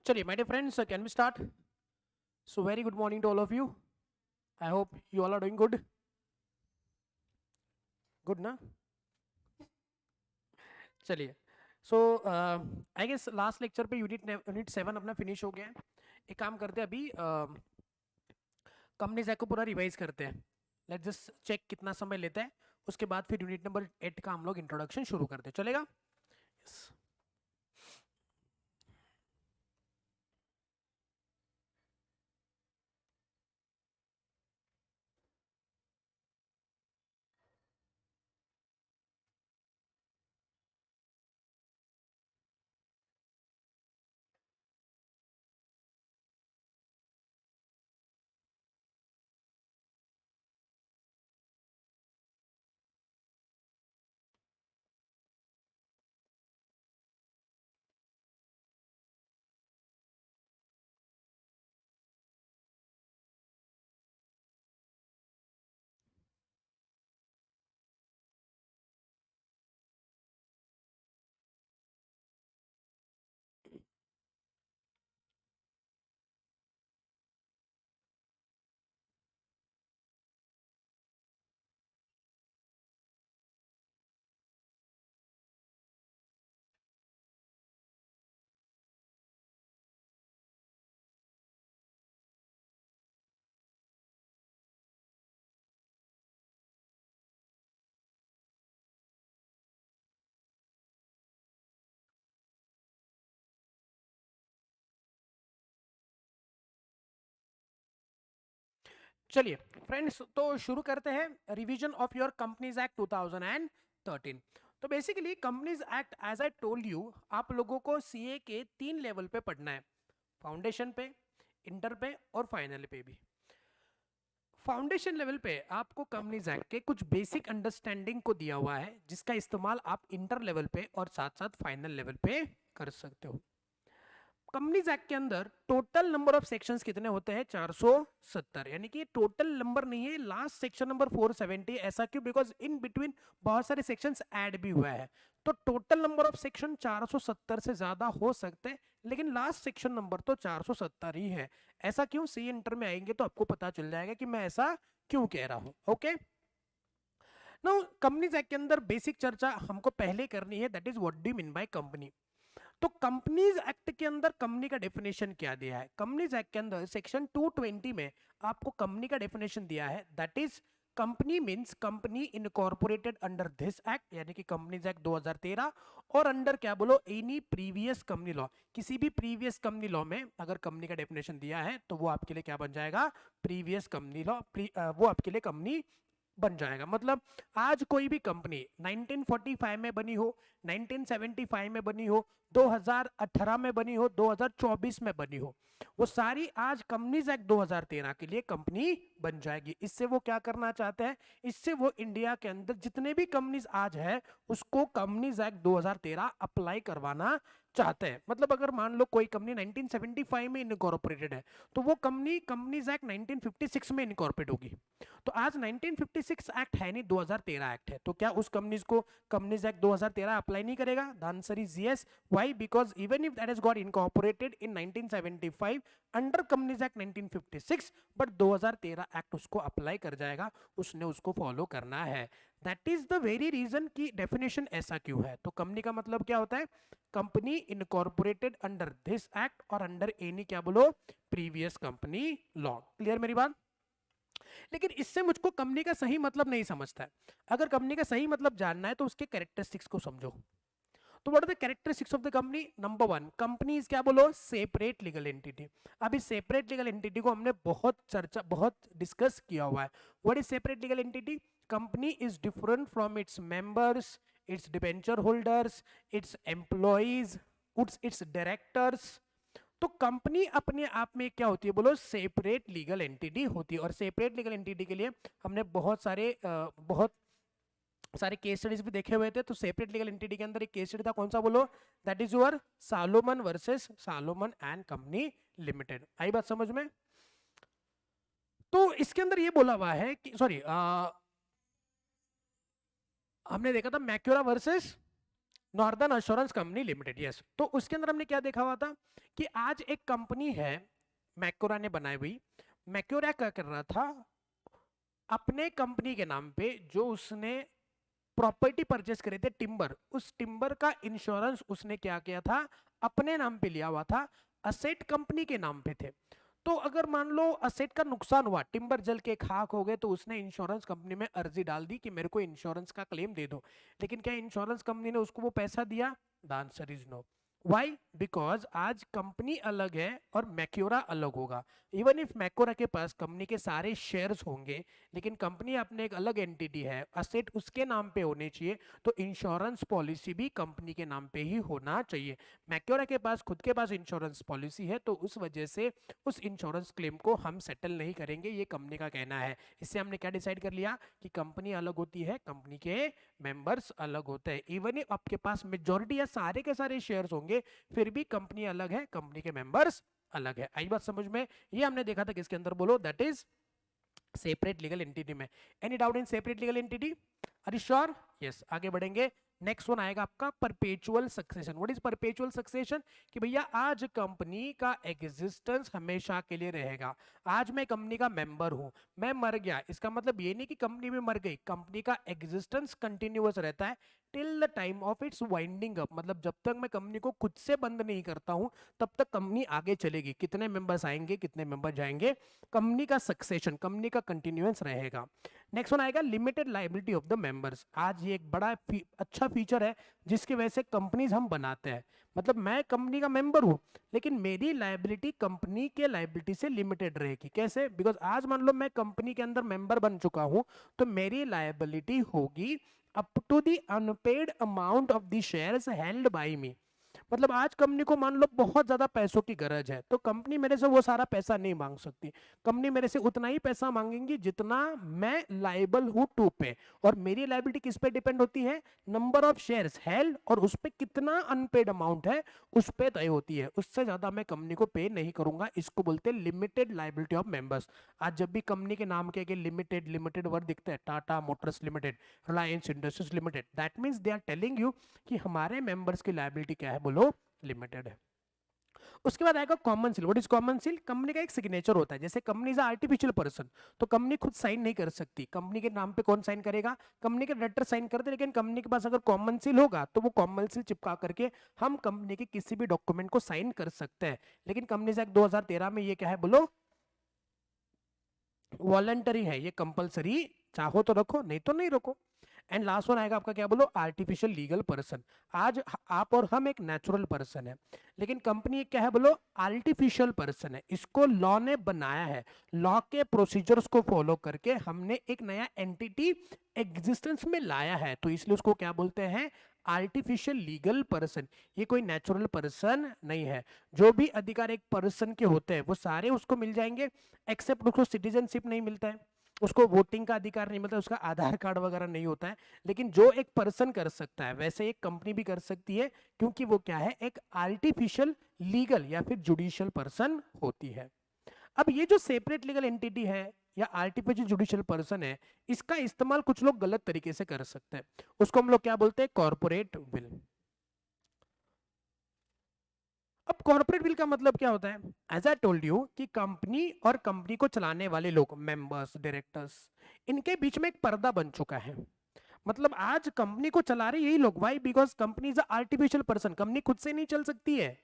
चलिए my dear friends, can we start? So very good morning to all of you. I hope you all are doing good. Good ना? चलिए. So I guess last lecture पे unit 7 अपना finish हो गया है. एक काम करते हैं अभी कंपनीज एक्ट को पूरा रिवाइज करते हैं. लेट्स जस्ट चेक कितना समय लेता है. उसके बाद फिर यूनिट नंबर 8 का हम लोग इंट्रोडक्शन शुरू करते हैं. चलेगा? Yes. चलिए फ्रेंड्स, तो शुरू करते हैं revision of your companies act 2013. तो basically companies act, as I told you, आप लोगों को सीए के 3 लेवल पे पढ़ना है. फाउंडेशन पे, इंटर पे और फाइनल पे भी. फाउंडेशन लेवल पे आपको कंपनीज एक्ट के कुछ बेसिक अंडरस्टैंडिंग को दिया हुआ है, जिसका इस्तेमाल आप इंटर लेवल पे और साथ साथ फाइनल लेवल पे कर सकते हो. कंपनीज एक्ट के अंदर टोटल नंबर ऑफ सेक्शंस कितने होते हैं? 470. यानी कि टोटल नंबर नहीं है, लास्ट सेक्शन नंबर 470. ऐसा क्यों? बिकॉज इन बिटवीन बहुत सारे सेक्शंस ऐड भी हुआ है. तो टोटल नंबर ऑफ सेक्शन 470 से ज्यादा हो सकते हैं, लेकिन लास्ट सेक्शन नंबर तो 470 ही है. ऐसा क्यों? सी इंटर में आएंगे तो आपको पता चल जाएगा कि मैं ऐसा क्यों कह रहा हूं. ओके. नाउ कंपनीज एक्ट के अंदर बेसिक चर्चा हमको पहले करनी है, that is what do you mean by company. तो कंपनीज एक्ट के अंदर कंपनी का डेफिनेशन क्या दिया है? कंपनीज एक्ट के अंदर सेक्शन 220 में आपको कंपनी का डेफिनेशन दिया है, that is company means company incorporated under this act, यानी कि कंपनीज एक्ट 2013, और अंडर क्या बोलो? Any previous company law. किसी भी प्रीवियस कंपनी लॉ में अगर कंपनी का डेफिनेशन दिया है तो वो आपके लिए क्या बन जाएगा? Previous company law. वो आपके लिए कंपनी बन जाएगा. मतलब आज कोई भी कंपनी 1945 में बनी हो, 1975 में बनी हो, 2018 में बनी हो, 2024 में बनी हो, वो सारी आज कंपनीज एक्ट 2013 के लिए कंपनी बन जाएगी. इससे वो क्या करना चाहते हैं? इससे वो इंडिया के अंदर जितने भी कंपनीज आज है उसको कंपनीज एक्ट 2013 अप्लाई करवाना चाहते हैं. मतलब अगर मान लो कोई कंपनी 1975 में इनकॉर्पोरेटेड है तो वो कंपनी कंपनीज एक्ट 1956 में इनकॉर्पोरेट होगी. तो आज 1956 एक्ट है नहीं, 2013 एक्ट है. तो क्या उस कंपनीज को कंपनीज एक्ट 2013 अप्लाई नहीं करेगा? The answer is yes. Why? Because even if that has got incorporated in 1975 under companies act 1956, but 2013 act उसको अप्लाई कर जाएगा, उसने उसको फॉलो करना है. That is the very reason की डेफिनेशन ऐसा क्यों है. तो कंपनी का मतलब क्या होता है? Company incorporated under this act और अंडर एनी क्या बोलो? Previous company law. क्लियर मेरी बात? लेकिन इससे मुझको कंपनी का सही मतलब नहीं समझता है. अगर कंपनी का सही मतलब जानना है तो उसके कैरेक्टरिस्टिक्स को समझो. तो what are the characteristics of the company? Number 1, company is क्या बोलो? Separate legal entity. अभी सेपरेट लीगल एंटिटी को हमने बहुत डिस्कस किया हुआ है. What is separate legal entity? Company is different from its members, its debenture holders, its employees, its directors. तो कंपनी अपने आप में क्या होती है बोलो? सेपरेट लीगल एंटिटी होती है. और सेपरेट लीगल एंटिटी के लिए हमने बहुत सारे केस स्टडीज भी देखे हुए थे. तो सेपरेट लीगल एंटिटी के अंदर एक केस स्टडी था, कौन सा बोलो? That is your Salomon versus Salomon and company limited. आई बात समझ में? तो इसके अंदर ये बोला हुआ है कि हमने देखा था Macaura versus northern assurance company limited, yes. तो उसके अंदर हमने क्या देखा हुआ था कि आज एक कंपनी है मैक्योरा ने बनाई हुई। मैक्योरा क्या कर रहा था, अपने कंपनी के नाम पे जो उसने प्रॉपर्टी परचेस करे थे टिम्बर, उस टिम्बर का इंश्योरेंस उसने क्या किया था, अपने नाम पे लिया हुआ था, असेट कंपनी के नाम पे थे। तो अगर मान लो असेट का नुकसान हुआ, टिम्बर जल के खाक हो गए, तो उसने इंश्योरेंस कंपनी में अर्जी डाल दी कि मेरे को इंश्योरेंस का क्लेम दे दो। लेकिन क्या इंश्योरेंस कंपनी ने उसको वो पैसा दिया? The answer is no. Why? Because आज कंपनी अलग है और मैक्योरा अलग होगा। इवन इफ मैक्योरा के पास कंपनी के सारे शेयर्स होंगे, लेकिन कंपनी अपने एक अलग एंटिटी है, असेट उसके नाम पे होने चाहिए, तो इंश्योरेंस पॉलिसी भी कंपनी के नाम पे ही होना चाहिए। मैक्योरा के पास खुद के पास इंश्योरेंस पॉलिसी है, तो उस वजह से उस इंश्योरेंस क्लेम को हम सेटल नहीं करेंगे, ये कंपनी का कहना है। इससे हमने क्या डिसाइड कर लिया कि कंपनी अलग होती है, कंपनी के मेंबर्स अलग होते हैं। इवन इफ आपके पास मेजॉरिटी या सारे के सारे शेयर्स होंगे, फिर भी कंपनी अलग है, कंपनी के मेंबर्स अलग है। आई बात समझ में? ये हमने देखा था किसके अंदर, बोलो, that is separate legal entity में। Any doubt in separate legal entity? Are you sure? Yes. आगे बढ़ेंगे। नेक्स्ट वन आएगा आपका perpetual succession. What is perpetual succession? कि भैया आज कंपनी का एग्जिस्टेंस हमेशा के लिए रहेगा। आज मैं कंपनी का मेंबर हूं, मैं मर गया, इसका मतलब ये नहीं कि कंपनी में मर गई, कंपनी का एग्जिस्टेंस कंटिन्यूअस रहता है till the time of its winding up. मतलब जब तक मैं कंपनी को खुद से बंद नहीं करता हूं, तब तक कंपनी आगे चलेगी। कितने मेंबर्स आएंगे, कितने मेंबर जाएंगे, कंपनी का सक्सेशन, कंपनी का कंटिन्यूएंस रहेगा। नेक्स्ट वन आएगा limited liability of the members. आज ये एक बड़ा अच्छा फीचर है जिसकी वजह से कंपनीज हम बनाते हैं। मतलब मैं कंपनी का मेंबर हूं, लेकिन मेरी लायबिलिटी कंपनी के लायबिलिटी से लिमिटेड रहेगी। कैसे? बिकॉज आज मान लो मैं कंपनी के अंदर मेंबर बन चुका हूं, तो मेरी लायबिलिटी होगी up to the unpaid amount of the shares held by me. मतलब आज कंपनी को मान लो बहुत ज्यादा पैसों की गरज है, तो कंपनी मेरे से वो सारा पैसा नहीं मांग सकती। कंपनी मेरे से उतना ही पैसा मांगेंगी जितना मैं लायबल हूं टू पे। और मेरी लायबिलिटी किस पे डिपेंड होती है? नंबर ऑफ शेयर्स हेल्ड, और उस पे कितना अनपेड अमाउंट है उस पे तय होती है। उससे ज्यादा मैं कंपनी को पे नहीं करूंगा। इसको बोलते हैं लिमिटेड लायबिलिटी ऑफ मेंबर्स। आज जब भी कंपनी के नाम के लिमिटेड लिमिटेड वर्ड दिखता है, Tata motors limited, Reliance industries limited, that means they are telling you कि हमारे मेंबर्स की लायबिलिटी क्या है, बोलो, लिमिटेड है। उसके बाद आएगा common seal. What is common seal? Company का एक सिग्नेचर होता है। जैसे कंपनी इज आर्टिफिशियल पर्सन, तो कंपनी खुद साइन नहीं कर सकती। कंपनी के नाम पे कौन साइन करेगा? कंपनी के डायरेक्टर साइन करते। लेकिन कंपनी के पास अगर कॉमन सील होगा, तो वो कॉमन सील चिपका करके हम कंपनी के किसी भी डॉक्यूमेंट को साइन कर सकते हैं। लेकिन कंपनी एक्ट 2013 में ये क्या है, बोलो, वॉलंटरी है। ये कंपलसरी चाहो तो रखो, नहीं तो नहीं रखो। एंड लास्ट वन आएगा आपका क्या, बोलो, आर्टिफिशियल लीगल पर्सन। आज आप और हम एक नेचुरल पर्सन है, लेकिन कंपनी क्या है, बोलो, आर्टिफिशियल पर्सन है। इसको लॉ ने बनाया है। लॉ के प्रोसीजर्स को फॉलो करके हमने एक नया एंटिटी एग्जिस्टेंस में लाया है, तो इसलिए उसको क्या बोलते हैं, आर्टिफिशियल लीगल पर्सन। ये कोई नेचुरल पर्सन नहीं है। जो भी अधिकार एक पर्सन के होते हैं वो सारे उसको मिल जाएंगे, एक्सेप्ट उसको सिटीजनशिप नहीं मिलता है, उसको वोटिंग का अधिकार नहीं मिलता, उसका आधार कार्ड वगैरह नहीं होता है। लेकिन जो एक पर्सन कर सकता है, वैसे एक कंपनी भी कर सकती है, क्योंकि वो क्या है, एक आर्टिफिशियल लीगल या फिर जुडिशियल पर्सन होती है। अब ये जो सेपरेट लीगल एंटिटी है या आर्टिफिशियल जुडिशियल पर्सन है, इसका इस्तेमाल कुछ लोग गलत तरीके से कर सकते हैं। उसको हम लोग क्या बोलते हैं, कॉर्पोरेट विल। अब कॉर्पोरेट विल का मतलब क्या होता है? एज आई टोल्ड यू कि कंपनी और कंपनी को चलाने वाले लोग, मेंबर्स, डायरेक्टर्स, इनके बीच में एक पर्दा बन चुका है। मतलब आज कंपनी को चला रहे यही लोग। Why? Because company is artificial person, company खुद से नहीं चल सकती है,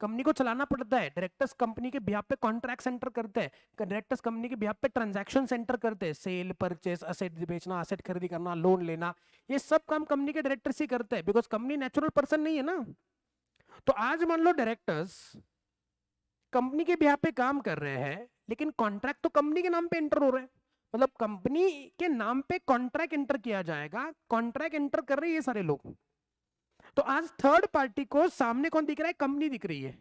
कंपनी को चलाना पड़ता है। डायरेक्टर्स कंपनी के बिहाफ पे कॉन्ट्रैक्ट सेंटर करते हैं, डायरेक्टर्स कंपनी के बिहाफ पे ट्रांजैक्शन सेंटर करते हैं, सेल, परचेस, असेट बेचना, असेट खरीदी करना, लोन लेना, ये सब काम कंपनी के डायरेक्टर्स ही करते हैं। बिकॉज कंपनी नेचुरल पर्सन नहीं है ना। तो आज मान लो डायरेक्टर्स कंपनी के बिहाफ पे काम कर रहे हैं, लेकिन कॉन्ट्रैक्ट तो कंपनी के नाम पे एंटर हो रहे हैं। मतलब कंपनी के नाम पे कॉन्ट्रैक्ट एंटर किया जाएगा, कॉन्ट्रैक्ट एंटर कर रहे हैं ये सारे लोग। तो आज थर्ड पार्टी को सामने कौन दिख रहा है, कंपनी दिख रही है,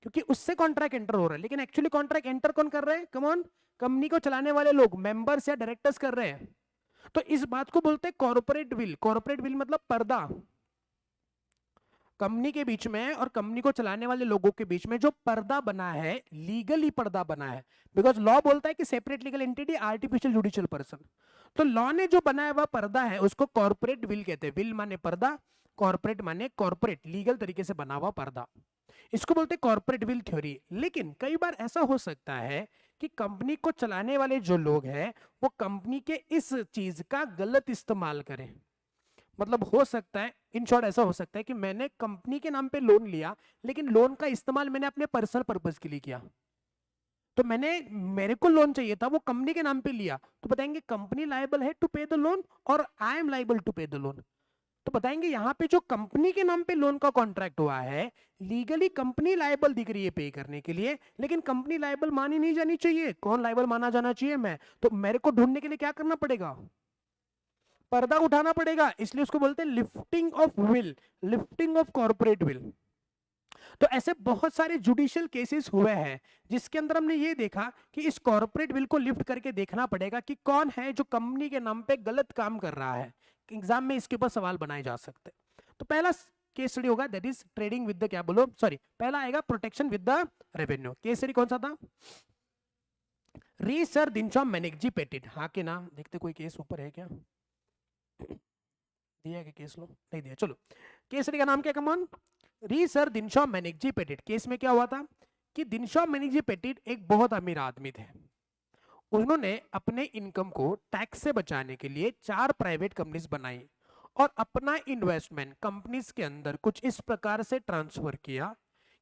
क्योंकि उससे कॉन्ट्रैक्ट एंटर हो रहा है। लेकिन एक्चुअली कॉन्ट्रैक्ट एंटर कौन कर रहे हैं, कम ऑन, कंपनी को चलाने वाले लोग, मेंबर्स या डायरेक्टर्स कर रहे हैं। तो इस बात को बोलते हैं कॉर्पोरेट विल। कॉर्पोरेट विल मतलब पर्दा, कंपनी के बीच में और कंपनी को चलाने वाले लोगों के बीच में जो पर्दा बना है, लीगली पर्दा बना है। बिकॉज लॉ बोलता है कि separate legal entity, artificial judicial person. तो लॉ ने जो बनाया हुआ पर्दा है उसको कॉर्पोरेट विल कहते हैं। विल माने पर्दा, कॉर्पोरेट माने कॉर्पोरेट, लीगल तरीके से बना हुआ पर्दा, इसको बोलते हैं कॉर्पोरेट विल थ्योरी। लेकिन कई बार ऐसा हो सकता है कि कंपनी को चलाने वाले जो लोग हैं वो कंपनी के इस चीज का गलत इस्तेमाल करें। मतलब हो सकता है, इन शॉर्ट ऐसा हो सकता है कि मैंने कंपनी के नाम पे लोन लिया, लेकिन लोन का इस्तेमाल मैंने अपने पर्सनल पर्पस के लिए किया। तो मेरे को लोन चाहिए था, वो कंपनी के नाम पे लिया, तो बताएंगे कंपनी लायबल है टू पे द लोन और आई एम लायबल टू पे द लोन। तो बताएंगे यहाँ पे जो कंपनी के नाम पे लोन का कॉन्ट्रैक्ट हुआ है, लीगली कंपनी लायबल दिख रही है पे करने के लिए, लेकिन कंपनी लायबल मानी नहीं जानी चाहिए। कौन लायबल माना जाना चाहिए? मैं। तो मेरे को ढूंढने के लिए क्या करना पड़ेगा? पर्दा उठाना पड़ेगा। इसलिए उसको बोलते हैं lifting of will, lifting of corporate will. तो ऐसे बहुत सारे जुडिशियल केसेस हुए हैं जिसके अंदर हमने ये देखा कि इस कॉर्पोरेट विल को लिफ्ट करके देखना पड़ेगा कि कौन है जो कंपनी के नाम पे गलत काम कर रहा है। एग्जाम में इसके ऊपर सवाल बनाए जा सकते हैं। तो पहला केस स्टडी होगा that is trading with the, क्या बोलो, सॉरी, पहला आएगा protection with the revenue. Case study कौन सा था? री सर दिनशॉ मैनेक्जी पेटेंट, हाँ के नाम देखते, कोई केस ऊपर है क्या? दिया कि केस लो नहीं दिया, चलो। केस स्टडी का नाम क्या? कमॉन। री सर दिनशॉ मैनेक्जी पेटेंट। केस में क्या हुआ था कि दिनशॉ मैनेक्जी पेटेंट एक बहुत अमीर आदमी थे। उन्होंने अपने इनकम को टैक्स से बचाने के लिए 4 प्राइवेट कंपनीज बनाई और अपना इन्वेस्टमेंट कंपनीज के अंदर कुछ इस प्रकार से ट्रांसफर किया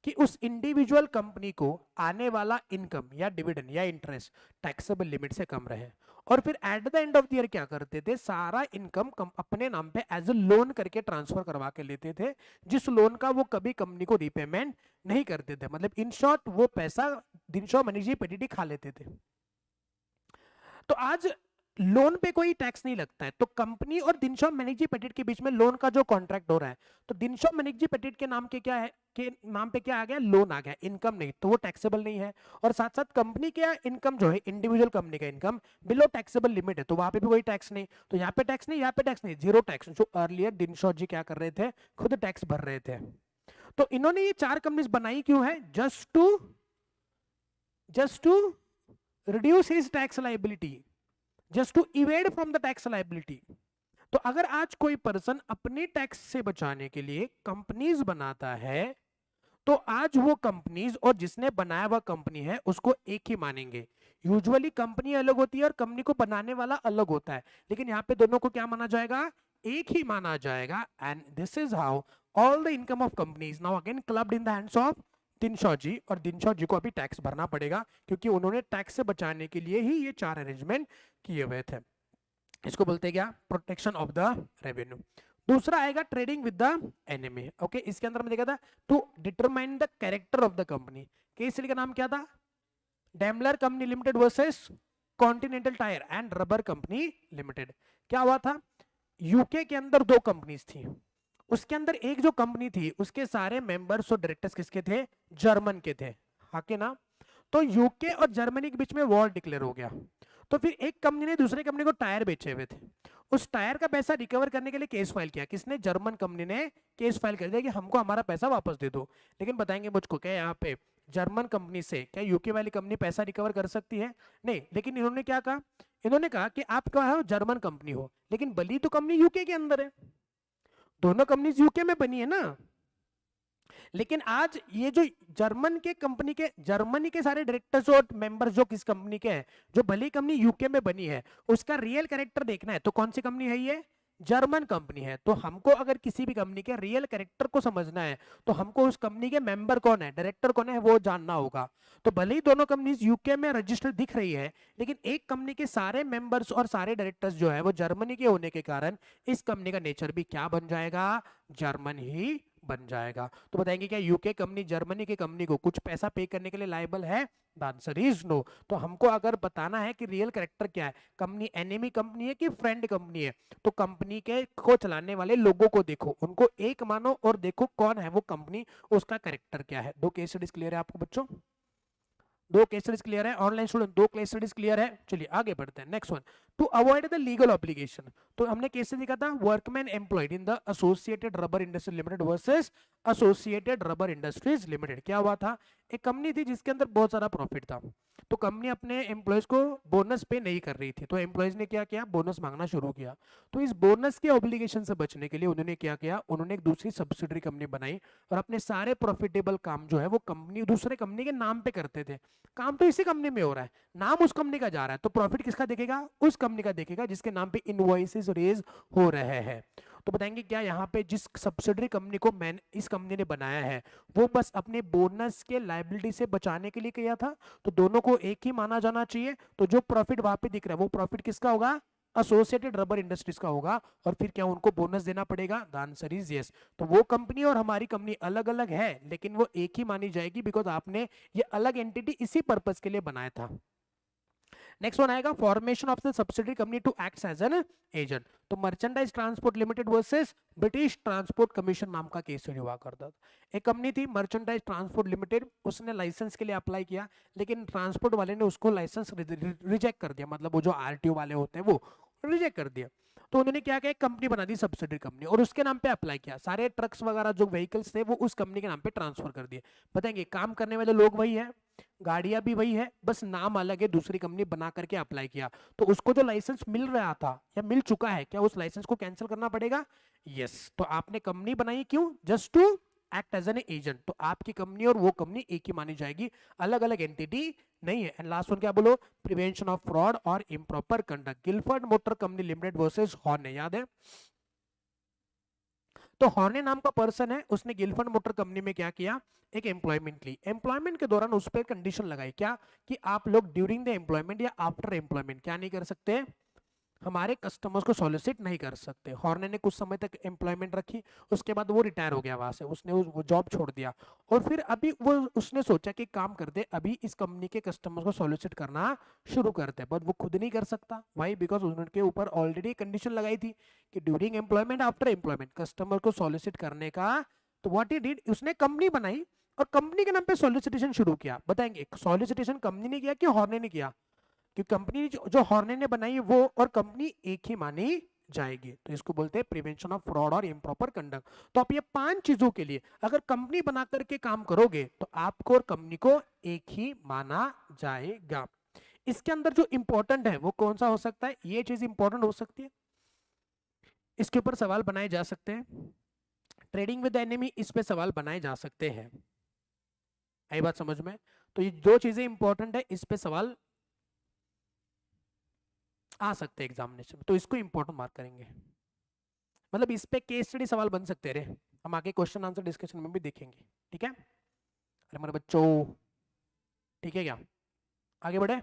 कि उस इंडिविजुअल कंपनी को आने वाला इनकम या डिविडेंड या इंटरेस्ट टैक्सेबल लिमिट से कम रहे। और फिर at the end of the year क्या करते थे, सारा इनकम अपने नाम पे एज अ लोन करके ट्रांसफर करवा के लेते थे, जिस लोन का वो कभी कंपनी को रीपेमेंट नहीं करते थे। मतलब इन शॉर्ट वो पैसा दिनशॉ मैनेक्जी पेटेंट खा लेते थे। तो आज लोन पे कोई टैक्स नहीं लगता है, तो कंपनी और दिनशॉ मैनेक्जी पेटेंट के बीच में लोन का जो कॉन्ट्रैक्ट हो रहा है, तो दिनशॉ मैनेक्जी पेटेंट के नाम के क्या है, के नाम पे क्या आ गया? लोन आ गया, इनकम नहीं, तो वो टैक्सेबल नहीं है। और साथ साथ कंपनी का इनकम जो है, इंडिविजुअल कंपनी का इनकम बिलो टैक्सेबल लिमिट है, तो वहां पे भी कोई टैक्स नहीं। तो यहाँ पे टैक्स नहीं, यहाँ पे टैक्स नहीं, जीरो टैक्स। जो अर्लियर दिनशॉ जी क्या कर रहे थे, खुद टैक्स भर रहे थे। तो इन्होंने ये 4 कंपनीज बनाई क्यों है? Just to reduce his tax liability, just to evade from the tax liability. तो अगर आज कोई पर्सन अपने टैक्स से बचाने के लिए कंपनीज बनाता है, तो आज वो कंपनीज और जिसने बनाया हुआ कंपनी है उसको एक ही मानेंगे। यूजुअली कंपनी अलग होती है और कंपनी को बनाने वाला अलग होता है, लेकिन यहाँ पे दोनों को क्या माना जाएगा? एक ही माना जाएगा। And this is how all the income of companies now again clubbed in the hands of Dinshaw ji. और दिनशॉ जी को अभी टैक्स भरना पड़ेगा क्योंकि उन्होंने टैक्स से बचाने के लिए ही ये 4 अरेंजमेंट किए हुए थे। इसको बोलते हैं क्या? Protection of the revenue. दूसरा आएगा trading with the enemy. Okay, इसके अंदर में देखा था to determine the character of the company. Case study का नाम क्या था? Daimler company limited versus Continental tyre and rubber company limited. क्या हुआ था? यूके के अंदर 2 कंपनीज थी, उसके अंदर एक जो कंपनी थी उसके सारे मेंबर्स और डायरेक्टर्स किसके थे? जर्मन के थे, हाँ के ना। तो यूके और जर्मनी के बीच में वॉर डिक्लेयर हो गया। तो फिर एक कंपनी ने दूसरे कंपनी को टायर बेचे हुए थे, उस टायर का पैसा रिकवर करने के लिए केस फाइल किया। किसने? जर्मन कंपनी ने केस फाइल कर दिया कि हमको हमारा पैसा वापस दे दो। लेकिन बताएंगे मुझको क्या यहाँ पे जर्मन कंपनी से क्या यूके वाली कंपनी पैसा रिकवर कर सकती है? नहीं। लेकिन इन्होंने क्या कहा? इन्होंने कहा कि आप क्या हो, जर्मन कंपनी हो, लेकिन बली तो कंपनी यूके के अंदर है, दोनों कंपनीज यूके में बनी है ना। लेकिन आज ये जो जर्मन के कंपनी के, जर्मनी के सारे डायरेक्टर्स और मेंबर्स जो किस कंपनी के हैं, जो भली कंपनी यूके में बनी है, उसका रियल कैरेक्टर देखना है तो कौन सी कंपनी है? ये जर्मन कंपनी है। तो हमको अगर किसी भी कंपनी के रियल कैरेक्टर को समझना है तो हमको उस कंपनी के मेंबर कौन है, डायरेक्टर कौन है, वो जानना होगा। तो भले ही दोनों कंपनीज यूके में रजिस्टर्ड दिख रही है, लेकिन एक कंपनी के सारे मेंबर्स और सारे डायरेक्टर्स जो है वो जर्मनी के होने के कारण इस कंपनी का नेचर भी क्या बन जाएगा? जर्मन ही बन जाएगा। तो बताएंगे क्या यूके कंपनी जर्मनी की कंपनी को कुछ पैसा पे करने के लिए लायबल है? The answer is no. तो हमको अगर बताना है कि रियल कैरेक्टर क्या है, कंपनी एनिमी कंपनी है कि फ्रेंड कंपनी है, तो कंपनी के को चलाने वाले लोगों को देखो, उनको एक मानो और देखो कौन है वो कंपनी, उसका कैरेक्टर क्या है। 2 केस स्टडीज क्लियर है आपको बच्चों? 2 केस स्टडीज क्लियर है online student? 2 case studies clear है। चलिए आगे बढ़ते हैं। Next one, to avoid the legal obligation. तो हमने केस से देखा था workman employed in the associated rubber industry limited versus associated rubber industries limited. क्या हुआ था? एक कंपनी थी जिसके अंदर बहुत सारा प्रॉफिट था, तो कंपनी अपने एम्प्लॉयज को बोनस पे नहीं कर रही थी, तो एम्प्लॉयज ने क्या किया, बोनस मांगना शुरू किया। तो इस बोनस के ऑब्लिगेशन से बचने के लिए उन्होंने क्या किया, उन्होंने एक दूसरी सब्सिडरी कंपनी बनाई और अपने सारे प्रॉफिटेबल काम जो है वो कंपनी दूसरे कंपनी के नाम पे करते थे। काम तो इसी कंपनी में हो रहा है, नाम उस कंपनी का जा रहा है, तो प्रॉफिट किसका देखेगा, उस कंपनी का देखेगा जिसके नाम पे इनवॉइसेस रेज हो रहे हैं। तो बताएंगे क्या, यहाँ पे जिस सब्सिडरी कंपनी को मैंने इस कंपनी ने बनाया है वो बस अपने बोनस के लायबिलिटी से बचाने के लिए किया था, तो दोनों को एक ही माना जाना चाहिए। तो जो प्रॉफिट वहां पे दिख रहा है वो प्रॉफिट किसका होगा, एसोसिएटेड रबर इंडस्ट्रीज का होगा। और फिर क्या उनको बोनस देना पड़ेगा, द आंसर इज यस। तो वो कंपनी और हमारी कंपनी अलग अलग है लेकिन वो एक ही मानी जाएगी बिकॉज आपने ये अलग एंटिटी इसी पर्पस के लिए बनाया था। नेक्स्ट वन आएगा, formation of the subsidiary company to act as an agent. तो merchandise transport limited versus British transport commission नाम का केस स्टडी हुआ करता था। एक कंपनी थी मर्चेंडाइज ट्रांसपोर्ट लिमिटेड, उसने लाइसेंस के लिए अप्लाई किया लेकिन ट्रांसपोर्ट वाले ने उसको लाइसेंस रिजेक्ट कर दिया, मतलब वो जो आरटीओ वाले होते हैं वो रिजेक्ट कर दिया। तो उन्होंने क्या किया, कंपनी बना दी सब्सिडरी कंपनी और उसके नाम पे अप्लाई किया, सारे ट्रक्स वगैरह जो व्हीकल्स थे वो उस कंपनी के नाम पे ट्रांसफर कर दिए। बताएंगे काम करने वाले लोग वही है, गाड़ियां भी वही है, बस नाम अलग है, दूसरी कंपनी बना करके अप्लाई किया। तो उसको जो लाइसेंस मिल रहा था या मिल चुका है, क्या उस लाइसेंस को कैंसिल करना पड़ेगा, यस। तो आपने कंपनी बनाई क्यों, just to act as an agent, तो आपकी कंपनी और वो कंपनी एक ही मानी जाएगी, अलग अलग एंटिटी नहीं है। एंड लास्ट वन क्या बोलो, प्रिवेंशन ऑफ फ्रॉड और improper conduct, Gilford motor company limited versus हॉर्ने, याद है। तो हॉर्ने नाम का पर्सन है, उसने गिलफर्ड मोटर कंपनी में क्या किया, एक एम्प्लॉयमेंट ली, एम्प्लॉयमेंट के दौरान उस पर कंडीशन लगाई, क्या कि आप लोग ड्यूरिंग द एम्प्लॉयमेंट या आफ्टर एम्प्लॉयमेंट क्या नहीं कर सकते, हमारे कस्टमर्स को सॉलिसिट नहीं कर सकते। हॉर्ने ने कुछ समय तक एम्प्लॉयमेंट रखी, उसके बाद वो रिटायर हो गया वहां से, उसने वो जॉब छोड़ दिया और फिर अभी वो उसने सोचा कि काम कर दे, अभी इस कंपनी के कस्टमर्स को सॉलिसिट करना शुरू करते, बट वो खुद नहीं कर सकता, वाई, बिकॉज उनके ऊपर ऑलरेडी कंडीशन लगाई थी कि during employment after employment customer को सॉलिसिट करने का। तो व्हाट ही डिड, उसने कंपनी बनाई और कंपनी के नाम पे सॉलिसिटेशन शुरू किया। बताएंगे सॉलिसिटेशन कंपनी ने किया कि हॉर्ने ने किया, कि कंपनी जो हॉर्ने ने बनाई वो और कंपनी एक ही मानी जाएगी। तो इसको बोलते हैं प्रिवेंशन ऑफ फ्रॉड और इम्प्रॉपर कंडक्ट। तो आप ये 5 चीजों के लिए अगर कंपनी बना करके काम करोगे तो आपको और कंपनी को एक ही माना जाएगा। इसके अंदर जो इंपॉर्टेंट है वो कौन सा हो सकता है, ये चीज इंपॉर्टेंट हो सकती है, इसके ऊपर सवाल बनाए जा सकते हैं। ट्रेडिंग विद एनिमी, इस पे सवाल बनाए जा सकते हैं, आई बात समझ में। तो ये दो चीजें इंपॉर्टेंट है, इस पे सवाल आ सकते हैं एग्जामिनेशन में, तो इसको इंपॉर्टेंट मार्क करेंगे। मतलब इस पे केस स्टडी सवाल बन सकते हैं रे, हम आगे क्वेश्चन आंसर डिस्कशन में भी देखेंगे, ठीक है। अरे मेरे बच्चों, ठीक है क्या, आगे बढ़े।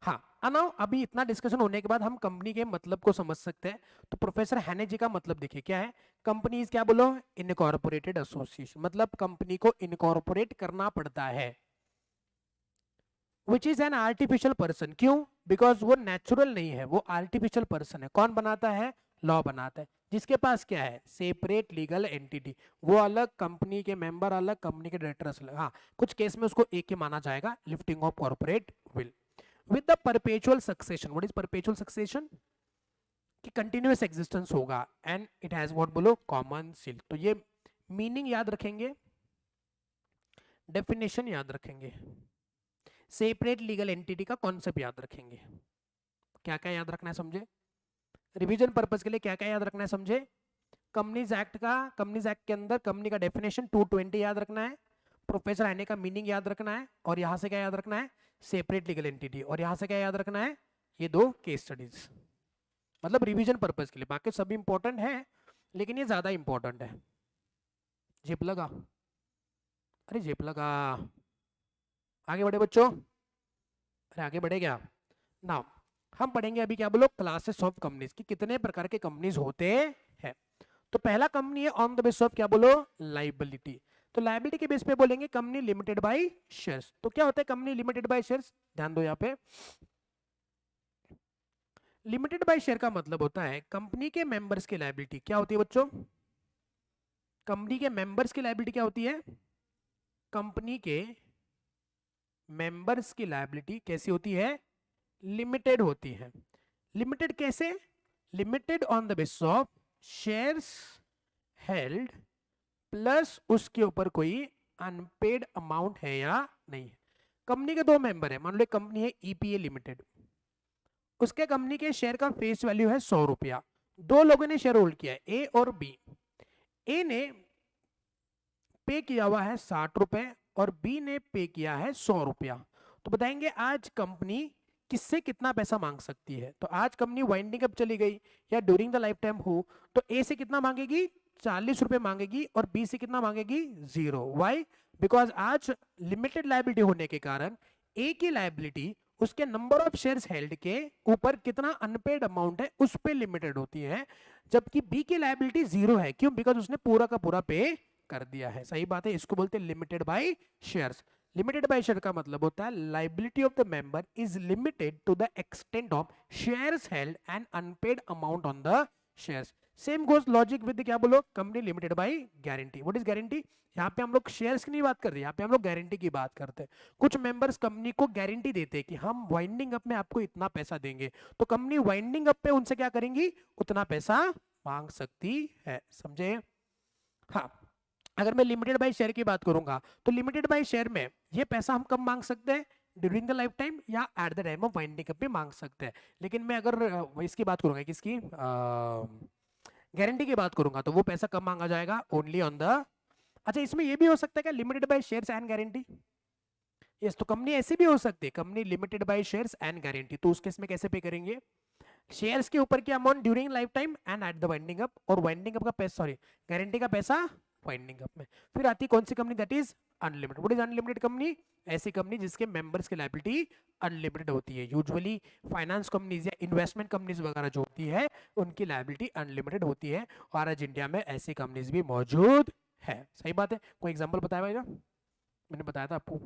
हाँ अनाउ, अभी इतना डिस्कशन होने के बाद हम कंपनी के मतलब को समझ सकते हैं। तो प्रोफेसर हैने जी का मतलब देखिए क्या है, कंपनीज क्या बोलो, इनकॉर्पोरेटेड एसोसिएशन, मतलब कंपनी को इनकॉर्पोरेट करना पड़ता है। Which is an artificial person, क्यों, बिकॉज वो नेचुरल नहीं है, वो आर्टिफिशियल पर्सन है। कौन बनाता है, लॉ बनाता है, जिसके पास क्या है, सेपरेट लीगल एंटिटी, वो अलग, कंपनी के मेंबर अलग, कंपनी के डायरेक्टर अलग। हाँ कुछ केस में उसको एक ही माना जाएगा, lifting of corporate will with the perpetual succession. What is perpetual succession, कि कंटिन्यूअस एग्जिस्टेंस होगा, एंड इट हैज व्हाट बोलो, कॉमन सील। तो ये मीनिंग याद रखेंगे, डेफिनेशन याद रखेंगे, सेपरेट लीगल एंटिटी का कॉन्सेप्ट याद रखेंगे। क्या क्या याद रखना है समझे, रिवीजन पर्पस के लिए क्या क्या याद रखना है समझे। कंपनीज एक्ट का, कंपनीज एक्ट के अंदर कंपनी का डेफिनेशन 220 याद रखना है, प्रोफेसर हैने का मीनिंग याद रखना है, और यहां से क्या याद रखना है, सेपरेट लीगल एंटिटी, और यहां से क्या याद रखना है, ये दो केस स्टडीज, मतलब रिवीजन पर्पस के लिए। बाकी सब इंपॉर्टेंट है लेकिन ये ज्यादा इंपॉर्टेंट है। जेब लगा, अरे जेब लगा, आगे बढ़े बच्चों, अरे आगे बढ़े क्या। नाउ हम पढ़ेंगे अभी क्या बोलो, क्लासेस ऑफ कंपनीज की, कितने प्रकार के कंपनीज होते हैं। तो पहला कंपनी है ऑन द बेस ऑफ क्या बोलो, लाइबिलिटी। तो लाइबिलिटी के बेस पे बोलेंगे कंपनी लिमिटेड बाय शेयर्स। तो क्या होता है कंपनी लिमिटेड बाय शेयर्स, ध्यान दो यहाँ पे, लिमिटेड बाय शेयर का मतलब होता है कंपनी के मेंबर्स की लाइबिलिटी क्या होती है बच्चों, कंपनी के मेंबर्स की लाइबिलिटी क्या होती है, कंपनी के मेंबर्स की लाइबिलिटी कैसी होती है, लिमिटेड होती है। लिमिटेड कैसे, limited on the basis of shares held plus उसके ऊपर कोई अनपेड अमाउंट है या नहीं है। कंपनी के दो मेंबर है, मान लो एक कंपनी है ईपीए लिमिटेड, उसके कंपनी के शेयर का फेस वैल्यू है 100 रुपया। दो लोगों ने शेयर होल्ड किया है, ए और बी। ए ने पे किया हुआ है 60 रुपए और बी ने पे किया है 100 रुपया। तो बताएंगे आज कंपनी किससे कितना पैसा मांग सकती है। तो आज कंपनी वाइंडिंग अप चली गई या ड्यूरिंग द लाइफ टाइम हो, तो ए से कितना मांगेगी, 40 रुपए मांगेगी, और बी से कितना मांगेगी, 0। वाई? बिकॉज आज लिमिटेड लाइबिलिटी होने के कारण ए की लाइबिलिटी उसके नंबर ऑफ शेयर्स हेल्ड के ऊपर कितना अनपेड अमाउंट है उस पर लिमिटेड होती है, जबकि बी की लाइबिलिटी 0 है। क्यों? बिकॉज उसने पूरा का पूरा पे कर दिया है। सही बात है, इसको बोलते हैं limited by shares. Limited by share का मतलब होता है liability of the member is limited to the extent of shares held and unpaid amount on the shares. Same goes logic with क्या बोलो, company limited by guarantee. What is guarantee? यहाँ पे हम लोग शेयर्स की नहीं बात कर रहे, यहाँ पे हम लोग गारंटी की बात करते हैं। कुछ मेंबर्स कंपनी को गारंटी देते हैं कि हम वाइंडिंग अप में आपको इतना पैसा देंगे, तो कंपनी वाइंडिंग अप पे उनसे क्या करेंगी, उतना पैसा मांग सकती है। समझे? हाँ, अगर मैं लिमिटेड बाय शेयर की बात करूंगा तो लिमिटेड बाय शेयर में ये पैसा हम कब मांग सकते हैं, ड्यूरिंग द लाइफ टाइम या at the time of winding up भी मांग सकते हैं। लेकिन मैं अगर इसकी बात करूंगा, किसकी, गारंटी की बात करूंगा, तो वो पैसा कब मांगा जाएगा, ओनली ऑन द। अच्छा, इसमें ये भी हो सकता है क्या, limited by shares and guarantee? Yes, तो कंपनी ऐसी भी हो सकती है, company limited by shares and guarantee. तो उस केस में कैसे पे करेंगे, शेयर्स के ऊपर की amount during life time and at the winding up, और वाइंडिंग अप का पैसा, सॉरी, गारंटी का पैसा वाइंडिंग अप में। फिर आती कौन सी company, that is unlimited. What is unlimited company? ऐसी कंपनी जिसके मेंबर्स की लायबिलिटी अनलिमिटेड होती है। यूजुअली फाइनेंस कंपनीज या इन्वेस्टमेंट कंपनीज वगैरह जो होती है उनकी लायबिलिटी अनलिमिटेड होती है, और आज इंडिया में ऐसी कंपनीज भी मौजूद है। सही बात है। कोई एग्जाम्पल बताया भाई, मैंने बताया था आपको।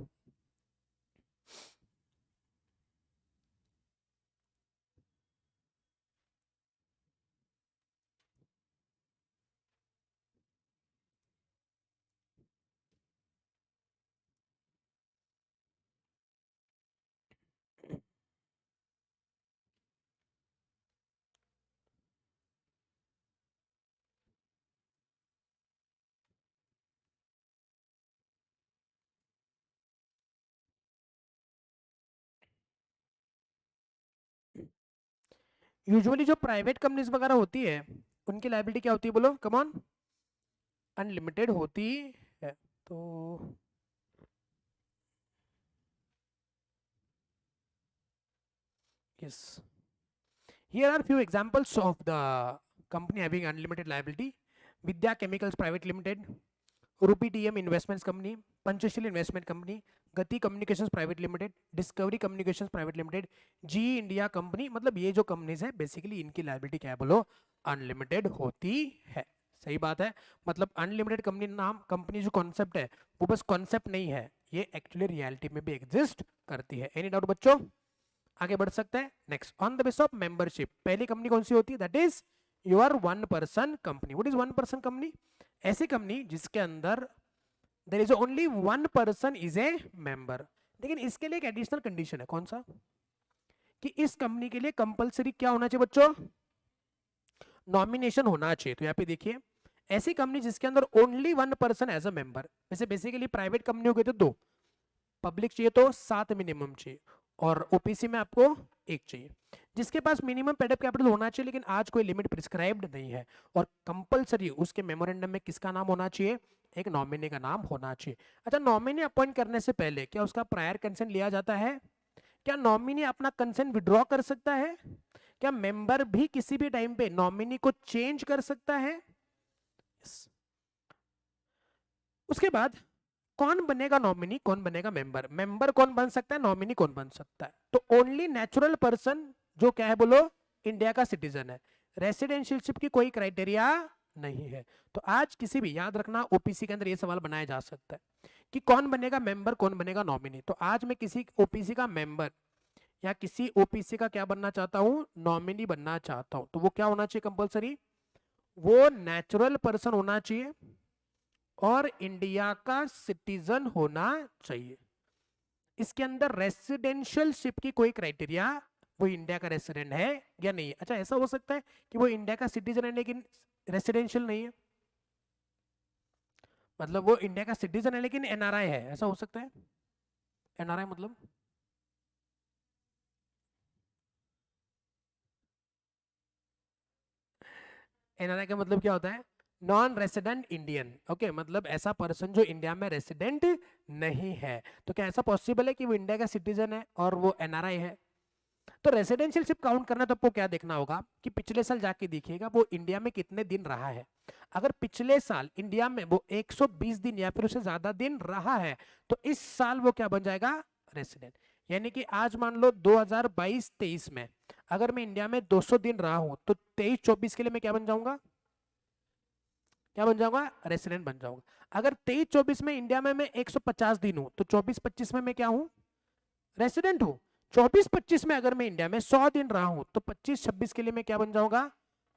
यूजुअली जो प्राइवेट कंपनीज वगैरह होती है उनकी लायबिलिटी क्या होती है, बोलो कम ऑन, अनलिमिटेड होती है। तो yes, here are few examples of the company having unlimited liability. Vidya Chemicals Private Limited, Rupi TM Investments Company, Panchashila Investment Company, Gati communications private limited, discovery communications private limited, Zee India company. मतलब ये जो companies है basically इनकी liability क्या है, बोलो, unlimited होती है। सही बात है। मतलब अनलिमिटेड कंपनी नाम, कंपनी जो कॉन्सेप्ट है वो बस कॉन्सेप्ट नहीं है, ये एक्चुअली रियलिटी में भी एग्जिस्ट करती है। एनी डाउट बच्चों? आगे बढ़ सकते हैं। Next, on the base of membership, पहली कंपनी कौन सी होती है, that is your one person company. What is one person company? ऐसी कंपनी जिसके अंदर there is only one person is a member. लेकिन इसके लिए एक एडिशनल कंडीशन है, कौन सा, कि इस कंपनी के लिए कंपलसरी क्या होना चाहिए बच्चों, नॉमिनेशन होना चाहिए। तो यहाँ पे देखिए, ऐसी कंपनी जिसके अंदर only one person as a member, वैसे बेसिकली प्राइवेट कंपनी हो गई तो दो, पब्लिक चाहिए तो 7 मिनिमम चाहिए, और ओपीसी में आपको एक चाहिए। जिसके पास मिनिमम पेड अप कैपिटल होना चाहिए, लेकिन आज कोई लिमिट प्रिस्क्राइब्ड नहीं है, और कंपलसरी उसके मेमोरेंडम में किसका नाम होना चाहिए, एक नॉमिनी का नाम होना चाहिए। अच्छा, नॉमिनी अपॉइंट करने से पहले क्या उसका प्रायर कंसेंट लिया जाता है? क्या नॉमिनी अपना कंसेंट विड्रॉ कर सकता है? क्या मेंबर भी किसी भी टाइम पे नॉमिनी को चेंज कर सकता है? yes. उसके बाद कौन बनेगा नॉमिनी, कौन बनेगा मेंबर, मेंबर कौन बन सकता है, नॉमिनी कौन बन सकता है? तो ओनली नेचुरल पर्सन जो क्या है, बोलो, इंडिया का सिटीजन है। रेसिडेंशियलशिप की कोई क्राइटेरिया नहीं है। तो आज किसी भी, याद रखना, ओपीसी के अंदर ये सवाल बनाया जा सकता है कि कौन बनेगा मेंबर, कौन बनेगा नॉमिनी। तो आज मैं किसी ओपीसी का मेंबर या किसी ओपीसी का क्या बनना चाहता हूं, नॉमिनी बनना चाहता हूं, तो वो क्या होना चाहिए कंपलसरी, वो नेचुरल पर्सन होना चाहिए और इंडिया का सिटीजन होना चाहिए। इसके अंदर रेसिडेंशियलशिप की कोई क्राइटेरिया, वो इंडिया का रेसिडेंट है या नहीं है। अच्छा, ऐसा हो सकता है कि वो इंडिया का सिटीजन है लेकिन रेसिडेंशियल नहीं है, मतलब वो इंडिया का सिटीजन है लेकिन एनआरआई है, ऐसा हो सकता है? एनआरआई मतलब एनआरआई का मतलब क्या होता है? Non resident Indian. ओके, मतलब ऐसा पर्सन जो इंडिया में रेसिडेंट नहीं है। तो क्या ऐसा पॉसिबल है कि वो इंडिया का सिटीजन है और वो एनआरआई है? तो रेसिडेंशियल शिप काउंट करना तो आपको क्या देखना होगा कि पिछले साल जाके देखिएगा वो इंडिया में कितने दिन रहा है। अगर पिछले साल इंडिया में वो 120 दिन या फिर उससे ज्यादा दिन रहा है तो इस साल वो क्या बन जाएगा? रेसिडेंट। यानी कि आज मान लो 2022-23 में अगर मैं इंडिया में 200 दिन रहा हूं तो 23-24 के लिए मैं क्या बन जाऊंगा? क्या बन जाऊंगा? रेसिडेंट बन जाऊंगा। अगर 23-24 में इंडिया में मैं 150 दिन हूं तो 24-25 में मैं क्या हूं? रेसिडेंट हूं। 24-25 में अगर मैं इंडिया में 100 दिन रहा हूं तो 25-26 के लिए मैं क्या बन जाऊंगा?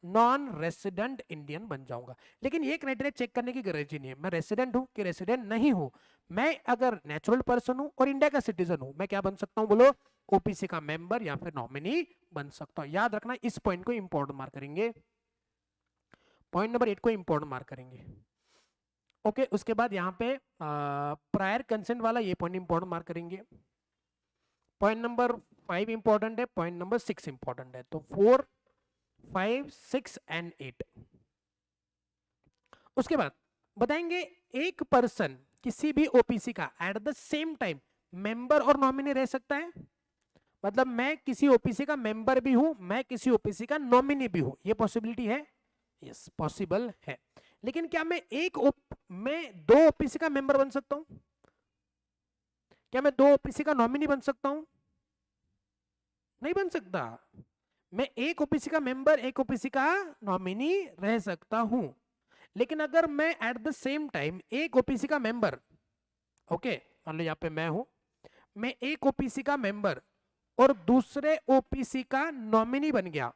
नॉन रेसिडेंट इंडियन बन जाऊंगा। लेकिन ये क्राइटेरिया चेक करने की गरज ही नहीं है मैं रेसिडेंट हूं कि रेसिडेंट नहीं हूं। मैं अगर नेचुरल पर्सन हूं और इंडिया का सिटीजन हूं मैं क्या बन सकता हूं बोलो? ओपीसी का मेंबर या फिर नॉमिनी बन सकता हूं। याद रखना इस पॉइंट को इंपॉर्टेंट मार्क करेंगे। पॉइंट नंबर 8 को इंपॉर्टेंट मार्क करेंगे। ओके, उसके बाद यहाँ पे प्रायर कंसेंट वाला ये पॉइंट इंपॉर्टेंट मार्क करेंगे। पॉइंट नंबर 5 इंपॉर्टेंट है, पॉइंट नंबर 6 इंपॉर्टेंट है। तो 4, 5, 6 एंड 8। उसके बाद बताएंगे एक पर्सन किसी भी ओपीसी का at the same time member और नॉमिनी रह सकता है। मतलब मैं किसी ओपीसी का मेंबर भी हूं, मैं किसी ओपीसी का नॉमिनी भी हूं, ये पॉसिबिलिटी है? यस, पॉसिबल है। लेकिन क्या मैं दो ओपीसी का मेंबर बन सकता हूं? क्या मैं दो ओपीसी का नॉमिनी बन सकता हूं? नहीं बन सकता। मैं एक ओपीसी का मेंबर एक ओपीसी का नॉमिनी रह सकता हूं। लेकिन अगर मैं एट द सेम टाइम एक ओपीसी का मेंबर, ओके मान लो यहाँ पे मैं हूं, मैं एक ओपीसी का मेंबर और दूसरे ओपीसी का नॉमिनी बन गया,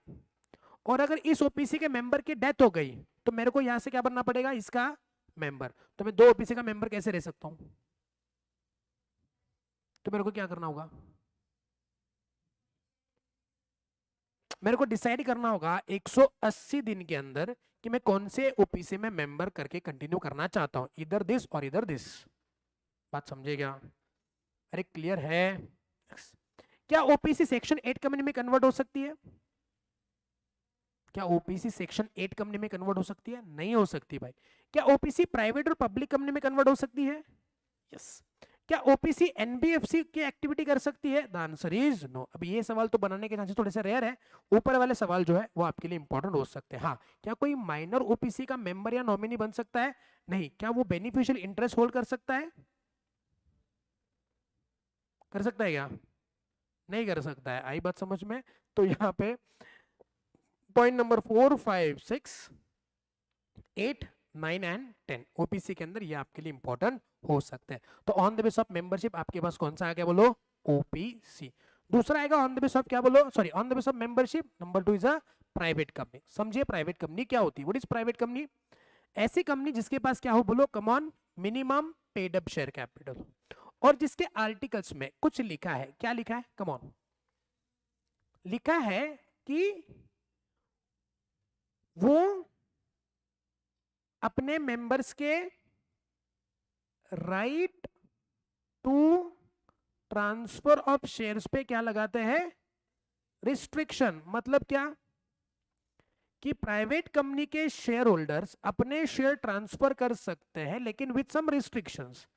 और अगर इस ओपीसी के मेंबर की डेथ हो गई तो मेरे को यहां से क्या बनना पड़ेगा? इसका मेंबर। तो मैं दो ओपीसी का मेंबर कैसे रह सकता हूं? तो मेरे को क्या करना होगा? मेरे को डिसाइड करना होगा 180 दिन के अंदर कि मैं कौन से ओपीसी में मेंबर करके कंटिन्यू करना चाहता हूं, इधर दिस और इधर दिस। बात समझे क्या? अरे क्लियर है? क्या ओपीसी सेक्शन 8 कंपनी में कन्वर्ट हो सकती है? क्या ओपीसी सेक्शन 8 कंपनी में कन्वर्ट हो सकती है? नहीं हो सकती भाई। क्या ओपीसी प्राइवेट और पब्लिक कंपनी में कन्वर्ट हो सकती है? यस। क्या ओपीसी एनबीएफसी की एक्टिविटी कर सकती है? The answer is no. अभी ये सवाल तो बनाने के चांसेस थोड़े से रेयर है। ऊपर वाले सवाल जो है वो आपके लिए इंपॉर्टेंट हो सकते हैं। हाँ, क्या कोई माइनर ओपीसी का मेंबर या नॉमिनी बन सकता है? नहीं। क्या वो बेनिफिशियल इंटरेस्ट होल्ड कर सकता है? कर सकता है क्या? नहीं कर सकता है। आई बात समझ में? तो यहाँ पे पॉइंट नंबर 4, 5, 6, 8, 9 एंड 10 ओपीसी के अंदर ये आपके लिए इंपॉर्टेंट हो सकते हैं। तो on the base of membership आपके पास कौन सा आ गया बोलो? ओपीसी। दूसरा आएगा ऑन द बेस ऑफ क्या बोलो? Sorry, on the base of membership number 2 is a private company. समझिए प्राइवेट कंपनी क्या होती है? What is private company? ऐसी कंपनी जिसके पास क्या हो बोलो? Come on, minimum paid up share capital, और जिसके आर्टिकल्स में कुछ लिखा है। क्या लिखा है? कम ऑन, लिखा है कि वो अपने मेंबर्स के right to transfer of shares पे क्या लगाते हैं? रिस्ट्रिक्शन। मतलब क्या? कि प्राइवेट कंपनी के शेयर होल्डर्स अपने शेयर ट्रांसफर कर सकते हैं लेकिन विद सम रिस्ट्रिक्शंस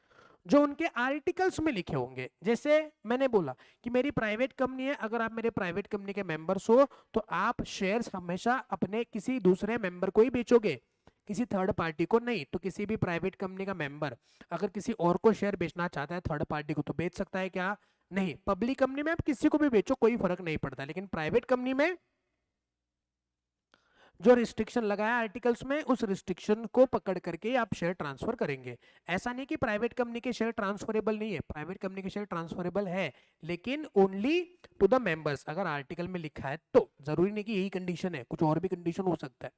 जो उनके आर्टिकल्स में लिखे होंगे। जैसे मैंने बोला कि मेरी प्राइवेट कंपनी है, अगर आप मेरे प्राइवेट कंपनी के मेंबर्स हो तो आप शेयर्स हमेशा अपने किसी दूसरे मेंबर को ही बेचोगे, किसी थर्ड पार्टी को नहीं। तो किसी भी प्राइवेट कंपनी का मेंबर अगर किसी और को शेयर बेचना चाहता है थर्ड पार्टी को तो बेच सकता है क्या? नहीं। पब्लिक कंपनी में आप किसी को भी बेचो कोई फर्क नहीं पड़ता, लेकिन प्राइवेट कंपनी में जो रिस्ट्रिक्शन लगाया आर्टिकल्स में उस रिस्ट्रिक्शन को पकड़ करके आप शेयर ट्रांसफर करेंगे। ऐसा नहीं कि प्राइवेट कंपनी के शेयर ट्रांसफरेबल नहीं है, प्राइवेट कंपनी के शेयर ट्रांसफरेबल है लेकिन ओनली टू द मेंबर्स। अगर आर्टिकल में लिखा है तो जरूरी नहीं कि यही कंडीशन है, कुछ और भी कंडीशन हो सकता है।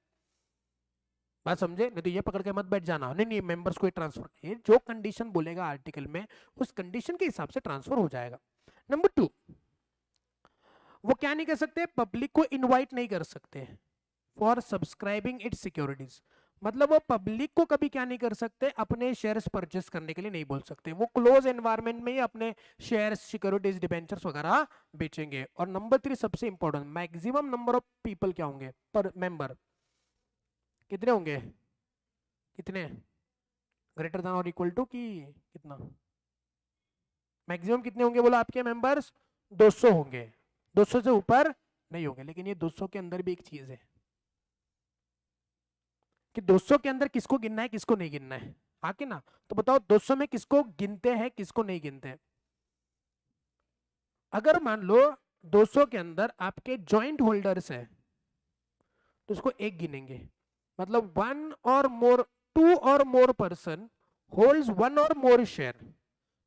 बात समझे? नहीं तो ये पकड़ के मत बैठ जाना नहीं नहीं मेंबर्स को ट्रांसफर, ये जो कंडीशन बोलेगा आर्टिकल में उस कंडीशन के हिसाब से ट्रांसफर हो जाएगा। नंबर 2, वो क्या नहीं कर सकते? पब्लिक को इनवाइट नहीं कर सकते फॉर सब्सक्राइबिंग इट्स सिक्योरिटीज। मतलब वो पब्लिक को कभी क्या नहीं कर सकते, अपने शेयर्स परचेस करने के लिए नहीं बोल सकते, वो क्लोज एनवायरनमेंट में ही अपने शेयर्स, सिक्योरिटीज, डिबेंचर्स वगैरह बेचेंगे। और नंबर 3 सबसे important, maximum number of people क्या होंगे पर मेंबर, कितने होंगे, कितने, ग्रेटर देन और इक्वल टू की कितना, मैक्सिमम कितने होंगे बोलो आपके मेंबर्स, 200 होंगे, 200 से ऊपर नहीं होंगे। लेकिन ये 200 के अंदर भी एक चीज है कि 200 के अंदर किसको गिनना है किसको नहीं गिनना है, हाँ कि ना। तो बताओ 200 में किसको गिनते हैं किसको नहीं गिनते हैं। अगर मान लो 200 के अंदर आपके जॉइंट होल्डर्स है तो उसको एक गिनेंगे, मतलब वन और मोर, टू और मोर पर्सन होल्ड्स वन और मोर शेयर,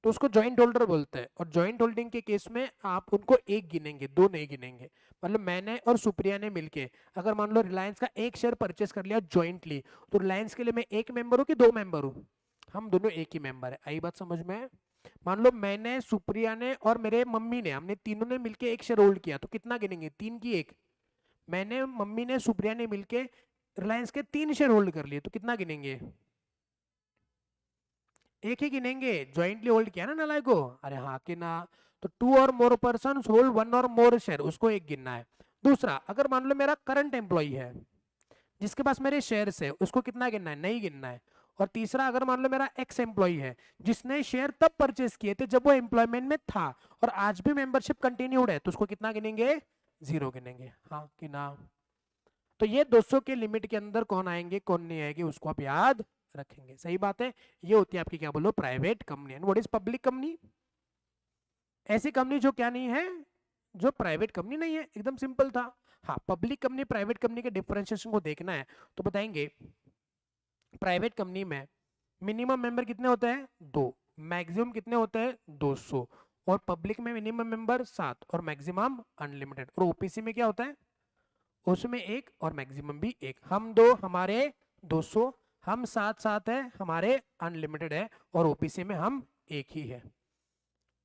तो उसको जॉइंट होल्डर बोलते हैं। और जॉइंट होल्डिंग के केस में आप उनको एक गिनेंगे, दो नहीं गिनेंगे। मतलब मैंने और सुप्रिया ने मिलके अगर मान लो रिलायंस का एक शेयर परचेस कर लिया जॉइंटली, तो रिलायंस के लिए मैं एक मेंबर हूं कि दो मेंबर हूं, हम दोनों एक ही मेंबर है। आई बात समझ में। मान लो मैंने, सुप्रिया ने और मेरे मम्मी ने, हमने तीनों ने मिलके एक शेयर होल्ड किया, तो कितना गिनेंगे, तीन की एक। मैंने, मम्मी ने, सुप्रिया ने मिलके रिलायंस के 3 शेयर होल्ड कर लिए, तो कितना गिनेंगे, एक ही गिनेंगे, ज्वाइंटली होल्ड किया ना नलाय को। अरे हाँ कि ना। तो टू और मोर पर्सन होल्ड वन और मोर शेयर, उसको एक गिनना है। दूसरा, अगर मान लो मेरा करंट एम्प्लॉई है जिसके पास मेरे शेयर्स है, उसको कितना गिनना है, नहीं गिनना है। और तीसरा, अगर मान लो मेरा एक्स एम्प्लॉई है जिसने शेयर तब परचेस किए थे जब वो एम्प्लॉयमेंट में था और आज भी मेंबरशिप कंटिन्यूड है, तो उसको कितना गिनेंगे, 0 गिनेंगे, हाँ कि ना। तो ये 200 के लिमिट के अंदर कौन आएंगे कौन नहीं आएंगे उसको आप याद रखेंगे, सही बात है। ये होती है आपकी क्या बोलो, private company. And what is public company, ऐसी कंपनी जो क्या नहीं है, जो प्राइवेट कंपनी नहीं है, एकदम सिंपल था। हाँ, पब्लिक कंपनी प्राइवेट कंपनी के डिफरेंशिएशन को देखना है तो बताएंगे, प्राइवेट कंपनी में मिनिमम मेंबर कितने होते हैं, 2, मैक्सिमम कितने होते हैं, 200। और पब्लिक में मिनिमम मेंबर 7 और मैक्सिमम अनलिमिटेड। और ओपीसी में क्या होता है, उसमें एक और मैक्सिमम भी एक, हम दो हमारे 200, हम साथ साथ है हमारे अनलिमिटेड है, और ओपीसी में हम एक ही है।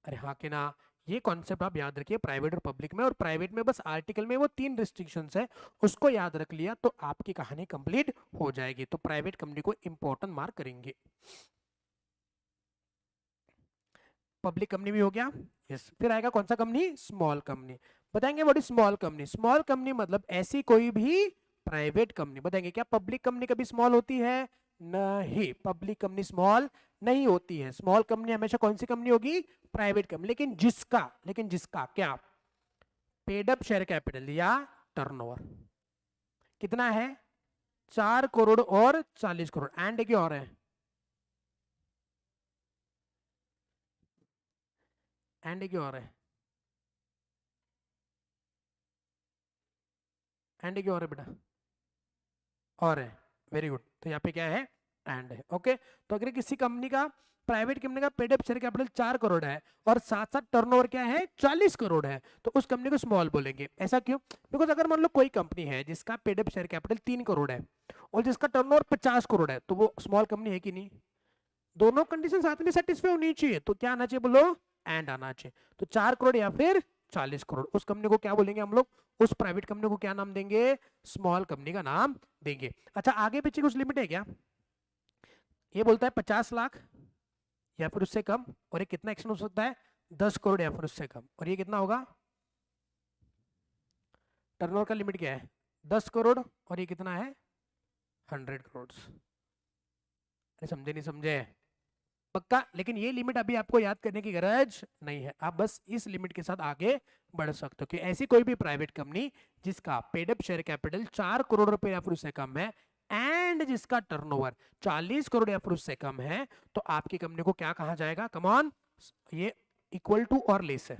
अरे हाँ कि ना। ये कॉन्सेप्ट आप याद रखिए प्राइवेट और पब्लिक में। और प्राइवेट में बस आर्टिकल में वो 3 रिस्ट्रिक्शंस है, उसको याद रख लिया तो आपकी कहानी कंप्लीट हो जाएगी। तो प्राइवेट कंपनी को इंपॉर्टेंट मार्क करेंगे। पब्लिक कंपनी भी हो गया, यस। फिर आएगा कौन सा कंपनी, स्मॉल कंपनी। बताएंगे what is small company. Small company मतलब ऐसी कोई भी प्राइवेट कंपनी। बताएंगे क्या पब्लिक कंपनी कभी स्मॉल होती है, नहीं, पब्लिक कंपनी स्मॉल नहीं होती है। स्मॉल कंपनी हमेशा कौन सी कंपनी होगी, प्राइवेट कंपनी। लेकिन जिसका क्या, पेड अप शेयर कैपिटल या टर्नओवर कितना है, 4 करोड़ और 40 करोड़। एंड एक और है, एंड एक और है, एंड एक और है बेटा, और है, वेरी गुड। तो यहाँ पे क्या है, एंड है, ओके। तो अगर किसी कंपनी का, प्राइवेट कंपनी का paid up share capital 4 crore है और साथ साथ टर्नओवर क्या है, 40 करोड़ है, तो उस कंपनी को स्मॉल बोलेंगे। ऐसा क्यों, बिकॉज अगर मान लो कोई कंपनी है जिसका paid up share capital 3 crore है और जिसका टर्नओवर 50 करोड़ है, तो वो स्मॉल कंपनी है कि नहीं। दोनों कंडीशन साथ में सेटिस्फाई होनी चाहिए, तो क्या आना चाहिए बोलो, एंड आना चाहिए। तो 4 करोड़ या फिर 40 करोड़, उस कंपनी को क्या बोलेंगे हम लोग, उस प्राइवेट कंपनी को क्या नाम देंगे, स्मॉल कंपनी का नाम देंगे। अच्छा, आगे पीछे कुछ लिमिट है क्या, ये बोलता है 50 लाख या फिर उससे कम, और ये कितना एक्शन हो सकता है, 10 करोड़ या फिर उससे कम। और ये कितना होगा, टर्नओवर का लिमिट क्या है, 10 करोड़, और ये कितना है, 100 करोड़। अरे समझे नहीं समझे, पक्का। लेकिन ये लिमिट अभी आपको याद करने की गरज नहीं है, आप बस इस लिमिट के साथ आगे बढ़ सकते हो कि ऐसी कोई भी प्राइवेट कंपनी जिसका paid up share capital 4 crore रुपए या फिर उससे कम है एंड जिसका टर्नओवर 40 करोड़ या फिर उससे कम है, तो आपकी कंपनी को क्या कहा जाएगा, कम ऑन, ये इक्वल टू और लेस है।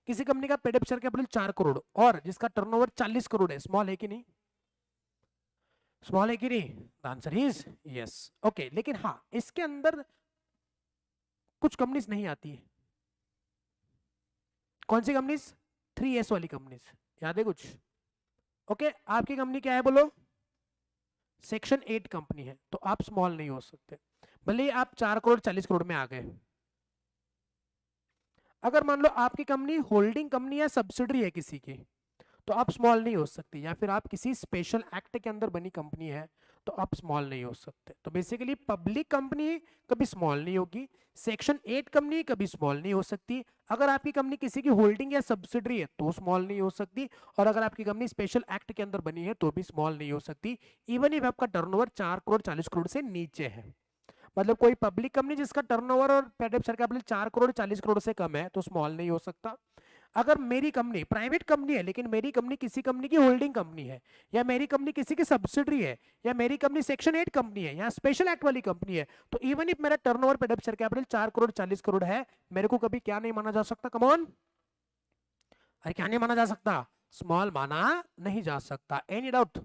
किसी कंपनी का paid up share capital 4 crore और जिसका टर्नओवर 40 करोड़ है, स्मॉल है कि नहीं, स्मॉल है कि नहीं, the answer is yes, okay. लेकिन हाँ, इसके अंदर कुछ कंपनीज नहीं आती है। कौन सी कंपनीज, 3S वाली कंपनीज, याद है कुछ, ओके। आपकी कंपनी क्या है बोलो, सेक्शन 8 कंपनी है, तो आप स्मॉल नहीं हो सकते भले ही आप 4 करोड़ 40 करोड़ में आ गए। अगर मान लो आपकी कंपनी होल्डिंग कंपनी या सब्सिडरी है किसी की, तो आप स्मॉल नहीं हो सकते, या फिर आप किसी स्पेशल एक्ट के अंदर बनी कंपनी है तो आप स्मॉल नहीं हो सकते। तो बेसिकली पब्लिक कंपनी कभी स्मॉल नहीं होगी, सेक्शन 8 कंपनी कभी स्मॉल नहीं हो सकती। अगर आपकी कंपनी किसी की होल्डिंग या सब्सिडरी है तो स्मॉल नहीं हो सकती, और अगर आपकी कंपनी स्पेशल एक्ट के अंदर बनी है तो भी स्मॉल नहीं हो सकती, इवन इफ आपका टर्नओवर 4 करोड़ 40 करोड़ से नीचे है। मतलब कोई पब्लिक कंपनी जिसका टर्नओवर और paid up share capital 4 crore 40 crore से कम है तो स्मॉल नहीं हो सकता। अगर मेरी कंपनी प्राइवेट कंपनी है लेकिन मेरी कंपनी किसी कंपनी की होल्डिंग कंपनी है, या मेरी कंपनी किसी की सब्सिडरी है, या मेरी कंपनी सेक्शन 8 कंपनी है या स्पेशल एक्ट वाली कंपनी है, तो इवन इफ मेरा turnover paid up share capital 4 crore 40 crore है, मेरे को कभी क्या नहीं माना जा सकता? कम ऑन, अरे क्या नहीं माना जा सकता? स्मॉल माना नहीं जा सकता। एनी डाउट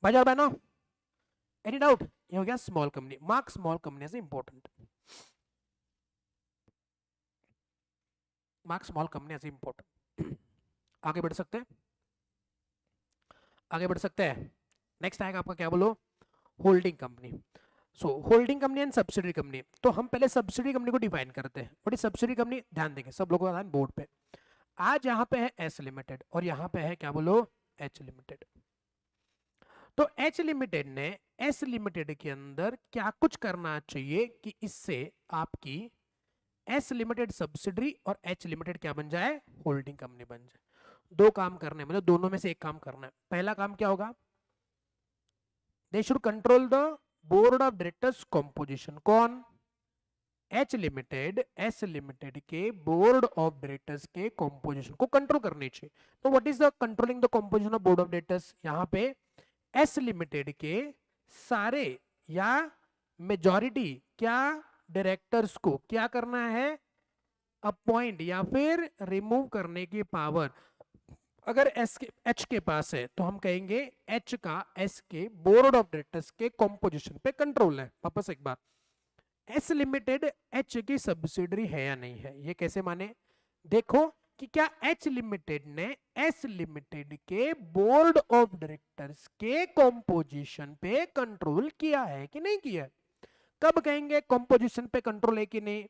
भाई और बहनों? Any doubt? ये हो गया small company. Mark small company as important, mark small company as important. आगे बढ़ सकते हैं, आगे बढ़ सकते हैं। नेक्स्ट आएगा आपका क्या बोलो? Holding company. So holding company and subsidiary company. तो हम पहले सब्सिडरी कंपनी को डिफाइन करते हैं। What is subsidiary company? ध्यान देंगे सब लोगों का, ध्यान बोर्ड पे। आज यहाँ पे है एस लिमिटेड और यहाँ पे है क्या बोलो? H limited. तो एच लिमिटेड ने एस लिमिटेड के अंदर क्या कुछ करना चाहिए कि इससे आपकी एस लिमिटेड सब्सिडरी और एच लिमिटेड क्या बन जाए? होल्डिंग कंपनी बन जाए। दो काम करने, मतलब दोनों में से एक काम करना है। पहला काम क्या होगा? They should control the board of directors composition. कौन? एच लिमिटेड एस लिमिटेड के बोर्ड ऑफ डायरेक्टर्स के कॉम्पोजिशन को कंट्रोल करनी चाहिए। तो what is the controlling the composition of board of directors? यहाँ पे एस लिमिटेड के सारे या मेजॉरिटी क्या डायरेक्टर्स को क्या करना है? अपॉइंट या फिर रिमूव करने की पावर अगर एस के एच के पास है तो हम कहेंगे एच का एस के बोर्ड ऑफ डायरेक्टर्स के कॉम्पोजिशन पे कंट्रोल है। वापस एक बार, एस लिमिटेड एच की सब्सिडरी है या नहीं है, ये कैसे माने? देखो कि क्या एच लिमिटेड ने एस लिमिटेड के बोर्ड ऑफ डायरेक्टर्स के कॉम्पोजिशन पे कंट्रोल किया है कि नहीं किया? कब कहेंगे कॉम्पोजिशन पे कंट्रोल है कि नहीं?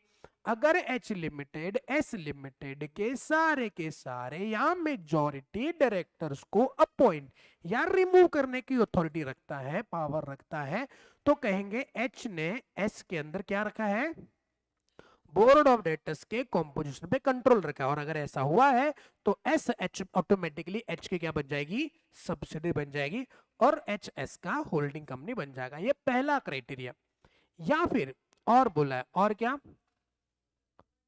अगर एच लिमिटेड एस लिमिटेड के सारे या मेजॉरिटी डायरेक्टर्स को अपॉइंट या रिमूव करने की अथॉरिटी रखता है, पावर रखता है, तो कहेंगे एच ने एस के अंदर क्या रखा है? बोर्ड ऑफ डायरेक्टर्स के कॉम्पोजिशन पे कंट्रोल रखा है। और अगर ऐसा हुआ है तो एस एच ऑटोमेटिकली एच की क्या बन जाएगी? सब्सिडी बन जाएगी, और एच एस का होल्डिंग कंपनी बन जाएगा। ये पहला क्राइटेरिया। या फिर और बोला है, और क्या?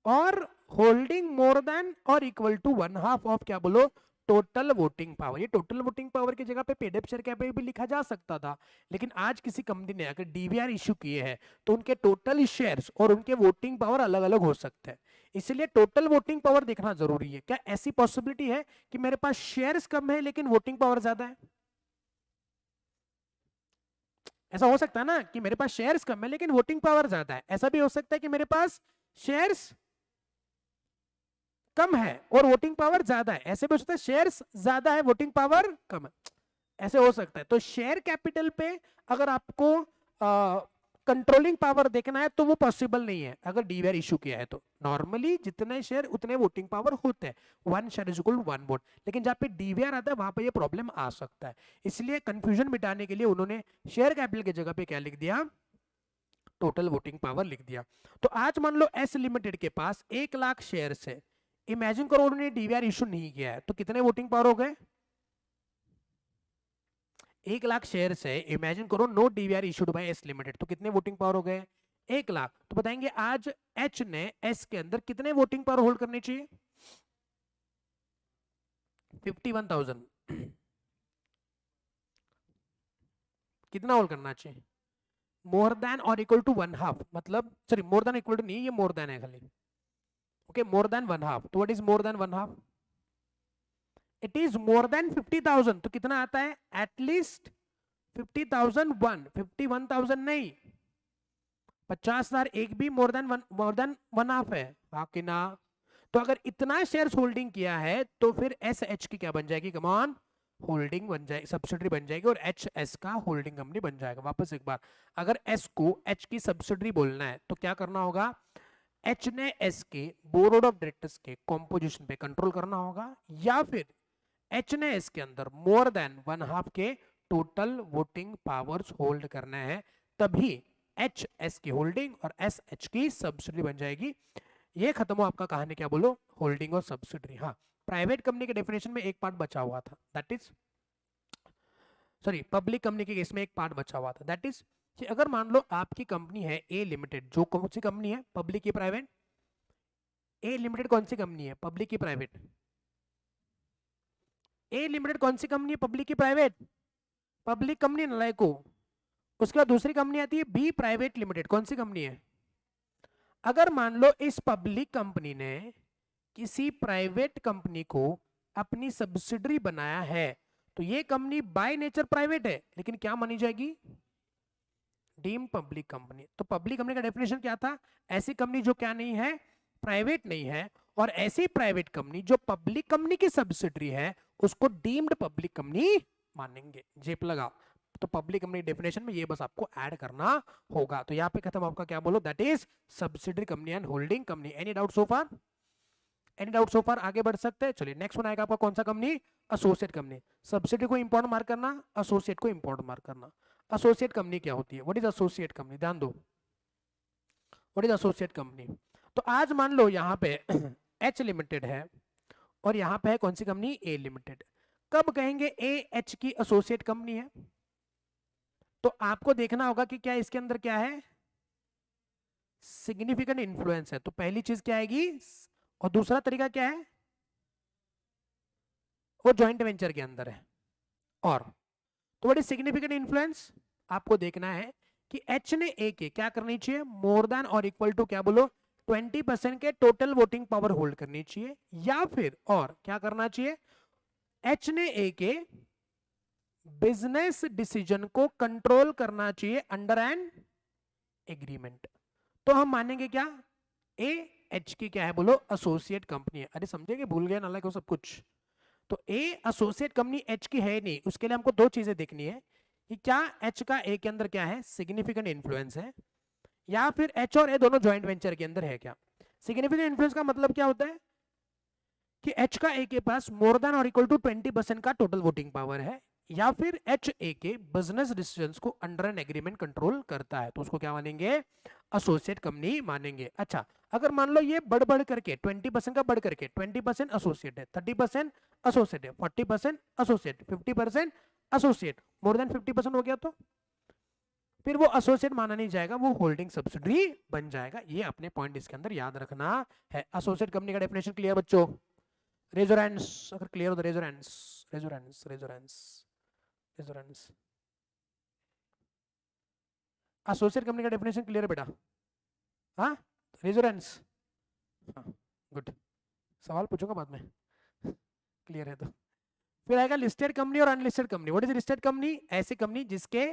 और होल्डिंग मोर देन और इक्वल टू 1/2 ऑफ क्या बोलो? Total voting power. ये टोटल वोटिंग पावर की जगह पे पेड अप शेयर कैपिटल भी लिखा जा सकता था, लेकिन आज किसी कंपनी ने अगर डीवीआर इश्यू किए हैं तो उनके टोटल शेयर्स और उनके वोटिंग पावर अलग अलग हो सकते हैं, इसलिए टोटल वोटिंग पावर देखना जरूरी है। क्या ऐसी पॉसिबिलिटी है कि मेरे पास शेयर्स कम है लेकिन वोटिंग पावर ज्यादा है? ऐसा हो सकता है ना कि मेरे पास शेयर्स कम है लेकिन वोटिंग पावर ज्यादा है। ऐसा भी हो सकता है कि मेरे पास शेयर्स कम है और वोटिंग पावर ज्यादा है। ऐसे भी हो सकता है शेयर्स ज्यादा है वोटिंग पावर कम है, ऐसे हो सकता है। तो शेयर कैपिटल पे अगर आपको कंट्रोलिंग पावर देखना है तो वो पॉसिबल नहीं है अगर डीवीआर इशू किया है। तो नॉर्मली जितने शेयर उतने वोटिंग पावर होते हैं, 1 share is equal to 1 vote, लेकिन जहां पे डीवीआर आता है वहां पे ये प्रॉब्लम आ सकता है। इसलिए कंफ्यूजन मिटाने के लिए उन्होंने शेयर कैपिटल की जगह पे क्या लिख दिया? टोटल वोटिंग पावर लिख दिया। तो आज मान लो एस लिमिटेड के पास 1 लाख शेयर है, इमेजिन करो उन्होंने डीवीआर इशू नहीं किया है, तो कितने वोटिंग पावर हो गए? 1 लाख शेयर है, इमेजिन करो no DVR issued by S limited, तो कितने वोटिंग पावर हो गए? 1 लाख। तो बताएंगे आज एच ने एस के अंदर कितने वोटिंग पावर होल्ड करनी चाहिए? 51,000। कितना होल्ड करना चाहिए? मोर देन और इक्वल टू 1/2, मतलब sorry more than equal to नहीं, ये मोर देन है खाली। Okay, more than 1/2। तो what is more than 1/2? It is more than 50,000। तो कितना आता है? एटलीस्ट 50,001, 51,000 नहीं, 50,000 एक भी मोर देन 1/2 है, हाँ कि ना? तो अगर इतना शेयर्स होल्डिंग किया है तो फिर एस एच की क्या बन जाएगी? कमान होल्डिंग बन जाएगी, सब्सिडरी बन जाएगी, और एच एस का होल्डिंग कंपनी बन जाएगा। वापस एक बार, अगर एस को एच की सब्सिडरी बोलना है तो क्या करना होगा? एच ने एस के बोर्ड ऑफ डायरेक्टर्स के कॉम्पोजिशन पे कंट्रोल करना होगा, या फिर एच ने इसके अंदर मोर देन 1/2 के टोटल वोटिंग पावर्स होल्ड करना है, तभी एच एस की होल्डिंग और एस एच की सब्सिडी बन जाएगी। ये खत्म हो आपका कहानी, क्या बोलो, होल्डिंग और सब्सिडी। हाँ, प्राइवेट कंपनी के डेफिनेशन में एक पार्ट बचा हुआ था, that is sorry public company के केस में एक पार्ट बचा हुआ था, दैट इज कि अगर मान लो आपकी कंपनी है ए लिमिटेड, जो कौन सी कंपनी है, पब्लिक की प्राइवेट। ए लिमिटेड कौन सी कंपनी है, पब्लिक की प्राइवेट। ए लिमिटेड कौन सी कंपनी है, पब्लिक की प्राइवेट, पब्लिक कंपनी नलायको। उसके बाद दूसरी कंपनी आती है बी प्राइवेट लिमिटेड, कौन सी कंपनी है। अगर मान लो इस पब्लिक कंपनी ने किसी प्राइवेट कंपनी को अपनी सब्सिडरी बनाया है, तो ये कंपनी बाय नेचर प्राइवेट है, लेकिन क्या मानी जाएगी, डीम पब्लिक कंपनी। तो पब्लिक कंपनी का डेफिनेशन क्या था, ऐसी कंपनी जो क्या नहीं है, प्राइवेट नहीं है, और ऐसी प्राइवेट कंपनी जो पब्लिक कंपनी की सब्सिडरी है उसको डीम्ड पब्लिक कंपनी मानेंगे। जेप लगाओ। तो पब्लिक कंपनी डेफिनेशन में ये बस आपको ऐड करना होगा। तो यहाँ पे खत्म आपका, क्या बोलो, that is subsidiary company and holding company. Any doubt so far, any doubt so far, आगे बढ़ सकते हैं। चलिए नेक्स्ट वन आएगा आपका कौन सा कंपनी, एसोसिएट कंपनी। सब्सिडरी को इंपॉर्टेंट मार्क करना, एसोसिएट को इंपॉर्टेंट मार्क करना। एसोसिएट कंपनी क्या होती है, व्हाट इज एसोसिएट कंपनी, ध्यान दो, व्हाट इज एसोसिएट कंपनी। तो आज मान लो यहाँ पे एच लिमिटेड है और यहाँ पे है कौन सी कंपनी, ए लिमिटेड। कब कहेंगे ए एच की एसोसिएट कंपनी है, तो आपको देखना होगा कि क्या इसके अंदर क्या है, सिग्निफिकेंट इन्फ्लुएंस है। तो पहली चीज क्या आएगी, और दूसरा तरीका क्या है, वो ज्वाइंट वेंचर के अंदर है। और तो व्हाट इज सिग्निफिकेंट इन्फ्लुएंस, आपको देखना है कि एच ने ए के क्या करनी चाहिए, मोर देन और इक्वल टू, क्या बोलो, 20% के टोटल वोटिंग पावर होल्ड करनी चाहिए, या फिर और क्या करना चाहिए, एच ने ए के बिजनेस डिसीजन को कंट्रोल करना चाहिए अंडर एन एग्रीमेंट। तो हम मानेंगे क्या, ए एच की क्या है, बोलो, एसोसिएट कंपनी है। अरे समझेंगे, भूल गए ना सब कुछ। तो ए एसोसिएट कंपनी एच की है नहीं, उसके लिए हमको दो चीजें देखनी है कि क्या एच का ए के अंदर क्या है, सिग्निफिकेंट इन्फ्लुएंस है, या फिर एच और ए दोनों ज्वाइंट वेंचर के अंदर है क्या। सिग्निफिकेंट इन्फ्लुएंस का मतलब क्या होता है कि एच का ए के पास मोर देन और इक्वल टू 20% का टोटल वोटिंग पावर है, या फिर एच ए के बिजनेस डिसीजंस को अंडर एन एग्रीमेंट कंट्रोल करता है, तो उसको क्या मानेंगे, एसोसिएट कंपनी मानेंगे। अच्छा, अगर मान लो ये बढ़ करके 20% का बढ़ करके 20% एसोसिएट है, 30% एसोसिएट है, 40% एसोसिएट, 50% एसोसिएट, मोर देन 50% हो गया, तो फिर वो एसोसिएट माना नहीं जाएगा, वो होल्डिंग सब्सिडरी बन जाएगा। ये अपने पॉइंट इसके अंदर याद रखना है। एसोसिएट कंपनी का डेफिनेशन क्लियर बच्चों, रेजोरेंस, अगर क्लियर हो तो resonance, resonance, resonance, resonance. Associate company का डेफिनेशन क्लियर है बेटा, हाँ, रेजोरेंस, हाँ, गुड। सवाल पूछूंगा बाद में, क्लियर है तो। फिर आएगा लिस्टेड कंपनी और unlisted company. What is listed company, ऐसी कंपनी जिसके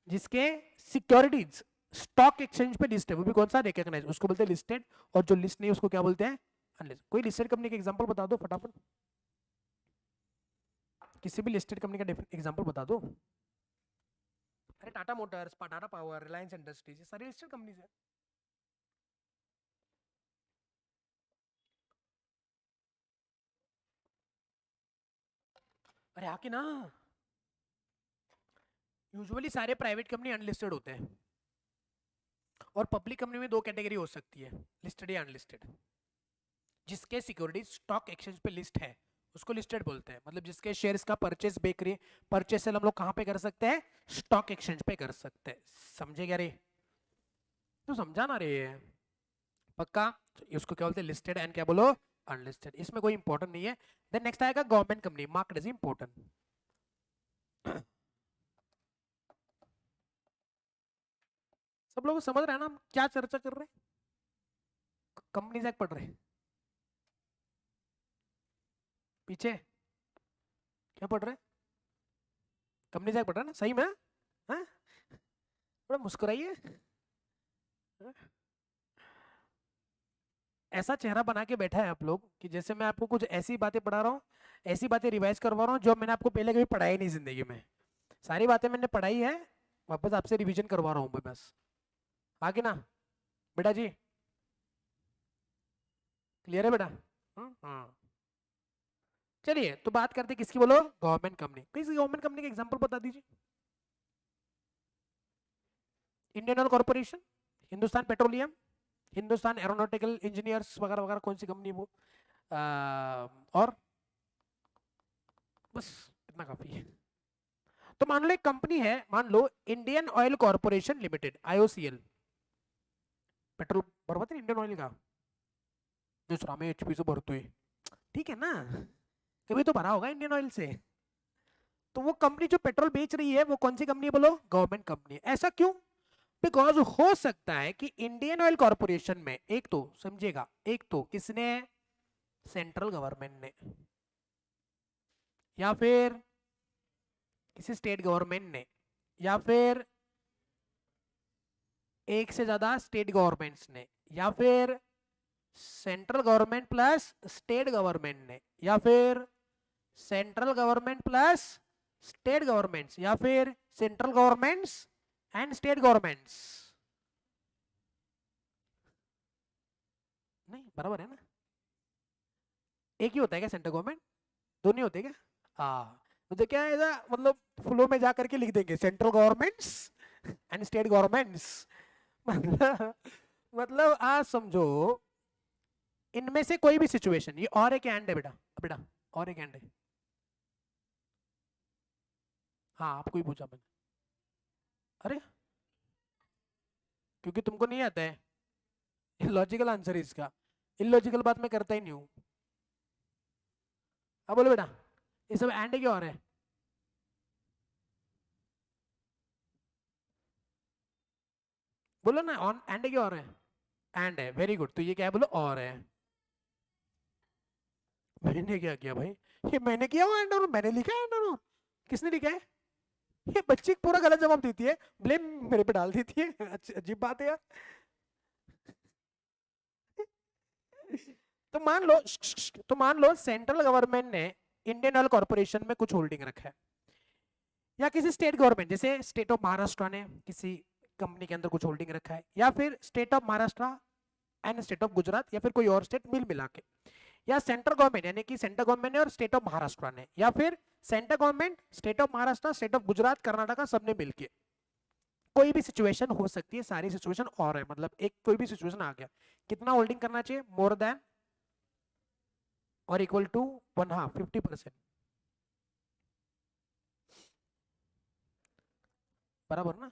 जिसके सिक्योरिटीज स्टॉक एक्सचेंज पे लिस्ट है, वो भी कौन सा, रिकॉग्नाइज, उसको बोलते हैं लिस्टेड। और जो लिस्ट नहीं उसको क्या बोलते हैं, अनलिस्टेड। कोई लिस्टेड कंपनी का एग्जांपल बता दो फटाफट, किसी भी लिस्टेड कंपनी का एग्जांपल बता दो। अरे Tata Motors, Tata power, Reliance industries, ये सारी लिस्टेड कंपनीज है। अरे आके ना, यूजुअली सारे प्राइवेट कंपनी अनलिस्टेड होते हैं, और पब्लिक कंपनी में दो कैटेगरी हो सकती है, लिस्टेड या अनलिस्टेड। जिसके सिक्योरिटी स्टॉक एक्सचेंज पे लिस्ट है उसको लिस्टेड बोलते हैं, मतलब जिसके शेयर्स का परचेस बेकरी परचेस सेल हम लोग कहाँ पे कर सकते हैं, स्टॉक एक्सचेंज पे कर सकते हैं। समझे क्या रे, तो समझा ना रे, पक्का। तो उसको क्या बोलते हैं, लिस्टेड एंड क्या बोलो, अनलिस्टेड। इसमें कोई इंपॉर्टेंट नहीं है। देन नेक्स्ट आएगा government company, marked as important. सब लोग समझ रहे हैं ना हम क्या चर्चा कर रहे हैं, कंपनीज एक्ट पढ़ रहे हैं, पीछे क्या पढ़ रहे हैं, कंपनीज एक्ट पढ़ रहे हैं ना, सही में, हाँ, थोड़ा मुस्कुराइए, हाँ? ऐसा चेहरा बना के बैठा है आप लोग कि जैसे मैं आपको कुछ ऐसी बातें पढ़ा रहा हूँ, ऐसी बातें रिवाइज करवा रहा हूँ जो मैंने आपको पहले कभी पढ़ाई नहीं जिंदगी में। सारी बातें मैंने पढ़ाई है, वापस आपसे रिवीजन करवा रहा हूँ मैं बस, आगे ना बेटा जी, क्लियर है बेटा, हाँ। चलिए तो बात करते किसकी, बोलो गवर्नमेंट कंपनी। किसी गवर्नमेंट कंपनी का एग्जांपल बता दीजिए। Indian oil corporation, Hindustan petroleum, Hindustan aeronautical engineers वगैरह वगैरह, कौन सी कंपनी वो, और बस इतना काफी है। तो मान लो एक कंपनी है, मान लो Indian oil corporation limited, IOCL. Petrol भरवते इंडियन ऑयल का, दूसरा में एचपी से भरते हुए, ठीक है ना, कभी तो भरा होगा इंडियन ऑयल से। तो वो कंपनी जो पेट्रोल बेच रही है वो कौन सी कंपनी है, बोलो गवर्नमेंट कंपनी है। ऐसा क्यों? बिकॉज हो सकता है कि इंडियन ऑयल कॉर्पोरेशन में एक तो समझेगा, एक तो किसने, सेंट्रल गवर्नमेंट ने, या फिर किसी स्टेट गवर्नमेंट ने, या फिर एक से ज्यादा स्टेट गवर्नमेंट्स ने, या फिर central government plus state government ने, या फिर central government plus state governments, या फिर central governments and state governments. नहीं बराबर है ना, एक ही होता है क्या सेंट्रल गवर्नमेंट, दो नहीं होते क्या? हाँ तो क्या है, ऐसा मतलब फ्लो में जा करके लिख देंगे central governments and state governments. मतलब मतलब आज समझो, इनमें से कोई भी सिचुएशन, ये और एक एंड है बेटा, बेटा और एक एंड है। हाँ आपको ही पूछा मैंने। अरे क्योंकि तुमको नहीं आता है लॉजिकल आंसर इसका, इलॉजिकल बात मैं करता ही नहीं हूँ। अब बोलो बेटा, ये सब एंड क्यों हो रहा है? बोलो ना, ऑन एंड क्यों हो रहा है? एंड है, वेरी गुड। तो ये क्या है, बोलो और है। मैंने क्या किया भाई, ये मैंने किया हुआ एंड और, मैंने लिखा है एंड और, किसने लिखा है? ये बच्ची पूरा गलत जवाब देती है, ब्लेम मेरे पे डाल देती है। अजीब बात है यार। तो मान लो, तो मान लो सेंट्रल गवर्नमेंट ने इंडियन ऑयल कॉर्पोरेशन में कुछ होल्डिंग रखा है, या किसी स्टेट गवर्नमेंट, जैसे स्टेट ऑफ महाराष्ट्र ने किसी कंपनी के अंदर कुछ होल्डिंग रखा है, या फिर state of Maharashtra and state of Gujarat, या फिर कोई और स्टेट मिल मिला के, या सेंट्रल गवर्नमेंट यानी कि सेंट्रल गवर्नमेंट ने और स्टेट ऑफ महाराष्ट्र ने, या फिर central government, state of Maharashtra, state of Gujarat, Karnataka, सबने मिलके, कोई भी सिचुएशन हो सकती है, सारी सिचुएशन और है, मतलब एक कोई भी सिचुएशन आ गया, कितना होल्डिंग करना चाहिए, मोर देन और इक्वल टू 1/2, 50%, बराबर ना?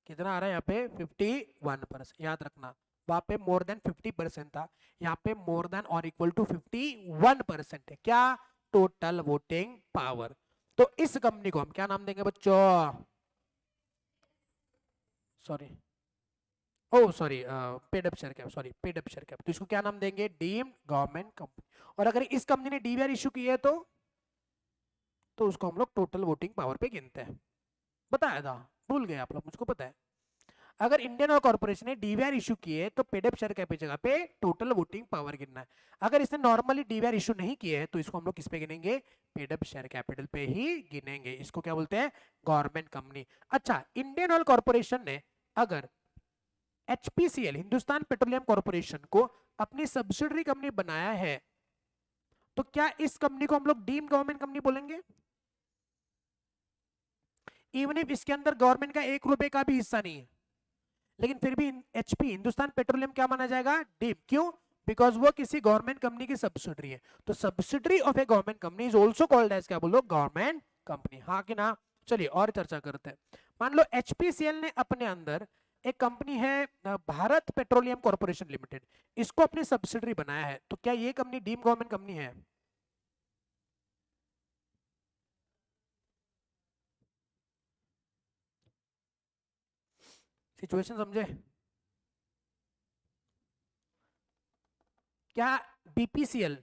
कितना आ रहा है यहाँ पे, 51%, याद रखना। वहां पे मोर देन 50% था, यहाँ पे मोर देन और इक्वल टू 51% है। क्या? Total voting power. तो इस कंपनी को हम क्या नाम देंगे बच्चों? Sorry, oh sorry, paid up share cap, sorry paid up share cap. तो इसको क्या नाम देंगे? Deemed government company. और अगर इस कंपनी ने डीवीआर इशू किया है तो उसको हम लोग टोटल वोटिंग पावर पे गिनते हैं। बताया था, भूल गए आप लोग, मुझको पता है। अगर इंडियन ऑयल कॉर्पोरेशन ने डीवीआर इशू किए तो पेड अप शेयर कैप की जगह पे टोटल वोटिंग पावर गिनना है। अगर इसने नॉर्मली डीवीआर इशू नहीं किए है तो इसको हम लोग किस पे गिनेंगे? पेड अप शेयर कैपिटल पे ही गिनेंगे। इसको क्या बोलते हैं? Government company. अच्छा, इंडियन ऑयल कॉर्पोरेशन ने अगर एचपीसीएल, हिंदुस्तान पेट्रोलियम कॉर्पोरेशन को अपनी सब्सिडरी कंपनी बनाया है तो क्या इस कंपनी को हम लोग डीम्ड गवर्नमेंट कंपनी बोलेंगे? इवन इफ इसके अंदर गवर्नमेंट का 1 रुपए का भी हिस्सा नहीं है, लेकिन फिर भी एचपी, हिंदुस्तान पेट्रोलियम, क्या माना जाएगा? डीम। क्यों? बिकॉज वो किसी गवर्नमेंट कंपनी की सब्सिडरी है। तो subsidiary of a government company is also called as, क्या बोलो? Government company. हाँ कि ना? चलिए और चर्चा करते हैं। मान लो एचपीसीएल ने अपने अंदर एक कंपनी है भारत पेट्रोलियम कॉर्पोरेशन लिमिटेड, इसको अपनी सब्सिडरी बनाया है, तो क्या ये कंपनी डीम गवर्नमेंट कंपनी है? सिचुएशन समझे? क्या बीपीसीएल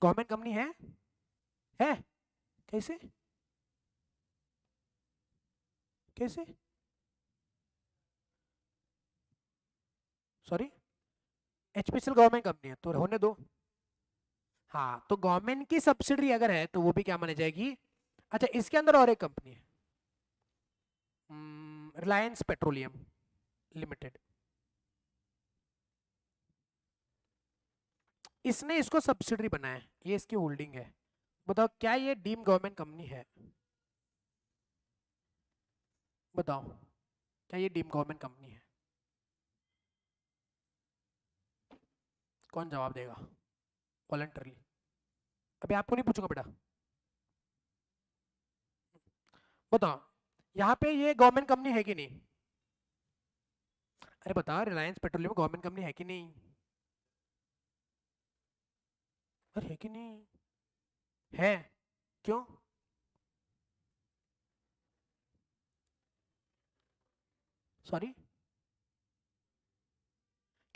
गवर्नमेंट कंपनी है? कैसे? कैसे? सॉरी, एचपीसीएल गवर्नमेंट कंपनी है तो होने दो। हाँ, तो गवर्नमेंट की सब्सिडी अगर है तो वो भी क्या मानी जाएगी? अच्छा, इसके अंदर और एक कंपनी है, रिलायंस पेट्रोलियम लिमिटेड। इसने इसको सब्सिडरी बनाया है, ये इसकी होल्डिंग है। बताओ क्या ये डीम गवर्नमेंट कंपनी है? बताओ क्या ये डीम गवर्नमेंट कंपनी है? कौन जवाब देगा वॉलंटरली? अभी आपको नहीं पूछूंगा बेटा। बताओ यहाँ पे ये गवर्नमेंट कंपनी है कि नहीं? अरे बताओ रिलायंस पेट्रोलियम गवर्नमेंट कंपनी है कि नहीं? अरे है कि नहीं? है। क्यों? सॉरी,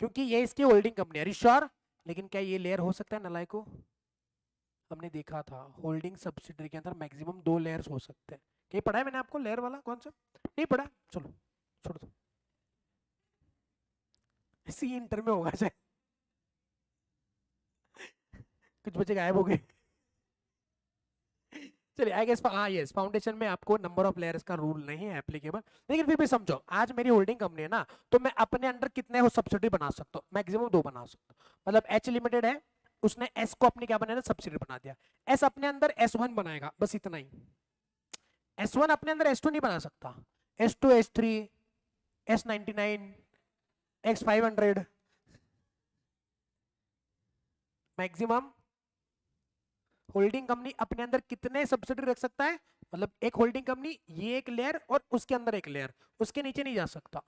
क्योंकि ये इसकी होल्डिंग कंपनी है। श्योर? लेकिन क्या ये लेयर हो सकता है नलायको? हमने देखा था होल्डिंग सब्सिडरी के अंदर मैक्सिमम 2 लेयर्स हो सकते हैं। क्या पढ़ा है मैंने आपको लेयर वाला कॉन्सेप्ट? नहीं पढ़ा? चलो छोड़ दो, इसी इंटर में होगा शायद। कुछ बच्चे गायब हो गए। चलिए आई गेस हाँ यस, फाउंडेशन में आपको नंबर ऑफ लेयर्स का रूल नहीं है एप्लीकेबल, लेकिन फिर भी समझो आज मेरी होल्डिंग कंपनी है ना, तो मैं अपने अंडर कितने हो सब्सिडी बना सकता हूँ? मैक्सिमम 2 बना सकता हूँ। मतलब एच लिमिटेड है, उसने एस को अपनी क्या बनाया, सब्सिडी बना दिया। एस अपने अंदर S1 बनाएगा, बस इतना ही। S1 अपने अंदर S2 नहीं बना सकता। S2 S3 S99 X500 maximum holding company अपने अंदर कितने सब्सिडी रख सकता है? मतलब एक होल्डिंग कंपनी, ये एक लेयर और उसके अंदर एक लेयर, उसके नीचे नहीं जा सकता।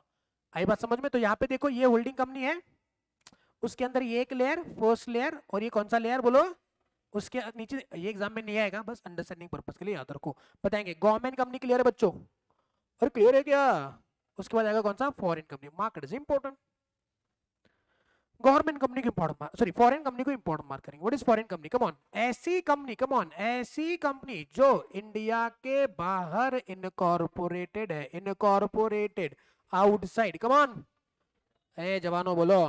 आई बात समझ में? तो यहाँ पे देखो ये होल्डिंग कंपनी है, उसके अंदर ये एक लेयर फर्स्ट लेयर, और ये कौन सा लेयर बोलो? उसके नीचे। ये एग्जाम में नहीं आएगा, बस अंडरस्टैंडिंग पर्पस के लिए याद रखो। बताएंगे गवर्नमेंट कंपनी क्लियर है बच्चों? और क्लियर है क्या? उसके बाद आएगा कौन सा? Foreign company. Market is important. Government company को important mark, sorry foreign company को इंपॉर्टेंट मार्क करेंगे। What is foreign company? Come on, ऐसी कंपनी, कम ऑन, ऐसी कंपनी जो इंडिया के बाहर इनकॉर्पोरेटेड है, इनकॉर्पोरेटेड आउटसाइड। कम ऑन ए जवानों बोलो,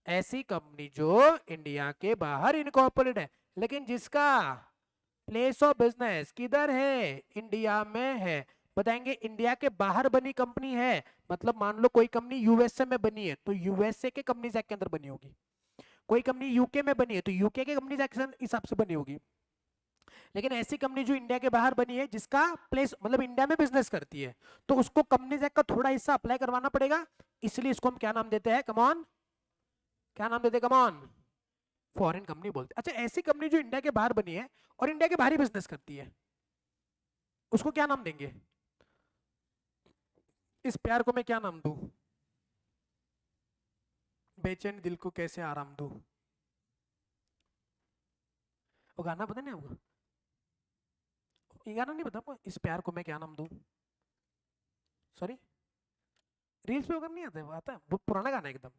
ऐसी कंपनी जो इंडिया के बाहर इनकॉर्पोरेट है, लेकिन जिसका प्लेस ऑफ बिजनेस किधर है? इंडिया में है। बताएंगे इंडिया के बाहर बनी कंपनी है, मतलब मान लो कोई कंपनी यूएसए में बनी है तो यूएसए के कंपनीज एक्ट के अंदर बनी होगी। कोई कंपनी यूके में बनी है तो यूके के कंपनीज एक्ट के हिसाब से बनी होगी। लेकिन ऐसी कंपनी जो इंडिया के बाहर बनी है, जिसका प्लेस मतलब इंडिया में बिजनेस करती है, तो उसको कंपनीज एक्ट का थोड़ा हिस्सा अप्लाई करवाना पड़ेगा। इसलिए इसको हम क्या नाम देते हैं? कमॉन, क्या नाम देते हैं? कमॉन, फॉरेन कंपनी बोलते हैं। अच्छा, ऐसी कंपनी जो इंडिया के बाहर बनी है और इंडिया के बाहर ही बिजनेस करती है, उसको क्या नाम देंगे? इस प्यार को मैं क्या नाम दूं? बेचैन दिल को कैसे आराम दूं? वो गाना पता नहीं आपको? ये गाना नहीं पता आपको? इस प्यार को मैं क्या नाम दूं? सॉरी, रील्स पे होकर नहीं आता है, वो आता है, बहुत पुराना गाना है एकदम।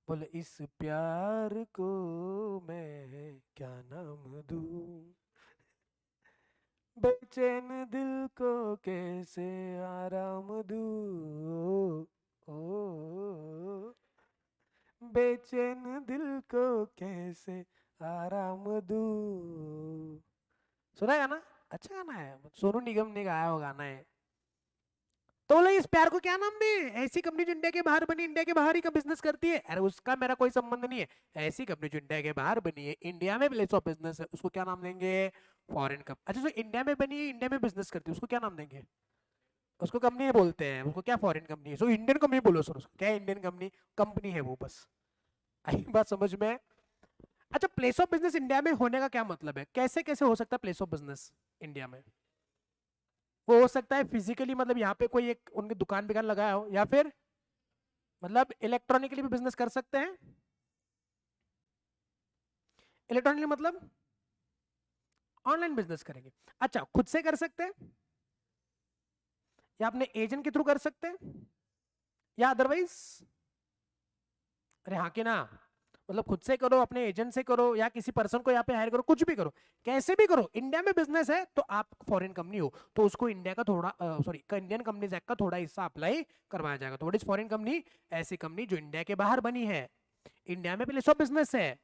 बोले इस प्यार को मैं क्या नाम दूं, बेचैन दिल को कैसे आराम दूं, ओ बेचैन दिल को कैसे आराम दूं। सुना है गाना? अच्छा गाना है, सोनू निगम ने गाया हुआ गाना है। तो बोले इस प्यार को क्या नाम दे? ऐसी कंपनी जो इंडिया के बाहर बनी, इंडिया के बाहर ही का बिजनेस करती है। अरे उसका मेरा कोई संबंध नहीं है। ऐसी कंपनी जो इंडिया के बाहर बनी है, इंडिया में प्लेस ऑफ बिजनेस है, उसको क्या नाम देंगे? Foreign company. अच्छा, जो इंडिया में बनी है, इंडिया में बिजनेस करती है, उसको क्या नाम देंगे? उसको कंपनी बोलते हैं, उसको क्या फॉरेन कंपनी है? सो इंडियन कंपनी बोलो सर, उसको क्या इंडियन कंपनी? कंपनी है वो बस। आई बात समझ में? अच्छा, प्लेस ऑफ बिजनेस इंडिया में होने का क्या मतलब है? कैसे कैसे हो सकता है प्लेस ऑफ बिजनेस इंडिया में? वो हो सकता है फिजिकली, मतलब यहाँ पे कोई एक उनकी दुकान बिकान लगाया हो, या फिर मतलब इलेक्ट्रॉनिकली भी बिजनेस कर सकते हैं। इलेक्ट्रॉनिकली मतलब ऑनलाइन बिजनेस करेंगे। अच्छा, खुद से कर सकते हैं, या अपने एजेंट के थ्रू कर सकते हैं, या अदरवाइज? अरे हाँ कि ना? मतलब खुद से करो, अपने एजेंट से करो, या किसी पर्सन को यहाँ पे हायर करो, कुछ भी करो, कैसे भी करो, इंडिया में बिजनेस है तो आप फॉरेन कंपनी हो, तो उसको इंडिया का थोड़ा सॉरी इंडियन कंपनीज एक्ट का थोड़ा हिस्सा अप्लाई करवाया जाएगा। तो व्हाट इज फॉरेन कंपनी? ऐसी कंपनी जो इंडिया के बाहर बनी है, इंडिया में प्लेस ऑफ बिजनेस है,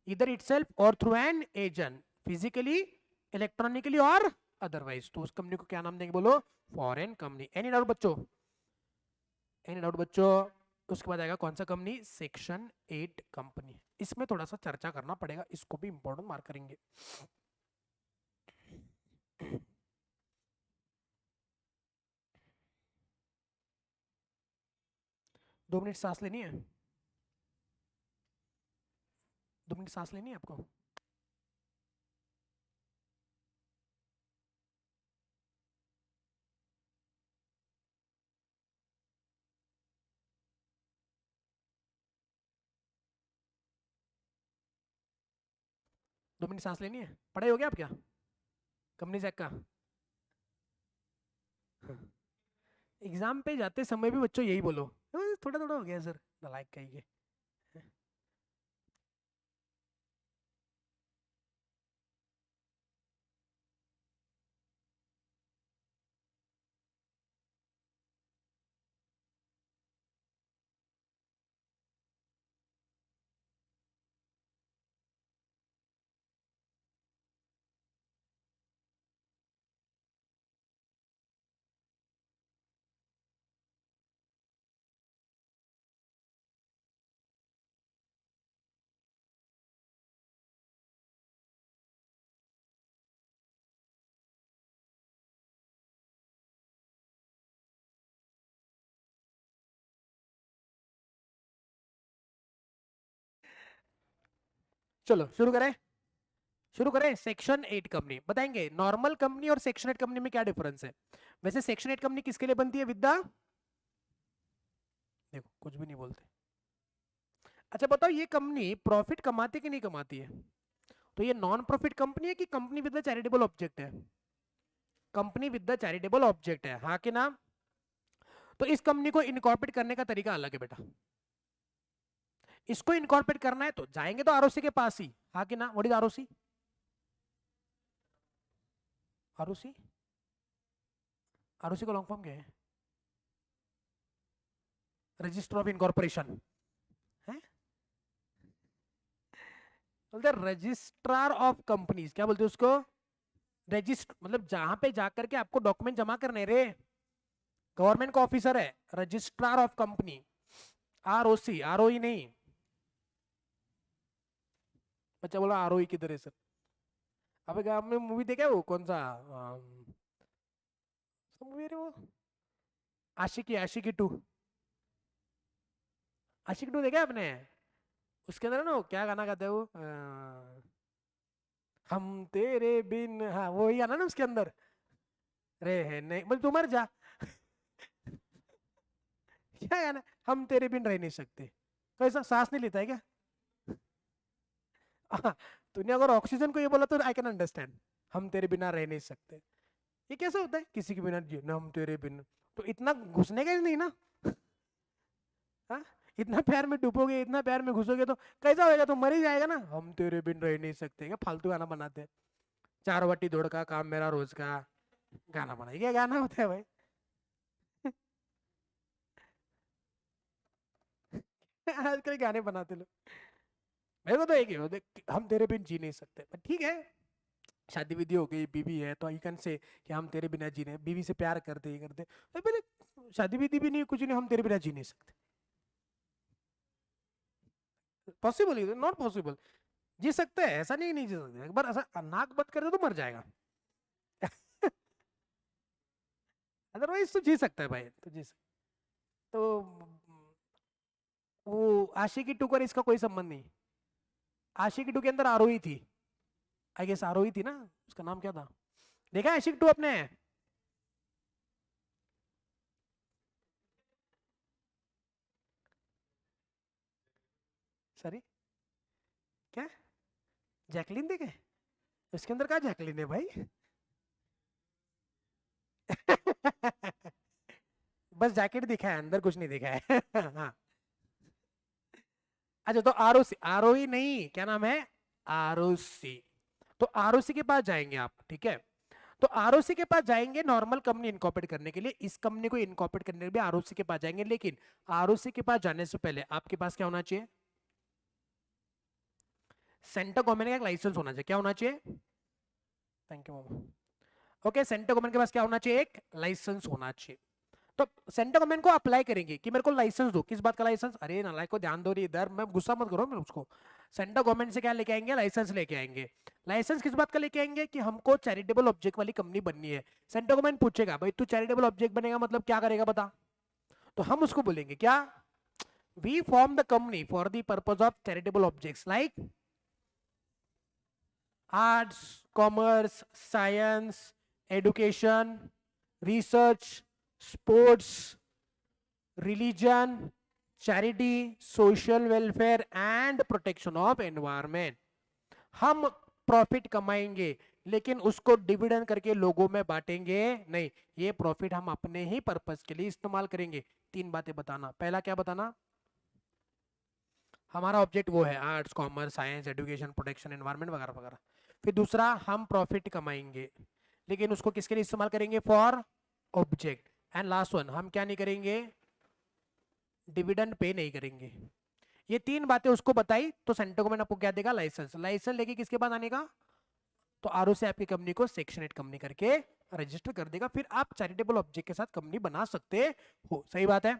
इधर इटसेल्फ और through an agent, physically, electronically और अदरवाइज, तो उस कंपनी को क्या नाम देंगे बोलो? Foreign company. एनी डाउट बच्चों? एनी डाउट बच्चों? उसके बाद आएगा कौन सा कंपनी? Section 8 company. इसमें थोड़ा सा चर्चा करना पड़ेगा, इसको भी इंपॉर्टेंट मार्क करेंगे। दो मिनट सांस लेनी है, 2 मिनट सांस लेनी है आपको। दो मिनट सांस लेनी है। पढ़ाई हो गया आप क्या कंपनी जैक का? एग्जाम पे जाते समय भी बच्चों यही बोलो, थोड़ा थोड़ा हो गया सर, लाइक कहिए। चलो शुरू करें, शुरू करें। सेक्शन 8 कंपनी बताएंगे, नॉर्मल कंपनी और सेक्शन 8 कंपनी में क्या डिफरेंस है। वैसे सेक्शन 8 कंपनी किसके लिए बनती है विद्या? देखो कुछ भी नहीं बोलते। अच्छा बताओ, ये कंपनी प्रॉफिट कमाती कि नहीं कमाती है? तो ये नॉन प्रॉफिट कंपनी है कि company with the charitable object है? Company with the charitable object है, हाँ कि ना? तो इस कंपनी को इनकॉर्पोरेट करने का तरीका अलग है बेटा। इसको इनकॉर्पोरेट करना है तो जाएंगे तो आरओसी के पास ही, हाँ कि ना? What is ROC? ROC, ROC का लॉन्ग फॉर्म क्या है? रजिस्टर ऑफ इनकॉर्पोरेशन है, बोलते रजिस्ट्रार ऑफ कंपनीज, क्या बोलते हैं उसको? रजिस्टर मतलब जहां पे जाकर के आपको डॉक्यूमेंट जमा करने रे, गवर्नमेंट का ऑफिसर है registrar of company. ROC, ROE नहीं। बच्चा बोला आरओई किधर है सर? अबे गांव में मूवी देखा है वो कौन सा मूवी है रे वो, आशिकी, आशिकी टू। आशिकी टू देखा आपने? उसके अंदर ना वो क्या गाना गाते हैं वो हम तेरे बिन, हाँ वो ही गाना ना उसके अंदर, रे है नहीं बोल तू मर जा। क्या गाना, हम तेरे बिन रह नहीं सकते, कैसा सांस नहीं लेता है क्या? हाँ, तूने अगर ऑक्सीजन को ये बोला तो आई कैन अंडरस्टैंड, हम तेरे बिना रह नहीं सकते। ये कैसे होता है किसी के बिना जीना, हम तेरे बिना? तो इतना घुसने का ही नहीं ना। हाँ, इतना प्यार में डूबोगे, इतना प्यार में घुसोगे तो कैसा होएगा, तो मर ही जाएगा ना। हम तेरे बिन रह नहीं सकते, क्या फालतू गाना बनाते हैं। चार वाटी दौड़ का काम मेरा रोज का, गाना बनाए क्या गाना होता है भाई? आजकल गाने बनाते लोग। मेरे को तो एक ही हो, देख हम तेरे बिन जी नहीं सकते, पर ठीक है, शादी विधि हो गई, बीवी है, तो यू कैन से कि हम तेरे बिना जी नहीं, बीवी से प्यार करते ही करते, तो पहले शादी विधि भी नहीं कुछ नहीं, हम तेरे बिना जी नहीं सकते। पॉसिबल ही नॉट पॉसिबल, जी सकते हैं, ऐसा नहीं नहीं जी सकते, एक बार ऐसा नाक बंद कर दे तो मर जाएगा। अदरवाइज तो जी सकता है भाई, तो जी सकता। तो वो आशिकी टू का इसका कोई संबंध नहीं। आशिकी टू के अंदर आरोही थी, आई गेस आरोही थी ना, उसका नाम क्या था? देखा है आशिक टू अपने? सॉरी, क्या? जैकलिन देखे? उसके अंदर क्या जैकलिन है भाई? बस जैकेट दिखा है, अंदर कुछ नहीं दिखा है। हाँ। अच्छा तो आरओसी, आरओई नहीं, क्या नाम है? आरओसी। तो आरओसी के पास जाएंगे आप, ठीक है? तो आरओसी के पास जाएंगे नॉर्मल कंपनी इनकॉर्पोरेट करने के लिए, इस कंपनी को इनकॉर्पोरेट करने के लिए भी आरओसी के पास जाएंगे, लेकिन आरओसी के पास जाने से पहले आपके पास क्या होना चाहिए? सेंटर गवर्नमेंट का एक लाइसेंस होना चाहिए, क्या होना चाहिए? Thank you. Okay, centre government के पास क्या होना चाहिए? एक लाइसेंस होना चाहिए। तो सेंटर गवर्नमेंट को अप्लाई करेंगे कि मेरे को लाइसेंस दो, किस बात का लाइसेंस? अरे नालायक को ध्यान दो रे इधर, मैं गुस्सा मत करो मैं उसको। सेंट्रल गवर्नमेंट से क्या लेके आएंगे, लाइसेंस लेके आएंगे। लाइसेंस किस बात का लेके आएंगे कि हमको चैरिटेबल ऑब्जेक्ट वाली कंपनी बननी है। सेंट्रल गवर्नमेंट पूछेगा भाई तू चैरिटेबल ऑब्जेक्ट बनेगा मतलब क्या करेगा बता, तो हम उसको बोलेंगे क्या, we form the company for the purpose of charitable objects like arts, commerce, science, education, research, sports, religion, charity, social welfare and protection of environment. हम प्रॉफिट कमाएंगे लेकिन उसको डिविडेंड करके लोगों में बांटेंगे नहीं, ये प्रॉफिट हम अपने ही पर्पस के लिए इस्तेमाल करेंगे। तीन बातें बताना, पहला क्या बताना, हमारा ऑब्जेक्ट वो है arts, commerce, science, education, protection, environment वगैरह वगैरह। फिर दूसरा, हम प्रॉफिट कमाएंगे लेकिन उसको किसके लिए इस्तेमाल करेंगे, for object. And last one, हम क्या नहीं करेंगे, डिविडेंड पे नहीं करेंगे। ये तीन बातें उसको बताई तो सेंट्रल गवर्नमेंट आपको क्या देगा, लाइसेंस। लाइसेंस लेके किसके पास आने का, तो आरओ से आपकी कंपनी को सेक्शन 8 कंपनी करके रजिस्टर कर देगा, फिर आप चैरिटेबल ऑब्जेक्ट के साथ कंपनी बना सकते हो। सही बात है।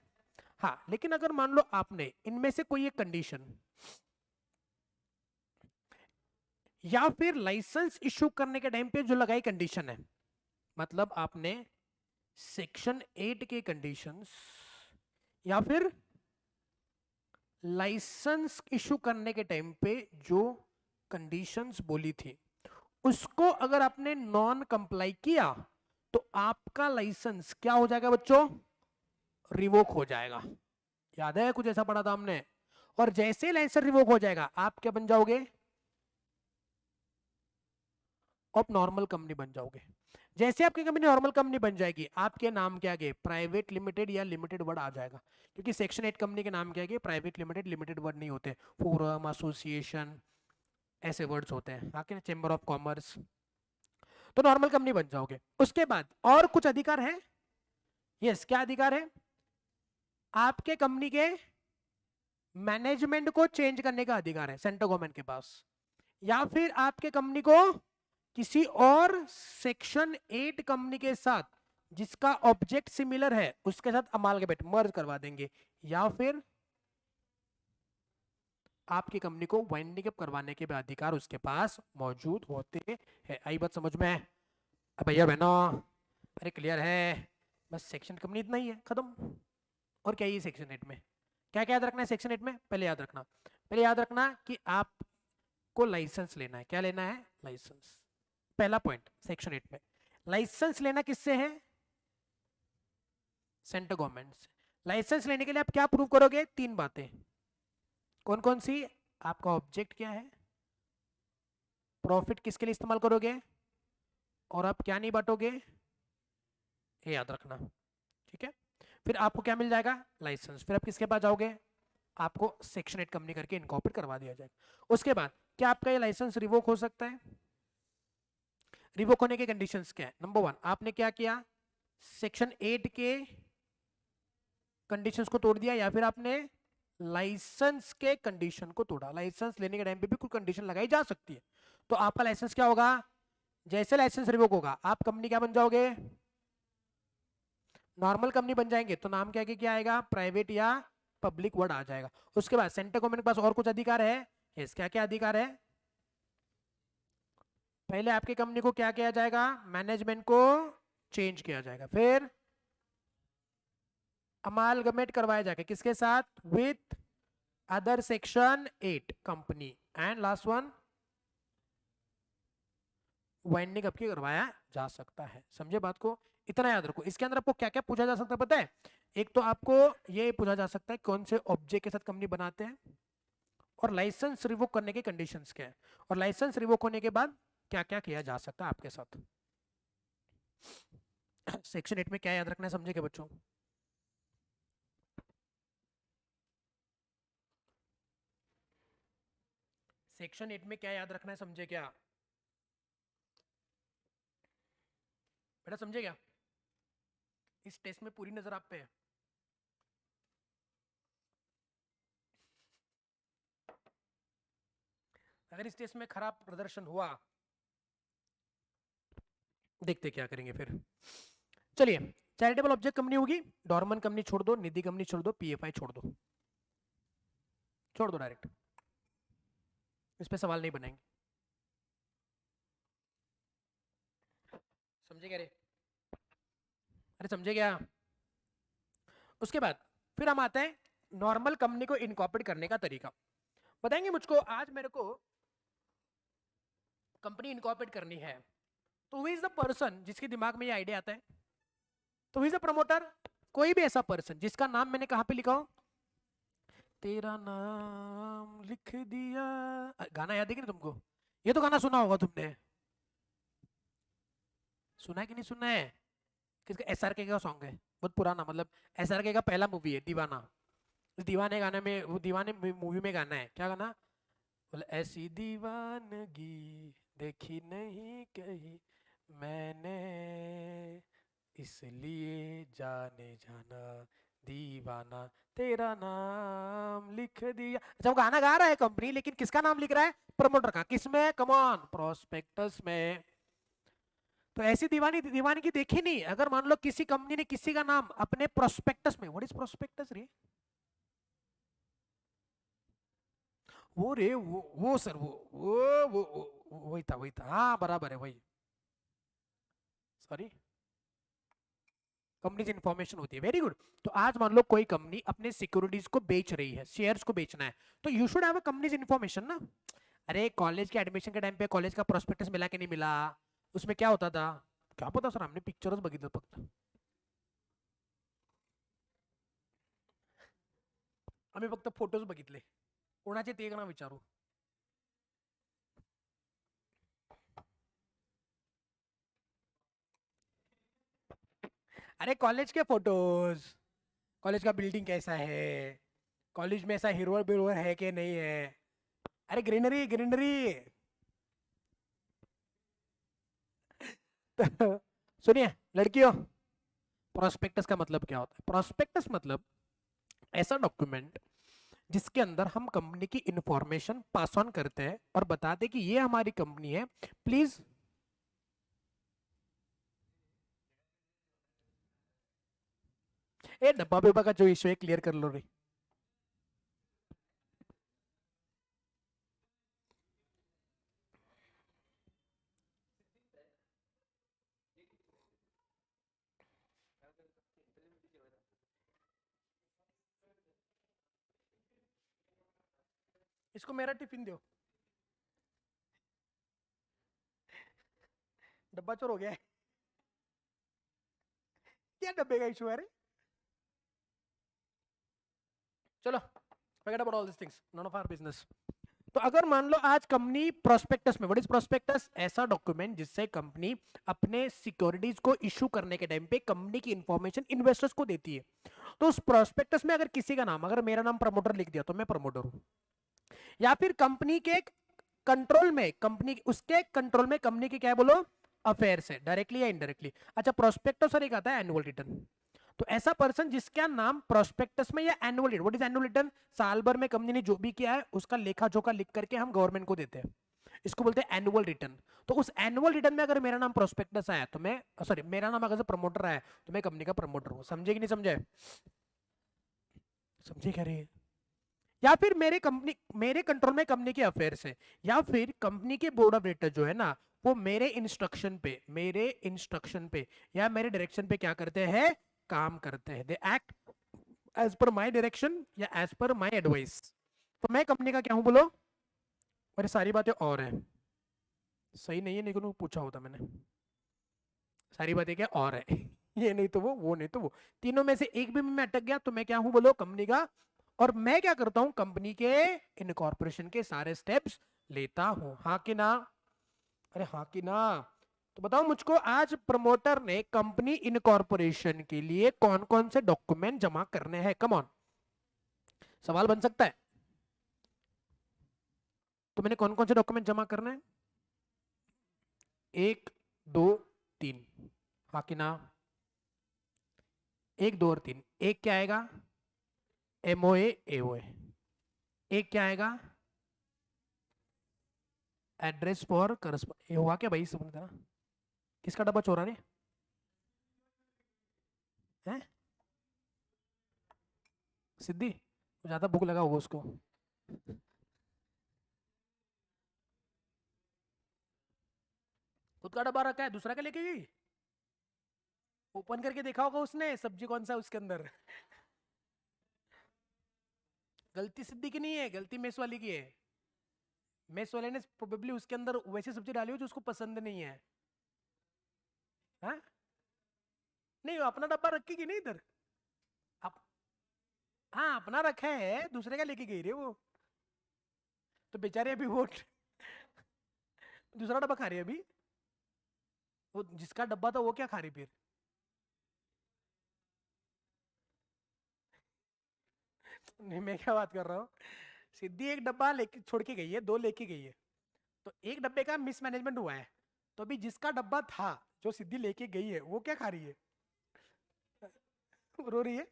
हाँ, लेकिन अगर मान लो आपने इनमें से कोई एक कंडीशन या फिर लाइसेंस इशू करने के टाइम पे जो लगाई कंडीशन है, मतलब आपने सेक्शन 8 के कंडीशंस या फिर लाइसेंस इशू करने के टाइम पे जो कंडीशंस बोली थी उसको अगर आपने नॉन कंप्लाई किया तो आपका लाइसेंस क्या हो जाएगा बच्चों, रिवोक हो जाएगा। याद है कुछ ऐसा पढ़ा था हमने। और जैसे लाइसेंस रिवोक हो जाएगा आप क्या बन जाओगे, आप नॉर्मल कंपनी बन जाओगे। जैसे आपकी कंपनी नॉर्मल कंपनी बन जाएगी आपके नाम के आगे प्राइवेट लिमिटेड या लिमिटेड वर्ड आ जाएगा, क्योंकि सेक्शन 8 कंपनी के नाम के आगे प्राइवेट लिमिटेड लिमिटेड वर्ड नहीं होते, फोरम, एसोसिएशन ऐसे वर्ड्स होते हैं, आके चेंबर ऑफ कॉमर्स, तो नॉर्मल कंपनी बन जाओगे। उसके बाद और कुछ अधिकार है, यस क्या अधिकार है, आपके कंपनी के मैनेजमेंट को चेंज करने का अधिकार है सेंट्रल गवर्नमेंट के पास, या फिर आपके कंपनी को किसी और सेक्शन 8 कंपनी के साथ जिसका ऑब्जेक्ट सिमिलर है उसके साथ अमालगमेट मर्ज करवा देंगे, या फिर आपकी कंपनी को वाइंडिंग अप करवाने के भी अधिकार उसके पास मौजूद होते हैं। आई बात समझ में, भैया बहनों, अरे क्लियर है, बस सेक्शन कंपनी इतना ही है, खत्म। और क्या ये सेक्शन 8 में क्या क्या याद रखना है, सेक्शन 8 में पहले याद रखना कि आपको लाइसेंस लेना है। क्या लेना है, लाइसेंस। पहला पॉइंट सेक्शन 8 में, लाइसेंस लेना किससे है, सेंट्रल गवर्नमेंट से। लाइसेंस लेने के लिए आप क्या प्रूव करोगे, तीन बातें, कौन कौन सी, आपका ऑब्जेक्ट क्या है, प्रॉफिट किसके लिए इस्तेमाल करोगे, और आप क्या नहीं बांटोगे, ये याद रखना। ठीक है, फिर आपको क्या मिल जाएगा, लाइसेंस। फिर आप किसके पास जाओगे, आपको सेक्शन 8 कंपनी करके इनकॉर्पोरेट करवा दिया जाएगा। उसके बाद क्या आपका ये लाइसेंस रिवोक हो सकता है, रिवोक होने के कंडीशंस क्या है, नंबर 1 आपने क्या किया, सेक्शन 8 के कंडीशंस को तोड़ दिया, या फिर आपने लाइसेंस के कंडीशन को तोड़ा। लाइसेंस लेने के टाइम पे भी कुछ कंडीशन लगाई जा सकती है, तो आपका लाइसेंस क्या होगा, जैसे लाइसेंस रिवोक होगा आप कंपनी क्या बन जाओगे, नॉर्मल कंपनी बन जाएंगे, तो नाम के आगे क्या आएगा, प्राइवेट या पब्लिक वर्ड आ जाएगा। उसके बाद सेंट्रल गवर्नमेंट के पास और कुछ अधिकार है, यस क्या क्या अधिकार है, पहले आपकी कंपनी को क्या किया जाएगा, मैनेजमेंट को चेंज किया जाएगा, फिर अमालगमेट करवाया जाएगा किसके साथ, with other section 8 company, and last one winding up करवाया जा सकता है। समझे बात को, इतना याद रखो। इसके अंदर आपको क्या क्या पूछा जा सकता है पता है, एक तो आपको ये पूछा जा सकता है कौन से ऑब्जेक्ट के साथ कंपनी बनाते हैं, और लाइसेंस रिवोक करने के कंडीशंस क्या है, और लाइसेंस रिवोक होने के बाद क्या क्या किया जा सकता है आपके साथ। सेक्शन 8 में क्या याद रखना है, समझे क्या बच्चों, सेक्शन 8 में क्या याद रखना है, समझे क्या बेटा, समझे क्या, इस टेस्ट में पूरी नजर आप पे है। अगर इस टेस्ट में खराब प्रदर्शन हुआ, देखते क्या करेंगे फिर। चलिए, चैरिटेबल ऑब्जेक्ट कंपनी होगी, डॉर्मन कंपनी छोड़ दो, निधि कंपनी छोड़ दो, पीएफआई छोड़ दो, डायरेक्ट। इस पे सवाल नहीं बनाएंगे, समझे क्या रे? अरे समझे क्या? उसके बाद फिर हम आते हैं नॉर्मल कंपनी को इनकॉर्पोरेट करने का तरीका। बताएंगे मुझको, आज मेरे को कंपनी इनकॉर्पोरेट करनी है, तो हु इज द पर्सन जिसके दिमाग में ये आइडिया आता है? तो हु इज द प्रमोटर? कोई भी ऐसा पर्सन जिसका नाम मैंने कहां पे लिखा हो, तेरा नाम लिख दिया। गाना याद है कि नहीं तुमको? ये तो गाना सुना होगा तुमने, सुना है कि नहीं सुना है? किसका? एसआरके का सॉन्ग है, बहुत पुराना, मतलब एसआरके का पहला मूवी है दीवाना। उस दीवाने गाने में, वो दीवाने मूवी में गाना है, क्या गाना बोले, ऐसी दीवानगी देखी नहीं कहीं मैंने, इसलिए जाने जाना दीवाना, तेरा नाम लिख दिया। जब गाना गा रहा है कंपनी, लेकिन किसका नाम लिख रहा है? प्रमोटर का। किसमें? कम ऑन, प्रोस्पेक्टस में। तो ऐसी दीवानी दीवानी की देखी नहीं, अगर मान लो किसी कंपनी ने किसी का नाम अपने प्रोस्पेक्टस में, व्हाट इज प्रोस्पेक्टस रे? वो रे, वो सर, वही था, वही था, हाँ बराबर है वही। सॉरी, कंपनी इन्फॉर्मेशन होती है, वेरी गुड। तो आज मान लो कोई कंपनी अपने सिक्योरिटीज को बेच रही है, शेयर्स को बेचना है, तो you should have a companies information ना। अरे कॉलेज के एडमिशन के टाइम पे कॉलेज का प्रोस्पेक्टस मिला कि नहीं मिला, उसमें क्या होता था? क्या पता सर, हमने पिक्चर्स बघितलं फक्त, आम्ही फक्त फोटोज बघितले, कोणाचे ते ना विचारू। अरे कॉलेज के फोटोज, कॉलेज का बिल्डिंग कैसा है, कॉलेज में ऐसा हिरवर बिरवर है कि नहीं है, अरे ग्रीनरी ग्रीनरी। तो सुनिए लड़कियों, प्रोस्पेक्टस का मतलब क्या होता है? प्रोस्पेक्टस मतलब ऐसा डॉक्यूमेंट जिसके अंदर हम कंपनी की इंफॉर्मेशन पास ऑन करते हैं और बताते हैं कि ये हमारी कंपनी है, प्लीज। ए डब्बा बिब्बा का जो इशू है क्लियर कर लो रे। इसको मेरा टिफिन दो, डब्बा चोर हो गया है। क्या डब्बे का इशू है रे? चलो, forget about all these things, none of our business। तो अगर मान लो आज कंपनी प्रोस्पेक्टस में, व्हाट इज प्रोस्पेक्टस? ऐसा डॉक्यूमेंट जिससे कंपनी अपने सिक्योरिटीज को इशू करने के टाइम पे कंपनी की इंफॉर्मेशन इन्वेस्टर्स को देती है। तो उस प्रोस्पेक्टस में अगर किसी का नाम, अगर मेरा नाम प्रमोटर लिख दिया तो मैं प्रमोटर हूं, या फिर कंपनी के कंट्रोल में, कंपनी उसके कंट्रोल में कंपनी की क्या है बोलो, अफेयर्स है, डायरेक्टली या इनडायरेक्टली। अच्छा, प्रोस्पेक्टस सर एक आता है एनुअल रिटर्न। तो ऐसा पर्सन जिसका नाम प्रोस्पेक्टस में या annual return, what is annual return? साल भर में कंपनी ने जो भी किया है उसका लेखा जोखा लिख करके हम गवर्नमेंट को देते हैं, इसको बोलते हैं एनुअल रिटर्न। तो उस एनुअल रिटर्न में अगर मेरा नाम प्रोस्पेक्टस आया तो मैं, सॉरी मेरा नाम अगर प्रमोटर आया तो मैं कंपनी का प्रमोटर हूं। समझे कि नहीं समझे? समझे क्या रही? या फिर मेरे कंपनी, मेरे कंट्रोल में कंपनी के अफेयर्स है, या फिर कंपनी के बोर्ड ऑफ डायरेक्टर जो है ना, वो मेरे इंस्ट्रक्शन पे, मेरे इंस्ट्रक्शन पे या मेरे डायरेक्शन पे क्या करते हैं? काम करते हैं। They act as per my direction या एज पर माई एडवाइस। तो मैं कंपनी का क्या हूं बोलो? मेरी सारी बातें और है, सही नहीं है, लेकिन पूछा होता मैंने, सारी बातें क्या और है? ये नहीं तो वो नहीं तो वो, तीनों में से एक भी मैं अटक गया तो मैं क्या हूं बोलो? कंपनी का। और मैं क्या करता हूं? कंपनी के इनकॉर्पोरेशन के सारे स्टेप्स लेता हूं, हाँ कि ना? अरे हाँ कि ना? तो बताओ मुझको, आज प्रमोटर ने कंपनी इनकॉर्पोरेशन के लिए कौन कौन से डॉक्यूमेंट जमा करने हैं? कम ऑन, सवाल बन सकता है। तो मैंने कौन कौन से डॉक्यूमेंट जमा करने हैं? एक, दो, तीन, हाँ कि ना? एक, दो और तीन। एक क्या आएगा? MOA AOA. एक क्या आएगा? Address for correspond. ये हुआ क्या भाई, समझ ना? किसका डब्बा चोरा रे? हैं? सिद्धि, ज्यादा भूख लगा होगा उसको। खुद का डब्बा रखा है, दूसरा क्या लेके गई? ओपन करके देखा होगा उसने सब्जी कौन सा है उसके अंदर। गलती सिद्दीकी की नहीं है, गलती मेस वाली की है। मेस वाले ने प्रोबेबली उसके अंदर वैसी सब्जी डाली हो जो उसको पसंद नहीं है। हाँ, नहीं वो अपना डब्बा रखेगी नहीं इधर। आप, हाँ अपना रखा है, दूसरे का लेके गई रे वो। तो बेचारे अभी वो दूसरा डब्बा खा रही है अभी। वो जिसका डब्बा था वो क्या खा रही फिर? नहीं मैं क्या बात कर रहा हूँ, सिद्धि एक डब्बा लेके छोड़ के गई है, दो लेके गई है। तो एक डब्बे का मिसमैनेजमेंट हुआ है। तो अभी जिसका डब्बा था जो सिद्धि लेके गई है वो क्या खा रही है? रो रही है।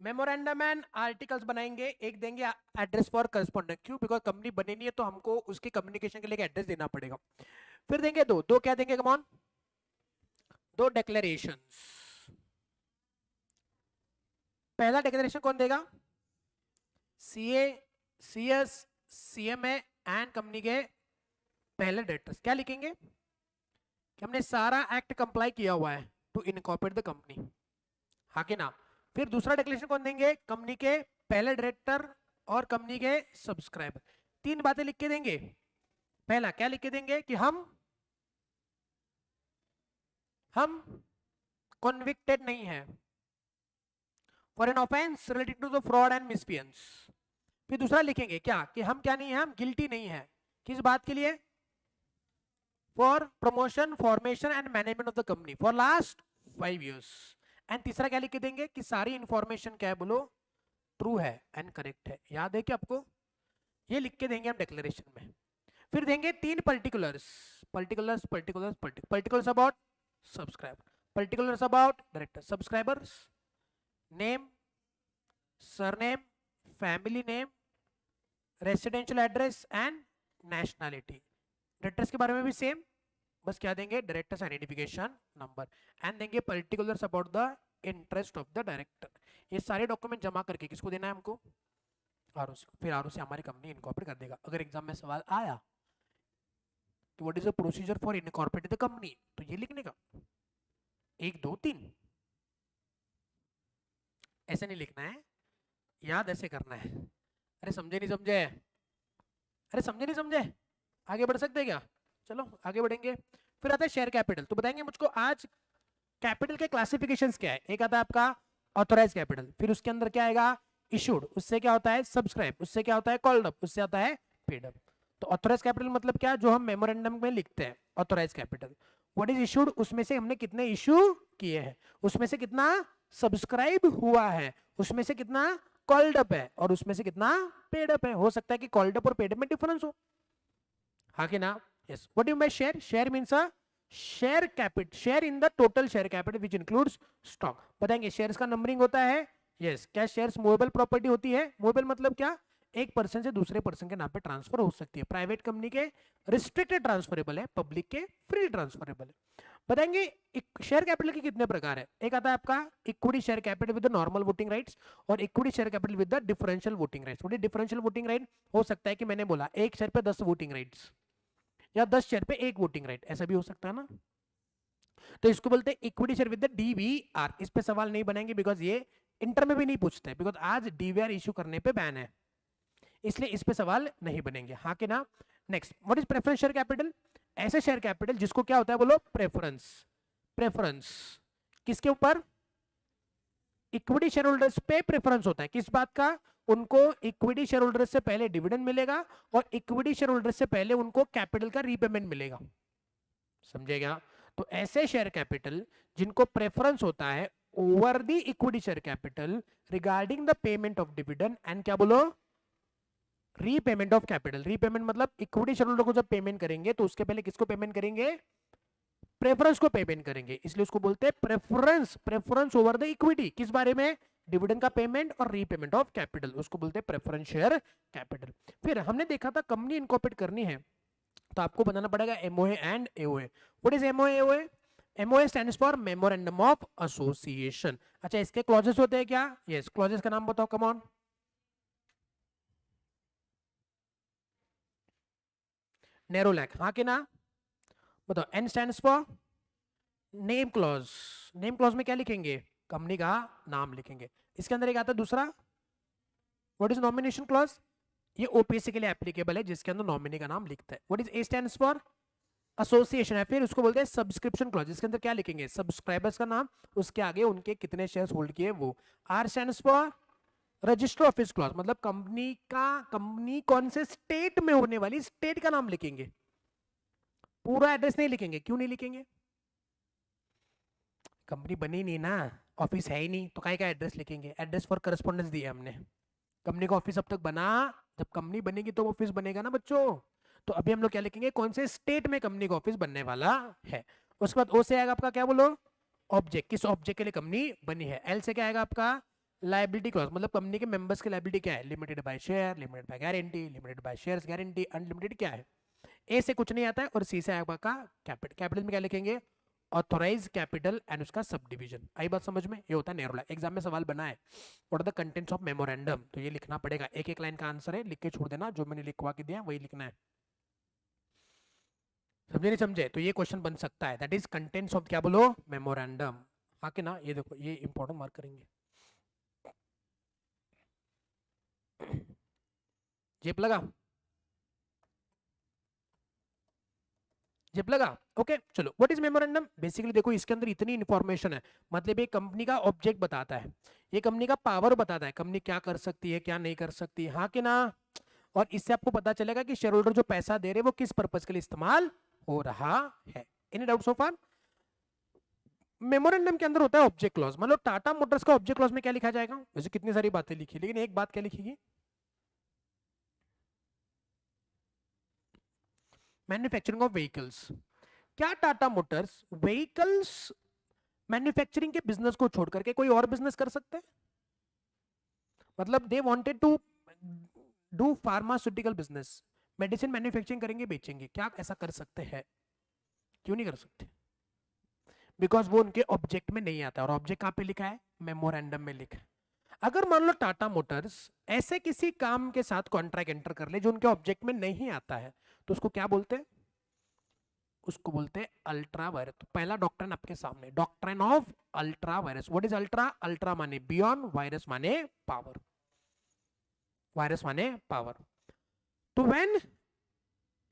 मेमोरेंडम एंड आर्टिकल्स बनाएंगे, एक देंगे एड्रेस फॉर करस्पॉन्डेंट। क्यों? बिकॉज कंपनी बनी नहीं है तो हमको उसके कम्युनिकेशन के लिए एड्रेस देना पड़ेगा। फिर देंगे दो दो, क्या देंगे कमॉन? दो डिक्लेरेशंस। पहला डिक्लेरेशन कौन देगा? CA, CS, CMA and company के पहले डायरेक्टर्स। क्या लिखेंगे कि हमने सारा एक्ट कंप्लाई किया हुआ है टू इनकॉर्पोरेट द कंपनी, हाँ कि ना? फिर दूसरा डिक्लेरेशन कौन देंगे? कंपनी के पहले डायरेक्टर और कंपनी के सब्सक्राइबर। तीन बातें लिख के देंगे। पहला क्या लिख के देंगे कि हम कॉन्विक्टेड नहीं है for an offence related to the fraud and misfeasance. फिर दूसरा लिखेंगे क्या कि हम क्या नहीं है, हम गिल्टी नहीं है। किस बात के लिए? For promotion, formation and management of the company for last 5 years। And तीसरा क्या लिख के देंगे कि सारी इंफॉर्मेशन क्या है बोलो, ट्रू है एंड करेक्ट है। याद है कि आपको? ये लिख के देंगे हम डिक्लेरेशन में। फिर देंगे तीन particulars, particulars particulars particulars about subscriber, particulars about director, subscribers name, surname, family name, residential address and nationality. Directors के बारे में भी सेम, बस क्या देंगे? Directors identification number. एंड देंगे particulars about the interest of the director. ये सारे डॉक्यूमेंट जमा करके किसको देना है हमको? आरओसी को। फिर आरओसी हमारी कंपनी इनकॉर्पोरेट कर देगा। अगर एग्जाम में सवाल आया कि what is the procedure for incorporate the company, तो ये लिखने का 1 2 3। ऐसे नहीं लिखना है, याद ऐसे करना है। अरे समझे नहीं समझे? अरे समझे नहीं समझे? आगे बढ़ सकते हैं क्या? चलो आगे बढ़ेंगे। फिर आता है शेयर कैपिटल। तो बताएंगे मुझको आज कैपिटल के क्लासिफिकेशंस क्या है। एक आता है आपका ऑथोराइज कैपिटल, फिर उसके अंदर क्या आएगा? इशूड, उससे क्या होता है? सब्सक्राइब, उससे क्या होता है? कॉल्ड अप, उससे आता है पेड अप। तो ऑथोराइज कैपिटल मतलब क्या? जो हम मेमोरेंडम में लिखते हैं authorise capital. What is issued? उसमें से हमने कितने इशू किए हैं, उसमें से कितना सब्सक्राइब हुआ है, उसमें से कितना कॉल्ड अप है, और उसमें से कितना पेड अप है। हो सकता है कि कॉल्ड अप और पेड अप में डिफरेंस हो, हाँ कि ना? Yes. What do you mean by share? Share means a share capital, share in the total share capital which includes stock. बताएंगे शेयर्स का नंबरिंग होता है। यस। क्या शेयर्स मूवेबल प्रॉपर्टी होती है? मूवेबल मतलब क्या? एक पर्सन से दूसरे पर्सन के नाम पे ट्रांसफर हो सकती है। प्राइवेट कंपनी के रिस्ट्रिक्टेड ट्रांसफरेबल है, पब्लिक के फ्री ट्रांसफरेबल है। बताएंगे शेयर कैपिटल के कितने प्रकार है। एक आता है आपका equity share capital with normal voting rights, और equity share capital with the differential voting rights. Differential voting right हो सकता है कि मैंने बोला एक शेयर पे 10 वोटिंग राइट्स, या 10 शेयर पे एक वोटिंग राइट, ऐसा भी हो सकता है ना। तो इसको बोलते हैं equity share with the DVR. इस पे सवाल नहीं बनाएंगे बिकॉज ये इंटर में भी नहीं पूछते, बिकॉज आज डीवीआर इशू करने पे बैन है, इसलिए इस पे सवाल नहीं बनेंगे, हाँ कि ना? Next, what is preference share capital? ऐसे शेयर कैपिटल जिसको क्या होता है बोलो? प्रेफरेंस। प्रेफरेंस किसके ऊपर? इक्विटी शेयर होल्डर्स पे प्रेफरेंस होता है। किस बात का? उनको इक्विटी शेयर होल्डर्स से पहले डिविडेंड मिलेगा, और इक्विटी शेयर होल्डर्स से पहले उनको कैपिटल का रीपेमेंट मिलेगा। समझेगा? तो ऐसे शेयर कैपिटल जिनको प्रेफरेंस होता है over the equity share capital regarding the payment of dividend and क्या बोलो? Repayment of capital. रीपेमेंट मतलब इक्विटी शेयर होल्डर को जब पेमेंट करेंगे तो उसके पहले किसको पेमेंट करेंगे? प्रेफरेंस को पेमेंट करेंगे, इसलिए उसको बोलते हैं preference. Preference over the equity, किस बारे में? डिविडेंड का पेमेंट और रीपेमेंट ऑफ कैपिटल, उसको बोलते हैं प्रेफरेंस शेयर कैपिटल। फिर हमने देखा था कंपनी इनकॉर्पोरेट करनी है तो आपको बनाना पड़ेगा MOA and AOA. What is MOA AOA? MOA stands for memorandum of association. अच्छा, इसके क्लॉजेस होते हैं क्या? यस, क्लॉजेस का नाम बताओ, कम ऑन। नैरो लैक, हाँ कि ना? बताओ। N stands for name clause. Name clause में क्या लिखेंगे? कंपनी का नाम लिखेंगे। इसके अंदर एक आता है दूसरा, व्हाट इज नॉमिनेशन क्लॉज? ये ओपीएससी के लिए एप्लीकेबल है, जिसके अंदर नॉमिनी का नाम लिखता है। What is a stands for? Association है, फिर उसको बोलते हैं सब्सक्रिप्शन क्लॉज, जिसके अंदर क्या लिखेंगे? सब्सक्राइबर्स का नाम, उसके आगे उनके कितने शेयर्स होल्ड किए वो। R stands for register office clause, मतलब कंपनी कौन से स्टेट में होने वाली, स्टेट का नाम लिखेंगे, पूरा एड्रेस नहीं लिखेंगे। क्यों नहीं लिखेंगे? कंपनी बनी नहीं ना, ऑफिस है ही नहीं, तो काय का एड्रेस लिखेंगे? एड्रेस फॉर करस्पॉन्डेंस दिया हमने। कंपनी का ऑफिस अब तक बना, जब कंपनी बनेगी तो ऑफिस बनेगा ना बच्चों। तो अभी हम लोग क्या लिखेंगे? कौन से स्टेट में कंपनी का ऑफिस बनने वाला है। उसके बाद ओ से आएगा आपका, क्या बोलो? ऑब्जेक्ट, किस ऑब्जेक्ट के लिए कंपनी बनी है। एल से क्या आएगा आपका? लायबिलिटी क्लॉज, मतलब कंपनी के मेंबर्स की लायबिलिटी क्या है? Limited by share, limited by guarantee, limited by shares guarantee, unlimited क्या है। ए से कुछ नहीं आता है, और सी से आएगा आपका कैपिटल। कैपिटल में क्या लिखेंगे? ऑथोराइज कैपिटल एंड उसका सब डिवीजन। आई बात समझ में? ये होता है नेरोला। एग्जाम में सवाल बना है, what are the contents of memorandum, तो ये लिखना पड़ेगा। एक एक लाइन का आंसर है, लिख के छोड़ देना, जो मैंने लिखवा के दिया वही लिखना है। समझे नहीं समझे? तो ये क्वेश्चन बन सकता है, दैट इज कंटेंट्स ऑफ क्या बोलो? मेमोरेंडम। हाँ कि ना? ये देखो, ये इंपॉर्टेंट मार्क करेंगे। जेप लगा? जिप लगा? ओके चलो। What is memorandum? बेसिकली देखो, इसके अंदर इतनी इंफॉर्मेशन है, मतलब ये कंपनी का ऑब्जेक्ट बताता है, ये कंपनी का पावर बताता है, कंपनी क्या कर सकती है क्या नहीं कर सकती, हाँ कि ना? और इससे आपको पता चलेगा कि शेयर होल्डर जो पैसा दे रहे हैं वो किस पर्पज के लिए इस्तेमाल हो रहा है। एनी डाउट सो फार? मेमोरेंडम के अंदर होता है ऑब्जेक्ट क्लॉज। मतलब टाटा मोटर्स का ऑब्जेक्ट क्लॉज में क्या लिखा जाएगा? वैसे कितनी सारी बातें लिखी, लेकिन एक बात क्या लिखेगी? Manufacturing of vehicles. क्या टाटा मोटर्स व्हीकल्स मैन्युफैक्चरिंग के बिजनेस को छोड़ करके कोई और बिजनेस कर सकते हैं? मतलब they wanted to do pharmaceutical business, medicine manufacturing करेंगे बेचेंगे, क्या ऐसा कर सकते हैं? क्यों नहीं कर सकते? बिकॉज वो उनके ऑब्जेक्ट में नहीं आता, और ऑब्जेक्ट कहां पे लिखा है? मेमोरेंडम में लिखा है। अगर मान लो टाटा मोटर्स ऐसे किसी काम के साथ कॉन्ट्रैक्ट एंटर कर ले जो उनके ऑब्जेक्ट में नहीं आता है, तो उसको क्या बोलते हैं? उसको बोलते हैं अल्ट्रा वायरस। तो पहला डॉक्ट्रिन आपके सामने, doctrine of ultra vires. What is ultra? Ultra माने बियॉन्ड, वायरस माने पावर, वायरस माने पावर। तो when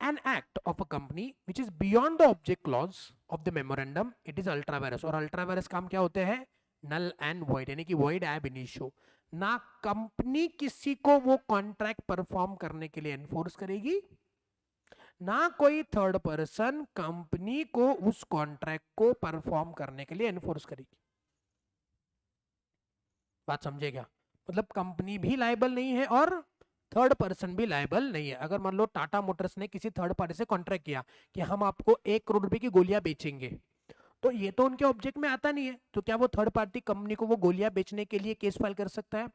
an act of a company which is beyond the object clause of the memorandum, it is ultra virus। और ultra virus काम क्या होते हैं? null and void, यानी कि void ab initio। ना कंपनी किसी को वो कॉन्ट्रैक्ट परफॉर्म करने के लिए एनफोर्स करेगी, ना कोई थर्ड पर्सन कंपनी को उस कॉन्ट्रैक्ट को परफॉर्म करने के लिए एनफोर्स करेगी। बात समझे क्या? मतलब कंपनी भी लायबल नहीं है और थर्ड पर्सन भी लायबल नहीं है। अगर मान लो टाटा मोटर्स ने किसी थर्ड पार्टी से कॉन्ट्रैक्ट किया कि हम आपको 1 करोड़ रुपए की गोलियां बेचेंगे, तो ये तो उनके ऑब्जेक्ट में आता नहीं है, तो क्या वो थर्ड पार्टी कंपनी को वो गोलियां बेचने के लिए केस फाइल कर सकता है?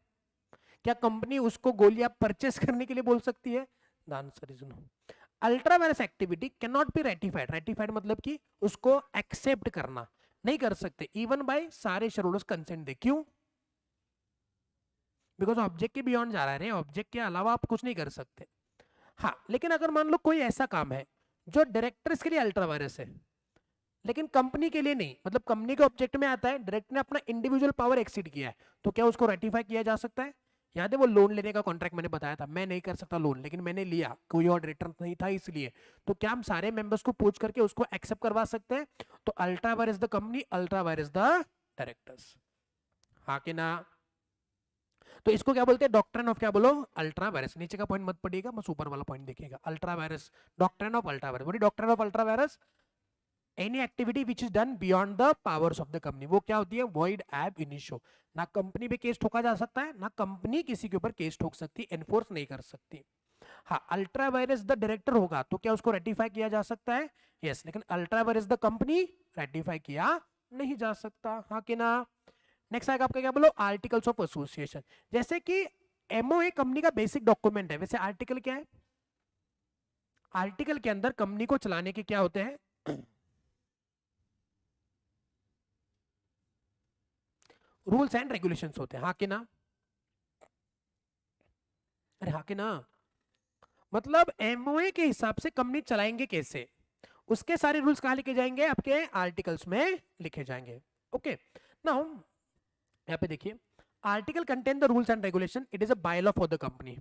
क्या कंपनी उसको गोलियां परचेस करने के लिए बोल सकती है? The answer is no. Ultra vires activity can not be ratified. Ratified मतलब कि उसको एक्सेप्ट करना नहीं कर सकते, इवन बाय सारे शेयर होल्डर्स कंसेंट दे। क्यों? बिकॉज ऑब्जेक्ट के बियॉन्ड जा रहा है, ऑब्जेक्ट के अलावा आप कुछ नहीं कर सकते। हाँ, लेकिन अगर मान लो कोई ऐसा काम है जो डायरेक्टर्स के लिए अल्ट्रा वायरस है लेकिन कंपनी के लिए नहीं, मतलब कंपनी के ऑब्जेक्ट में आता है, डायरेक्टर ने अपना इंडिविजुअल पावर एक्सीड किया है, तो क्या उसको रेटिफाई किया जा सकता है? याद है वो लोन लेने का कॉन्ट्रैक्ट मैंने बताया था, मैं नहीं कर सकता लोन, लेकिन मैंने लिया, कोई और डायरेक्टर नहीं था इसलिए, तो क्या हम सारे मेंबर्स को पूछ करके उसको एक्सेप्ट करवा सकते हैं? तो ultra vires the company, ultra vires the directors. हाँ कि ना? तो इसको क्या बोलते हैं? डॉक्ट्रिन ऑफ क्या बोलो? Ultra vires. नीचे का पॉइंट मत पढ़िएगा, बस ऊपर वाला पॉइंट देखिएगा। Ultra vires, doctrine of ultra vires. What is doctrine of ultra vires? Any activity which is done beyond the powers of the company, वो क्या होती है? वॉइड एब इनिशियो। ना कंपनी पे केस ठोका जा सकता है, ना कंपनी किसी के ऊपर केस ठोक सकती, एनफोर्स नहीं कर सकती। हाँ, अल्ट्रा वायरस द डायरेक्टर होगा तो क्या उसको रेटिफाई किया जा सकता है? यस, लेकिन ultra vires the company ratify किया नहीं जा सकता। हाँ कि ना? नेक्स्ट आएगा आपका क्या बोलो? Articles of association. जैसे कि एमओए कंपनी का बेसिक डॉक्यूमेंट है, वैसे आर्टिकल क्या है? आर्टिकल के अंदर कंपनी को चलाने के क्या होते हैं? रूल्स एंड रेगुलेशंस होते हैं, हाँ कि ना? अरे हाँ कि ना? मतलब एमओए के हिसाब से कंपनी चलाएंगे कैसे, उसके सारे रूल्स कहाँ लिखे जाएंगे? आपके आर्टिकल्स में लिखे जाएंगे। ओके, नाउ यहाँ पे देखिए, article contain the rules and regulation, it is a by law for the company.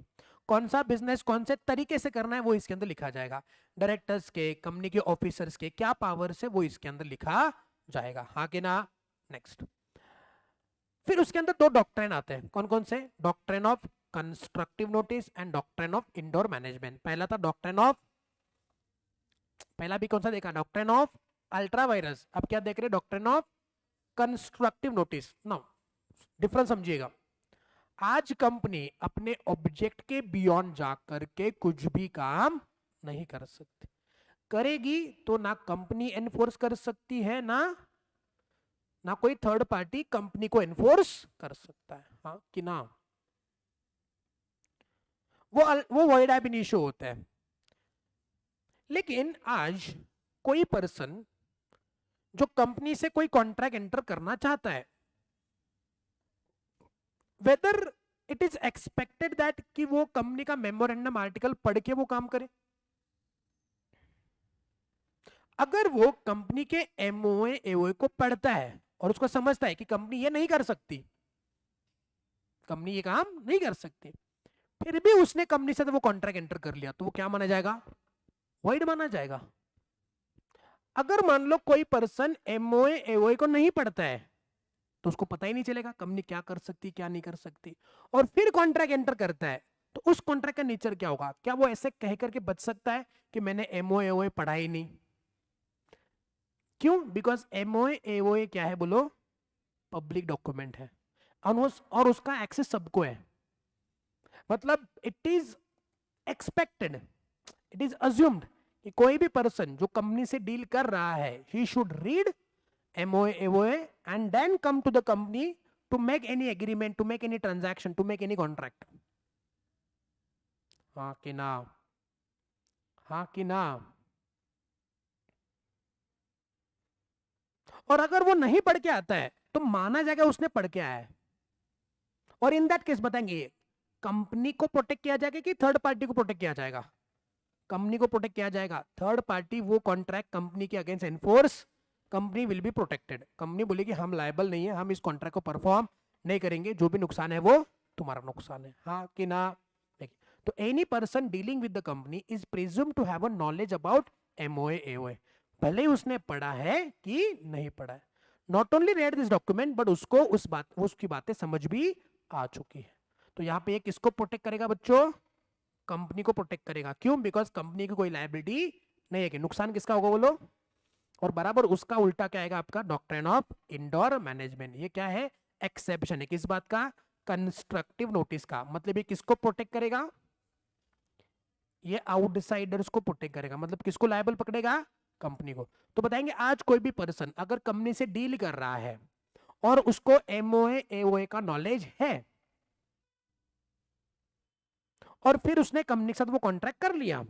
कौन सा बिजनेस कौन से तरीके से करना है वो इसके अंदर लिखा जाएगा। डायरेक्टर्स के, कंपनी के ऑफिसर्स के क्या पावर्स है वो इसके अंदर लिखा जाएगा, हाँ कि ना? नेक्स्ट, फिर उसके अंदर दो डॉक्ट्रिन आते हैं, कौन कौन से? Doctrine of constructive notice and doctrine of indoor management. पहला था डॉक्ट्रिन ऑफ, पहला भी कौन सा देखा? Doctrine of ultra vires. अब क्या देख रहे? Doctrine of constructive notice. Now difference समझिएगा, आज कंपनी अपने ऑब्जेक्ट के बियॉन्ड जाकर के कुछ भी काम नहीं कर सकती। करेगी तो ना कंपनी एनफोर्स कर सकती है, ना ना कोई थर्ड पार्टी कंपनी को एनफोर्स कर सकता है, हाँ कि ना? वो वॉइड एब इनिशियो होता है। लेकिन आज कोई पर्सन जो कंपनी से कोई कॉन्ट्रैक्ट एंटर करना चाहता है, whether it is expected that कि वो कंपनी का मेमोरेंडम आर्टिकल पढ़ के वो काम करे। अगर वो कंपनी के एमओए एओए को पढ़ता है और उसको समझता है कि कंपनी ये नहीं कर सकती, कंपनी ये काम नहीं कर सकती, फिर भी उसने कंपनी से तो वो कॉन्ट्रैक्ट एंटर कर लिया, तो वो क्या माना जाएगा? वॉइड माना जाएगा। अगर मान लो कोई पर्सन एमओए एओए को नहीं पढ़ता है, तो उसको पता ही नहीं चलेगा कंपनी क्या कर सकती क्या नहीं कर सकती, और फिर कॉन्ट्रैक्ट एंटर करता है, तो उस कॉन्ट्रैक्ट का नेचर क्या होगा? क्या वो ऐसे कह करके बच सकता है कि मैंने एमओए एओए पढ़ा ही नहीं? क्यों? बिकॉज एमओए एओए क्या है बोलो? पब्लिक डॉक्यूमेंट है, और उसका एक्सेस सबको है। मतलब it is expected, it is assumed कि कोई भी पर्सन जो कंपनी से डील कर रहा है, he should read MOA, AOA and then come to the company to make any agreement, to make any transaction, to make any contract. हाँ कि ना? हाँ कि ना? और अगर वो नहीं पढ़ के आता है तो माना जाएगा उसने पढ़ के आया है, और इन दैट केस बताएंगे कंपनी को प्रोटेक्ट किया जाएगा कि थर्ड पार्टी को प्रोटेक्ट किया जाएगा? कंपनी को प्रोटेक्ट किया जाएगा। थर्ड पार्टी वो कॉन्ट्रैक्ट कंपनी के against enforce, company will be protected. Company बोलेगी हम लायबल नहीं है, हम इस कॉन्ट्रैक्ट को परफॉर्म नहीं करेंगे, जो भी नुकसान है वो तुम्हारा नुकसान है, हाँ कि ना? देखिए, तो any person dealing with the company is presume to have a knowledge about MOA AOA, भले ही उसने पढ़ा है कि नहीं पढ़ा है। Not only read this document, but उसको उसकी बातें समझ भी आ चुकी है। तो यहाँ पे ये किसको प्रोटेक्ट करेगा बच्चों? कंपनी को प्रोटेक्ट करेगा। क्यों? बिकॉज कंपनी की कोई लायबिलिटी नहीं है कि नुकसान किसका होगा बोलो? और बराबर उसका उल्टा क्या आएगा आपका? Doctrine of indoor management. ये क्या है? एक्सेप्शन है किस बात का? कंस्ट्रक्टिव नोटिस का। मतलब ये किसको प्रोटेक्ट करेगा? ये आउटसाइडर्स को प्रोटेक्ट करेगा। मतलब किसको लायबल पकड़ेगा? कंपनी को। तो बताएंगे आज कोई भी पर्सन अगर कंपनी से डील कर रहा है और उसको एमओए एओए का नॉलेज है, और फिर उसने कंपनी के साथ वो कॉन्ट्रैक्ट कर लिया,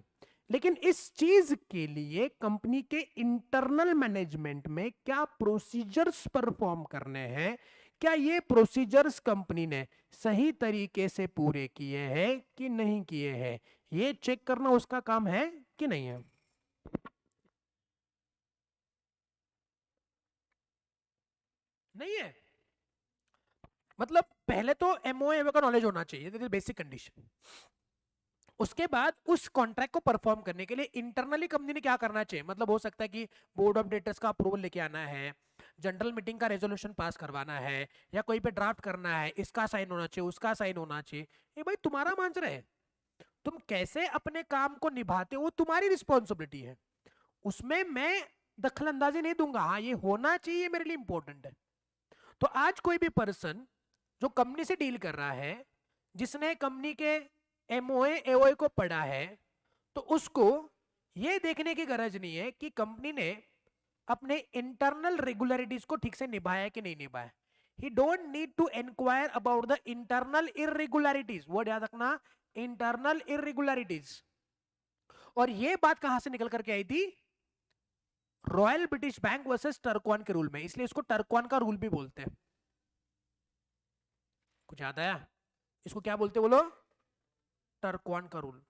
लेकिन इस चीज के लिए कंपनी के इंटरनल मैनेजमेंट में क्या प्रोसीजर्स परफॉर्म करने हैं, क्या ये प्रोसीजर्स कंपनी ने सही तरीके से पूरे किए हैं कि नहीं किए हैं, ये चेक करना उसका काम है कि नहीं है? नहीं है। मतलब पहले तो एमओए का नॉलेज होना चाहिए, बेसिक कंडीशन। उसके बाद उस कॉन्ट्रैक्ट को परफॉर्म करने के लिए इंटरनली कंपनी ने क्या करना चाहिए? मतलब हो सकता है कि बोर्ड ऑफ डायरेक्टर्स का अप्रूवल लेके आना है, जनरल मीटिंग का रेजोल्यूशन पास करवाना है, या कोई पे ड्राफ्ट करना है, इसका साइन होना चाहिए, उसका साइन होना चाहिए। ये भाई तुम्हारा मांझ रहे, तुम कैसे अपने काम को निभाते हो वो तुम्हारी रिस्पॉन्सिबिलिटी है, उसमें मैं दखल अंदाजी नहीं दूंगा। हाँ ये होना चाहिए मेरे लिए इंपॉर्टेंट है। तो आज कोई भी पर्सन जो कंपनी से डील कर रहा है, जिसने कंपनी के एमओए एओए को पढ़ा है, तो उसको ये देखने की गरज नहीं है कि कंपनी ने अपने इंटरनल रेगुलरिटीज को ठीक से निभाया कि नहीं निभाया। He don't need to inquire about the internal irregularities, word याद रखना, इंटरनल इरेगुलरिटीज। और ये बात कहां से निकल करके आई थी? रॉयल ब्रिटिश बैंक वर्सेस टर्कवान के रूल में, इसलिए इसको टर्कवान का रूल भी बोलते हैं। कुछ याद आया? इसको क्या बोलते बोलो? टर्कवान का रूल,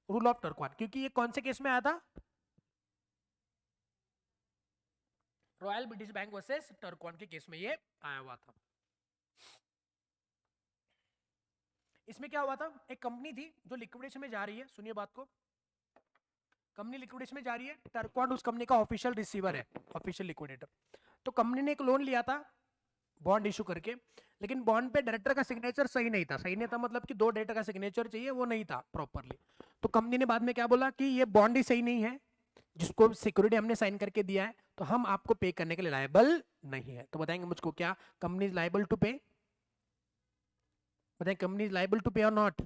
रूल ऑफ टर्कवान। क्योंकि ये कौन से केस में आया था? रॉयल ब्रिटिश बैंक वर्सेस टर्कवान के केस में ये आया हुआ था। इसमें क्या हुआ था? एक कंपनी थी जो लिक्विडेशन में जा रही है, सुनिए बात को, कंपनी लिक्विडेशन में जा रही है, टर्कवान उस कंपनी का ऑफिशियल रिसीवर है, ऑफिशियल लिक्विडेटर। तो कंपनी ने एक लोन लिया था बॉन्ड इशू करके, लेकिन बॉन्ड पे डायरेक्टर का सिग्नेचर सही नहीं था। सही नहीं था मतलब कि दो डायरेक्टर का सिग्नेचर चाहिए, वो नहीं था प्रॉपरली। तो कंपनी ने बाद में क्या बोला कि ये बॉन्ड ही सही नहीं है, जिसको सिक्योरिटी हमने साइन करके दिया है, तो हम आपको पे करने के लिए लायबल नहीं है। तो बताएंगे मुझको क्या कंपनी इज लायबल टू पे? बताएं, company is liable to pay और not?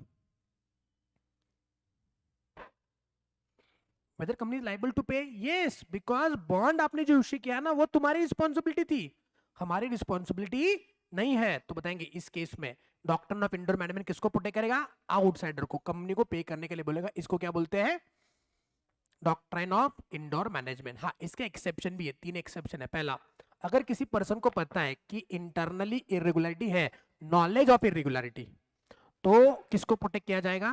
Whether company is liable to pay? Yes, because bond आपने जो इश्यू किया ना वो तुम्हारी रिस्पॉन्सिबिलिटी थी, हमारी रिस्पॉन्सिबिलिटी नहीं है। तो बताएंगे इस केस में डॉक्ट्रिन ऑफ इंडोर मैनेजमेंट किसको प्रोटेक्ट करेगा? आउटसाइडर को, कंपनी को पे करने के लिए बोलेगा। इसको क्या बोलते हैं? Doctrine of indoor management. हाँ, इसके एक्सेप्शन भी है, 3 एक्सेप्शन है। पहला, अगर किसी पर्सन को पता है कि इंटरनली इरेगुलरिटी है, नॉलेज ऑफ इरेगुलरिटी, तो किसको प्रोटेक्ट किया जाएगा?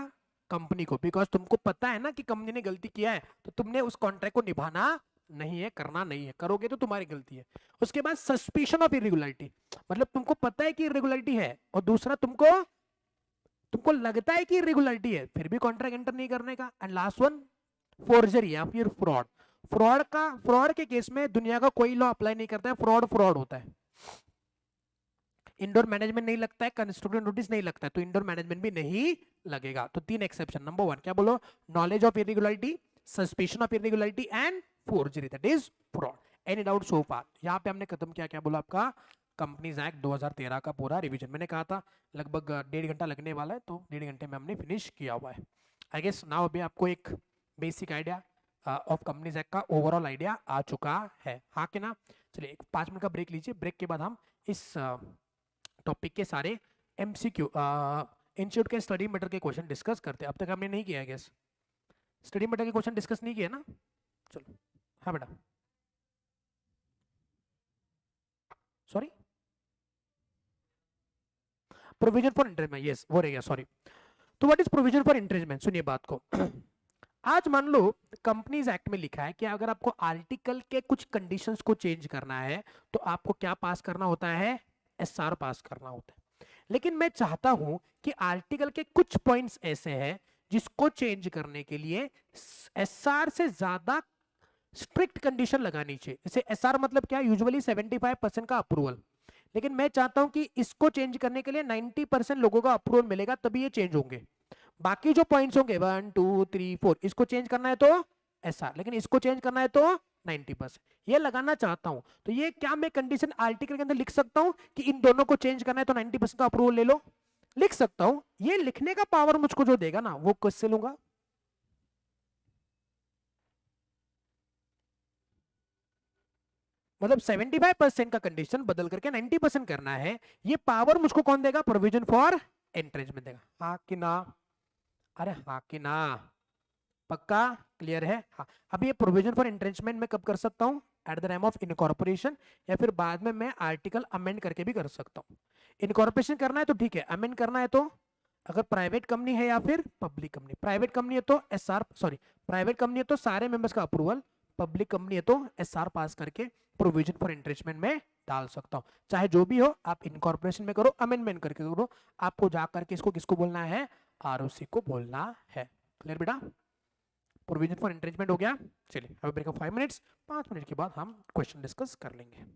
कंपनी को। बिकॉज तुमको पता है ना कि कंपनी ने गलती किया है, तो तुमने उस कॉन्ट्रैक्ट को निभाना नहीं है, करना नहीं है, करोगे तो तुम्हारी गलती है। उसके बाद सस्पिशन ऑफ इरेगुलरिटी, मतलब तुमको पता है कि इरेगुलरिटी है, और दूसरा तुमको तुमको लगता है कि इरेगुलरिटी है, फिर भी कॉन्ट्रैक्ट एंटर नहीं करने का। एंड लास्ट वन, फोर्जरी या फिर फ्रॉड। फ्रॉड के केस में दुनिया का कोई लॉ अप्लाई नहीं करता है, फ्रॉड फ्रॉड होता है। इंडोर मैनेजमेंट नहीं लगता है, कंस्ट्रक्टिव नोटिस नहीं लगता है, तो इंडोर मैनेजमेंट भी नहीं लगेगा। तो 3 एक्सेप्शन। नंबर 1 क्या बोलो? Knowledge of irregularity, suspicion of irregularity and forgery, that is fraud. Any doubt so far? यहाँ पे हमने खत्म किया, क्या बोला आपका? कंपनीज एक्ट 2013 का पूरा रिवीजन। मैंने कहा था लगभग 1.5 घंटा लगने वाला है, तो 1.5 घंटे में हमने फिनिश किया हुआ है। आई गेस नाउ अभी आपको एक basic idea of companies act का ओवरऑल आइडिया आ चुका है, हाँ कि ना? चलिए 5 मिनट का ब्रेक लीजिए, ब्रेक के बाद हम इस टॉपिक के सारे एमसीक्यू इंस्टीट्यूट के स्टडी मैटर के क्वेश्चन डिस्कस करते हैं। अब तक हमने नहीं किया है गैस, स्टडी मैटर के क्वेश्चन डिस्कस नहीं किया ना? चलो, हाँ बेटा, सॉरी, प्रोविजन फॉर इंट्रेजमेंट, यस वो रह गया, सॉरी। तो व्हाट इज प्रोविजन फॉर इंट्रेजमेंट? सुनिए बात को। आज मान लो कंपनीज एक्ट में लिखा है कि अगर आपको आर्टिकल के कुछ कंडीशंस को चेंज करना है, तो आपको क्या पास करना होता है? एसआर पास करना होता है। लेकिन मैं चाहता हूं कि आर्टिकल के कुछ पॉइंट्स ऐसे हैं जिसको चेंज करने के लिए एसआर से ज्यादा स्ट्रिक्ट कंडीशन लगानी चाहिए। जैसे एसआर मतलब क्या? यूजुअली 75% का अप्रूवल, लेकिन मैं चाहता हूं कि इसको चेंज करने के लिए 90% लोगों का अप्रूवल मिलेगा, तभी ये चेंज होंगे। बाकी जो पॉइंट्स होंगे 1 2 3 4, इसको चेंज करना है तो एसआर, लेकिन इसको चेंज करना है तो 90%, ये लगाना चाहता हूं। तो ये क्या मैं कंडीशन आर्टिकल के अंदर लिख सकता हूं कि इन दोनों को चेंज करना है तो 90% का अप्रूवल ले लो? लिख सकता हूं। ये लिखने का पावर मुझको जो देगा ना, वो किससे लूंगा? मतलब 75% का कंडीशन बदल करके 90% करना है, ये पावर मुझको कौन देगा? प्रोविजन फॉर एंट्रेंचमेंट देगा, हाँ कि ना? अरे हाँ कि ना? पक्का क्लियर है? हाँ। अब ये प्रोविजन फॉर एंट्रेंचमेंट मैं कब कर सकता हूँ? At the time of incorporation, या फिर बाद में मैं आर्टिकल अमेंड करके भी कर सकता हूँ। इनकॉर्पोरेशन करना है तो ठीक है, अमेंड करना है तो अगर प्राइवेट कंपनी है या फिर पब्लिक कंपनी, प्राइवेट कंपनी है तो एसआर, सॉरी, प्राइवेट कंपनी है तो सारे मेंबर्स का अप्रूवल, पब्लिक कंपनी है तो एसआर पास करके प्रोविजन फॉर एंट्रेंचमेंट में डाल सकता हूँ। चाहे जो भी हो, आप इनकॉर्पोरेशन में करो, अमेंडमेंट करके करो, आपको जा करके इसको किसको बोलना है? आरओसी को बोलना है। क्लियर बेटा? प्रोविजन फॉर एंट्रेंचमेंट हो गया। चलिए अब ब्रेक ऑफ 5 मिनट्स, 5 मिनट के बाद हम क्वेश्चन डिस्कस कर लेंगे।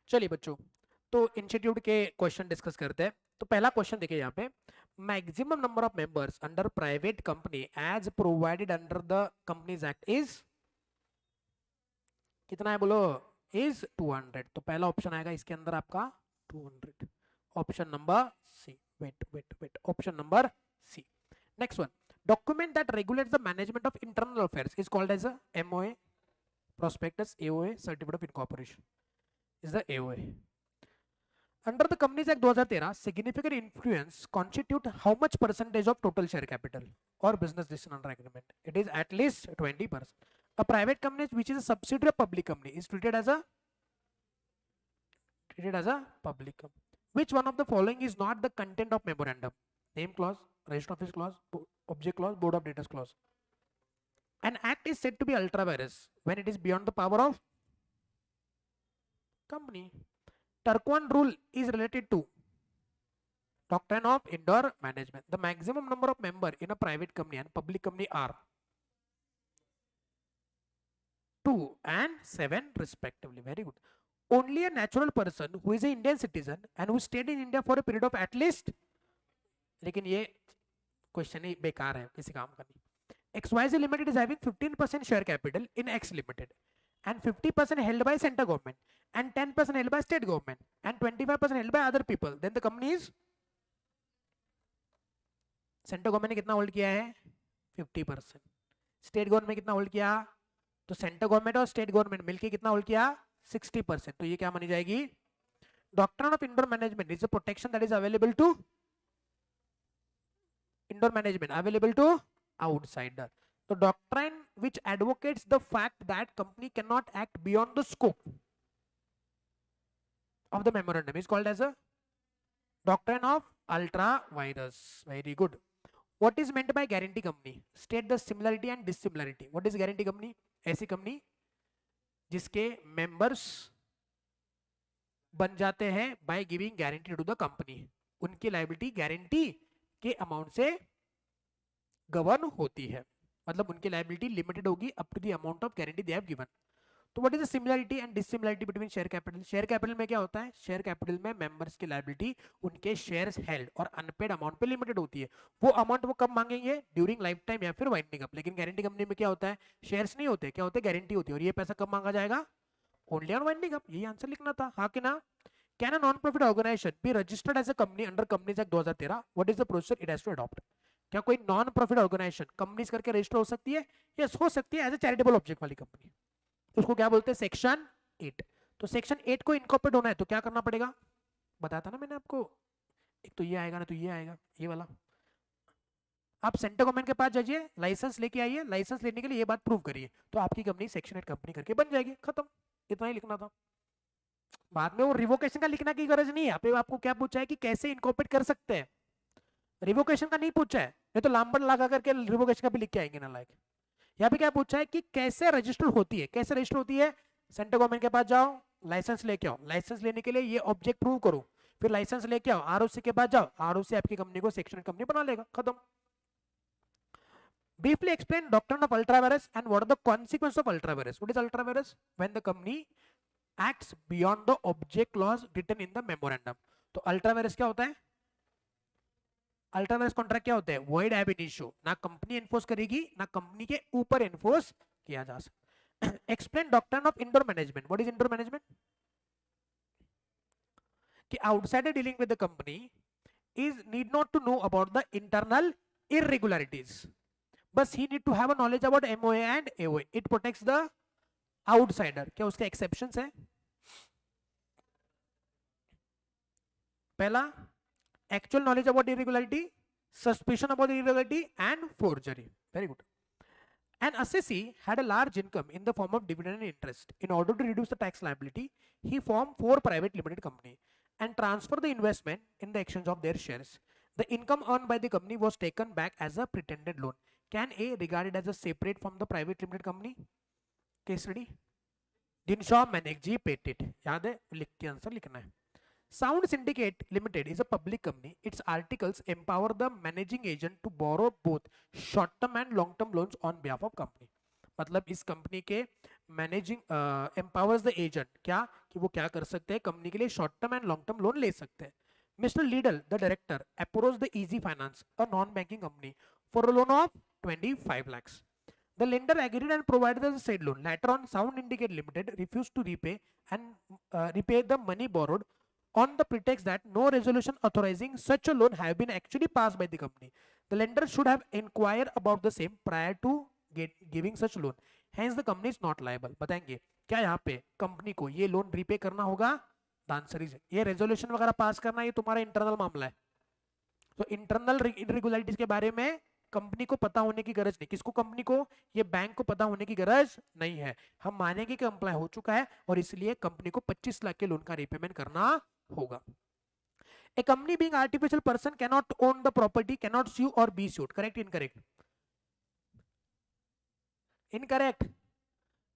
चलिए बच्चों, तो इंस्टीट्यूट के क्वेश्चन डिस्कस करते हैं। तो पहला क्वेश्चन देखिए यहाँ पे, maximum number of members under private company as provided under the companies act is, कितना है बोलो, इज 200। तो पहला ऑप्शन आएगा इसके अंदर आपका 200, option number C. Wait, option number C. Next one, document that regulates the management of internal affairs is called as a MOA, prospectus, AOA, certificate of incorporation is the AOA. Under the Companies Act 2013, significant influence constitute how much percentage of total share capital or business decision under agreement? It is at least 20%. A private company which is a subsidiary of public company is treated as a public company. Which one of the following is not the content of memorandum? Name clause, register office clause, object clause, board of directors clause. An act is said to be ultra vires when it is beyond the power of company. Turquoise rule is related to doctrine of indoor management. The maximum number of members in a private company and public company are 2 and 7 respectively. Very good. Only a natural person who is an Indian citizen and who stayed in India for a period of at least, लेकिन ये question ही बेकार है, किसी काम का नहीं। XYZ Limited is having 15% share capital in X Limited and 50% held by central government and 10% held by state government and 25% held by other people. Then the company is, central government ने कितना hold किया है 50%, state government ने कितना hold किया, तो central government और state government मिलकर कितना होल्ड किया 60%। तो ये क्या मानी जाएगी, doctrine of indoor management is a protection that is available to indoor management available to outsider. The doctrine which advocates the fact that company cannot act beyond the scope of the memorandum is called as a doctrine of ultra vires. Very good. What is meant by guarantee company? State the similarity and dissimilarity. What is guarantee company? ऐसी company जिसके members बन जाते हैं by giving guarantee to the company, उनकी liability guarantee के amount से govern होती है, मतलब उनकी लायबिलिटी लिमिटेड होगी up to the amount of guarantee they have given. तो what is the similarity and dissimilarity between share capital? Share capital में क्या होता है, शेयर कैपिटल में मेंबर्स की लायबिलिटी उनके शेयर्स हेल्ड और अनपेड अमाउंट पे लिमिटेड होती है। वो अमाउंट वो कब मांगेंगे, ड्यूरिंग लाइफ टाइम या फिर वाइंडिंग अप। लेकिन गारंटी कंपनी में क्या होता है, शेयर्स नहीं होते, क्या होते, गारंटी होती है, और ये पैसा कब मांगा जाएगा, ओनली ऑन वाइंडिंग अप। यही आंसर लिखना था, हाँ कि ना। Can a non profit organisation be registered as a company under companies act 2013? What is the procedure it has to adopt? क्या कोई नॉन प्रॉफिट ऑर्गेनाइजेशन कंपनीज करके रजिस्टर हो सकती है? यस, हो सकती है, एज अ चैरिटेबल ऑब्जेक्ट वाली कंपनी। उसको क्या बोलते हैं, सेक्शन 8। तो सेक्शन 8 को इनकॉर्पोरेट होना है तो क्या करना पड़ेगा, बताया था ना मैंने आपको, एक तो ये आएगा ना, तो ये आएगा, ये वाला। आप सेंट्रल गवर्नमेंट के पास जाइए, लाइसेंस लेके आइए, लाइसेंस लेने के लिए ये बात प्रूव करिए, तो आपकी कंपनी सेक्शन 8 कंपनी करके बन जाएगी, खत्म। इतना ही लिखना था। बाद में वो रिवोकेशन का लिखना की गरज नहीं है। आपको क्या पूछा है कि कैसे इनकॉर्पोरेट कर सकते हैं, रिवोकेशन का नहीं पूछा है, नहीं तो लामबड़ लगा करके रिवोकेशन का भी लिख के आएंगे ना लायक। यहाँ पे क्या पूछा है कि कैसे रजिस्टर होती है, कैसे रजिस्टर होती है, सेंट्रल गवर्नमेंट के पास जाओ, लाइसेंस लेके आओ, लाइसेंस लेने के लिए ये ऑब्जेक्ट प्रूव करो, फिर लाइसेंस लेके आओ, आरओसी के पास जाओ, आरओसी आपकी कंपनी को सेक्शन कंपनी बना लेगा, खत्म। Briefly explain doctrine of ultra vires and what are the consequences of ultra vires? What is ultra vires? When the company acts beyond the object clause written in the memorandum. तो ultra vires क्या होता है, ultra vires contract क्या होता है, void एब initio, ना company enforce करेगी ना कंपनी के ऊपर एनफोर्स किया जा सकता। Explain doctrine of indoor management. What is indoor management? कि outsider dealing with the company is need not to know about the internal irregularities, बस ही need to have a knowledge about MOA and AOA. It protects the outsider. क्या उसके exceptions है? पहला, actual knowledge about irregularity, suspicion about irregularity, and forgery. Very good. An assessee had a large income in the form of dividend and interest. In order to reduce the tax liability, he formed 4 private limited companies and transferred the investment in the exchange of their shares. The income earned by the company was taken back as a pretended loan. Can A regarded as a separate from the private limited company? Case study. Dinshaw Manekji Petit. याद है, लिख के answer लिखना है। Sound Syndicate Limited is a public company. Its articles empower the managing agent to borrow both short-term and long-term loans on behalf of company. मतलब इस company के managing empowers the agent क्या कि वो क्या कर सकते हैं, कंपनी के लिए short term and long term loan ले सकते हैं. Mister लीडल the director approach the easy finance a non banking company for a loan of 25 lakhs. The lender agreed and provided the said loan. Later on, Sound Indicate Limited refused to repay and repay the money borrowed on the pretext that no resolution authorizing such a loan have been actually passed by the company. The lender should have inquired about the same prior to giving such loan. Hence, the company is not liable. बताएंगे क्या यहाँ पे company को ये loan repay करना होगा? The answer is ये resolution वगैरह पास करना ये तुम्हारा इंटरनल मामला है. तो इंटरनल इरेगुलरिटीज के बारे में कंपनी को पता होने की गरज नहीं. किसको? कंपनी को. ये बैंक को पता होने की गरज नहीं है. हम मानेंगे कि अप्लाई हो चुका है और इसलिए कंपनी को 25 लाख के लोन का रीपेमेंट करना होगा. A company being artificial person cannot own the property, cannot sue or be sued. Correct? Incorrect? Incorrect.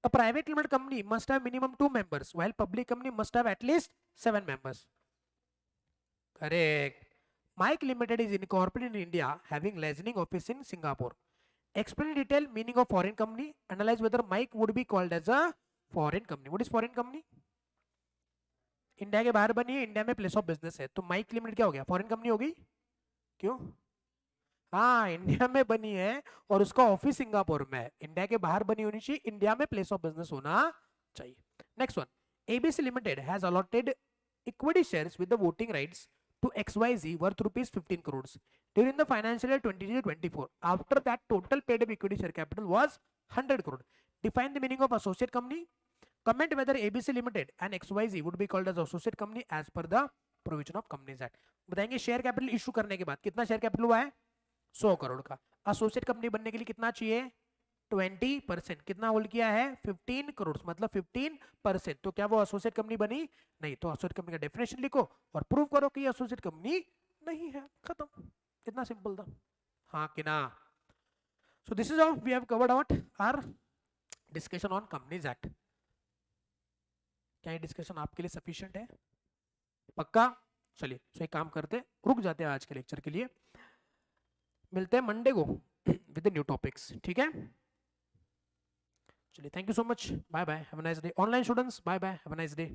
A private limited company must have minimum 2 members, while public company must have at least 7 members. Correct. Mike Limited is incorporated in India, having licensing office in Singapore. Explain in detail meaning of foreign company. Analyze whether Mike would be called as a foreign company. What is foreign company? India के बाहर बनी है, India में place of business है, तो mic limited क्या हो गया? फॉरेन कंपनी होगी. क्यों? हाँ, इंडिया में बनी है और उसका ऑफिस सिंगापुर में है. इंडिया के बाहर बनी होनी चाहिए, इंडिया में प्लेस ऑफ बिजनेस होना चाहिए. Next one. ABC limited has allotted equity shares with the voting rights to XYZ worth rupees 15 crores during the financial year 23-24. After that, total paid up equity share capital was 100 crore. Define the meaning of associate company. Comment whether ABC Limited and XYZ would be called as associate company as per the provision of Companies Act. बताएंगे share capital issue करने के बाद कितना share capital हुआ है? 100 करोड़ का. Associate company बनने के लिए कितना चाहिए? 20%. कितना होल्ड किया है? 15 करोड़, मतलब 15%. तो क्या वो एसोसिएट कंपनी बनी? नहीं. तो एसोसिएट कंपनी का डेफिनेशन लिखो और प्रूव करो कि एसोसिएट कंपनी नहीं है. खत्म. इतना सिंपल था. हाँ कि ना? So this is how we have covered our discussion on companies act. क्या ये डिस्कशन आपके लिए सफिशिएंट है? पक्का? चलिए, सो एक काम करते, रुक जाते हैं आज के लेक्चर के लिए. मिलते हैं मंडे को विद न्यू टॉपिक्स. ठीक है? चलिए, thank you so much. Bye bye, have a nice day. Online students, bye bye, have a nice day.